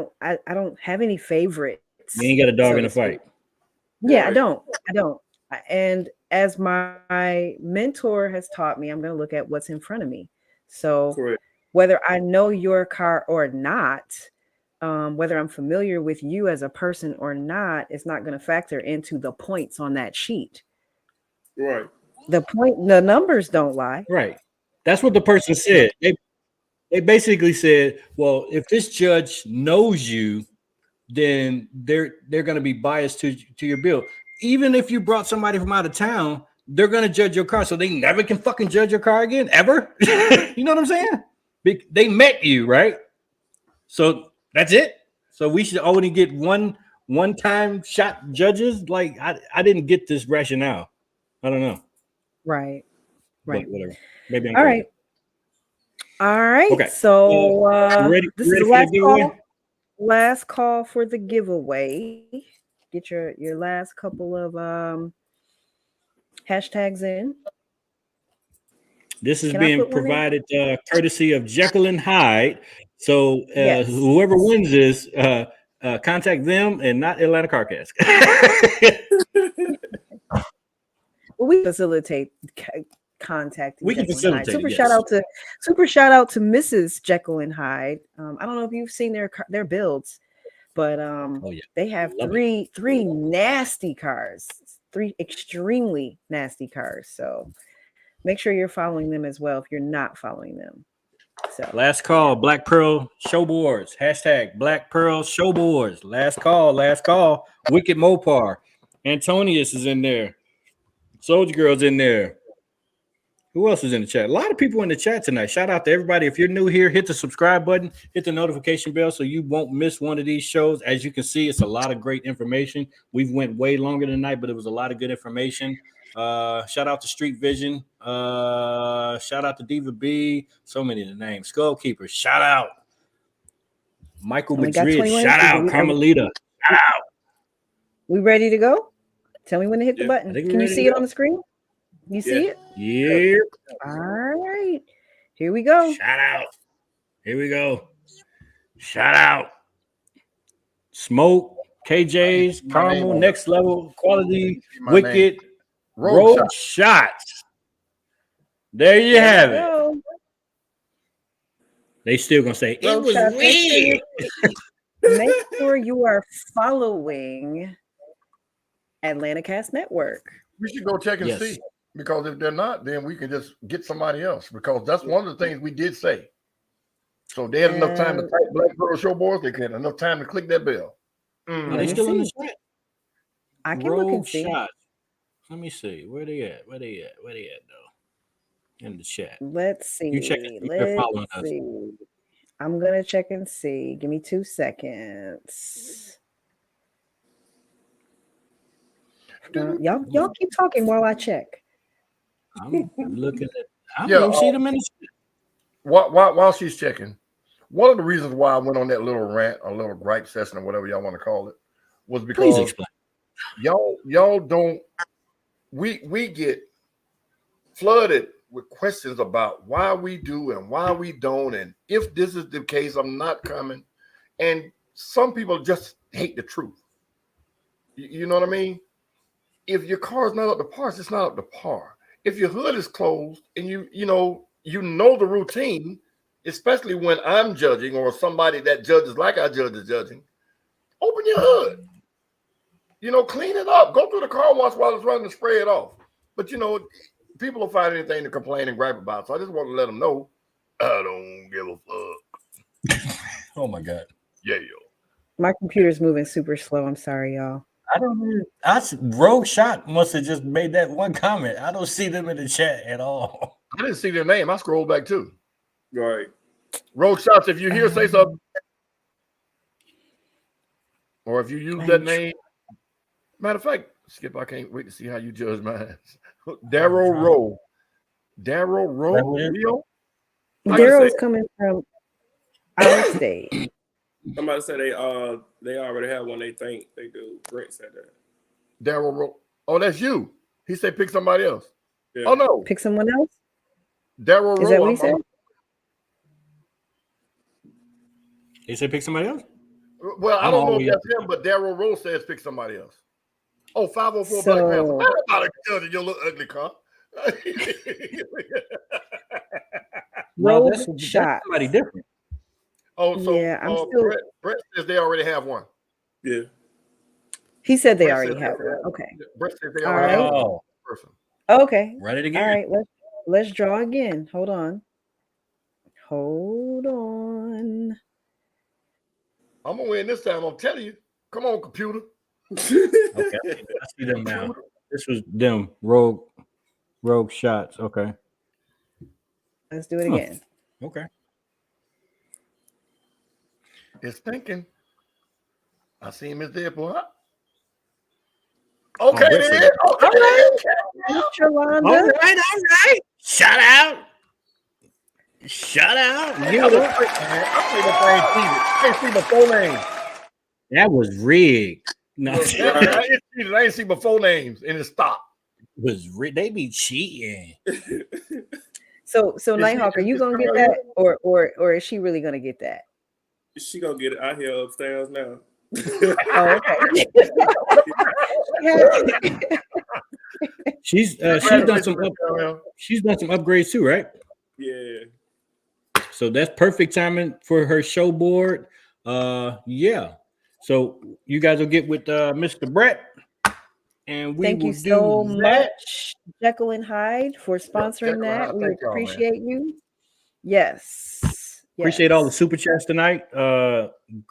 don't have any favorites. You ain't got a dog in the fight. Yeah, I don't. And as my mentor has taught me, I'm going to look at what's in front of me. So whether I know your car or not, whether I'm familiar with you as a person or not, it's not going to factor into the points on that sheet. Right. The numbers don't lie. Right. That's what the person said. They basically said, well, if this judge knows you, then they're going to be biased to your bill. Even if you brought somebody from out of town, they're going to judge your car. So they never can fucking judge your car again, ever. You know what I'm saying? They met you, right? So that's it. So we should only get one-time shot judges. Like, I didn't get this rationale. I don't know. Right. But whatever. Maybe I'm all right. All right. Okay. So this is the last call. Last call for the giveaway. Get your last couple of hashtags in. This is being provided courtesy of Jekyll and Hyde. So whoever wins this, contact them and not Atlanta CarCast. Well, we facilitate contacting. We can facilitate. Super shout out to Mrs. Jekyll and Hyde. I don't know if you've seen their builds, but they have three nasty cars, three extremely nasty cars. So make sure you're following them as well if you're not following them. So last call, Black Pearl Showboards, hashtag Black Pearl Showboards. Last call. Wicked Mopar. Antonius is in there. Soldier Girl's in there. Who else is in the chat? A lot of people in the chat tonight. Shout out to everybody. If you're new here, hit the subscribe button, hit the notification bell so you won't miss one of these shows. As you can see, it's a lot of great information. We've went way longer tonight, but it was a lot of good information. Shout out to Street Vision. Shout out to Diva B. So many of the names. Skullkeeper. Shout out. Michael Madrid. Shout out. Carmelita. Shout out. We ready to go? Tell me when to hit the button. Can you see it on the screen? You see it? Yeah. All right. Here we go. Shout out. Here we go. Shout out. Smoke, KJ's, Caramel, Next Level, Quality, Wicked, Road Shots. There you have it. They still going to say, it was weird. Make sure you are following Atlanta Cast Network. We should go check and see, because if they're not, then we can just get somebody else, because that's one of the things we did say. So they had enough time to type Black Pearl Showboards. They had enough time to click that bell. Are they still in the chat? I can look and see. Shots. Let me see. Where they at though? In the chat. Let's see. You check it. You're following us. I'm gonna check and see. Give me 2 seconds. Y'all keep talking while I check. I'm looking at. I don't see them in the chat. While she's checking, one of the reasons why I went on that little rant or little gripe session or whatever y'all want to call it was because y'all don't. We get flooded with questions about why we do and why we don't, and if this is the case, I'm not coming. And some people just hate the truth. You know what I mean? If your car is not up to par, it's not up to par. If your hood is closed and you know the routine, especially when I'm judging or somebody that judges like I judge is judging, open your hood. Clean it up. Go through the car wash while it's running and spray it off. But people will find anything to complain and gripe about. So I just want to let them know I don't give a fuck. Oh my God. Yeah. My computer's moving super slow. I'm sorry, y'all. I don't. Rogue Shot must have just made that one comment. I don't see them in the chat at all. I didn't see their name. I scrolled back too. Right. Rogue Shots, if you hear, say something. Or if you use that name. Matter of fact, Skip, I can't wait to see how you judge mine. Darrow Rowe. Darrow Rowe? Darrow's coming from our state. Somebody said they already have one. They think they do. Bret said that. Darrow Rowe. Oh, that's you. He said pick somebody else. Yeah. Oh no. Pick someone else? Darrow Rowe. Is that what he said? He said pick somebody else? Well, I don't know if that's him, but Darrow Rowe says pick somebody else. Oh, 504 Black Panther. I'm about to judge your little ugly car. Rogue that's Shot. somebody different. Oh, so yeah, I'm still... Bret says they already have one. Yeah. He said they already have one. Okay. Bret says they already have one person. Okay. Run it again. All right, let's draw again. Hold on. I'm gonna win this time. I'm telling you. Come on, computer. Okay, I see them now. This was them rogue shots. Okay, let's do it again. Okay, it's thinking. I see him as there, boy. Okay, then. Okay. All right. Shout out. I ain't see my full name. That was rigged. No, I ain't see my full names, and it stopped. They be cheating. So Nighthawk, are you gonna get that, or is she really gonna get that? She gonna get it out here upstairs now. Oh, okay. She's done some upgrades too, right? Yeah. So that's perfect timing for her show board. Yeah. So you guys will get with Mr. Bret, and we thank will you so do much, Jekyll and Hyde, for sponsoring that. We appreciate you. Yes. Appreciate all the super chats tonight.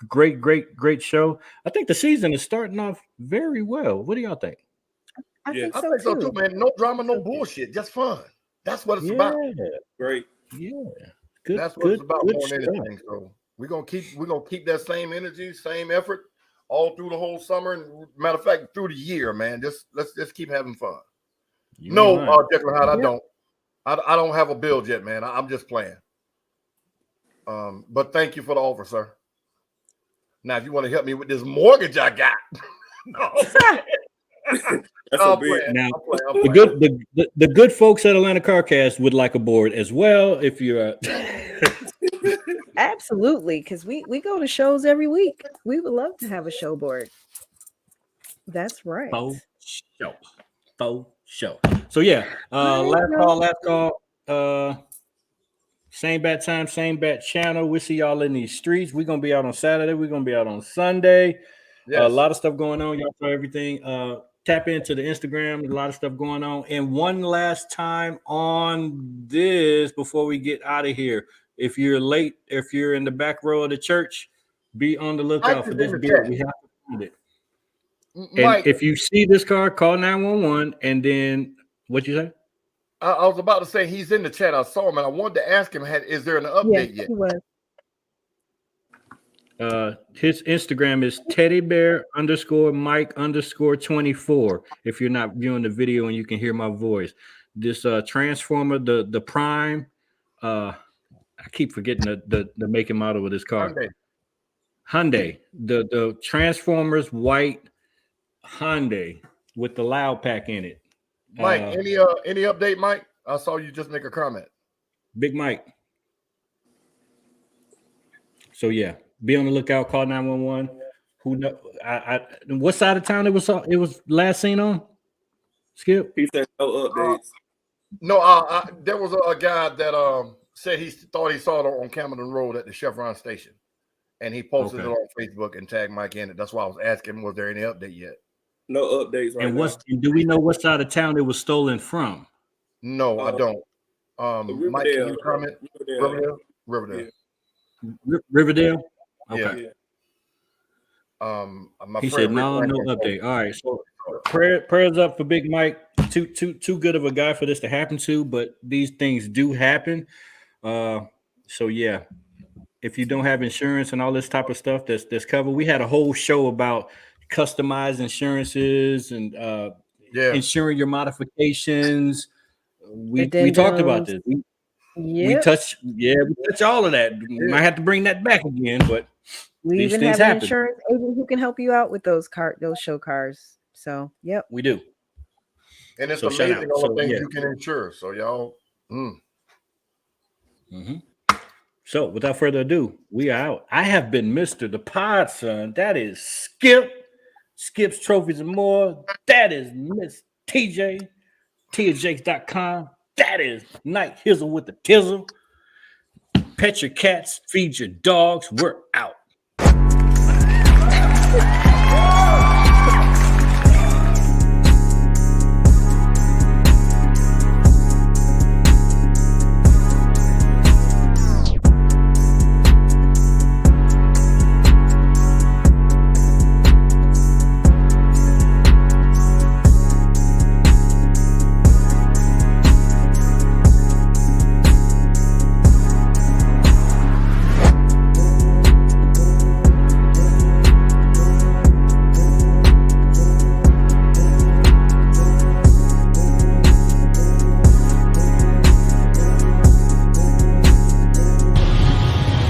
Great show. I think the season is starting off very well. What do y'all think? I think so too, man. No drama, no bullshit, just fun. That's what it's about. Great. Yeah. Good. That's what it's about more than anything. So we're gonna keep that same energy, same effort all through the whole summer, and matter of fact, through the year, man. Let's just keep having fun. Jekyll and Hyde, I don't have a build yet, man. I'm just playing. But thank you for the offer, sir. Now, if you want to help me with this mortgage I got, Now, the good folks at Atlanta CarCast would like a board as well. If you're absolutely, because we go to shows every week. We would love to have a show board. That's right. Faux show. So yeah, last call. Same bat time, same bat channel. We'll see y'all in these streets. We're gonna be out on Saturday. We're gonna be out on Sunday. Yes. A lot of stuff going on. Y'all for everything. Tap into the Instagram. A lot of stuff going on. And one last time on this before we get out of here. If you're late, if you're in the back row of the church, be on the lookout for this beer. We have to find it. And if you see this car, call 911. And then what you say? I was about to say he's in the chat. I saw him, and I wanted to ask him, is there an update yet? He was. His Instagram is teddybear_Mike_24. If you're not viewing the video and you can hear my voice, this Transformer, the Prime. I keep forgetting the make and model of this car. Hyundai. The Transformers white Hyundai with the loud pack in it. Mike, any update, Mike? I saw you just make a comment. Big Mike. So yeah, be on the lookout. Call 911. Who know? What side of town it was last seen on? Skip. He said no updates. No, there was a guy that said he thought he saw it on Camden Road at the Chevron station, and he posted it on Facebook and tagged Mike in it. That's why I was asking, was there any update yet? No updates. Right And do we know what side of town it was stolen from? No, I don't. Mike, can you comment? Riverdale. Riverdale. Okay. Yeah. My he friend said no update. All right, so prayers up for Big Mike. Too good of a guy for this to happen to, but these things do happen. So yeah, if you don't have insurance and all this type of stuff that's covered, we had a whole show about customized insurances and insuring your modifications. We talked about this. We touch all of that. Might have to bring that back again, but we these even things have an happen. insurance agent who can help you out with those show cars. So yep, we do. And it's amazing all the things you can insure. So y'all. So without further ado, we are out. I have been Mr. The Pod Son. That is Skip. Skip's Trophies and More. That is Miss TJ. TJjakes.com. That is Night Hizzle with the Tizzle. Pet your cats, feed your dogs. We're out.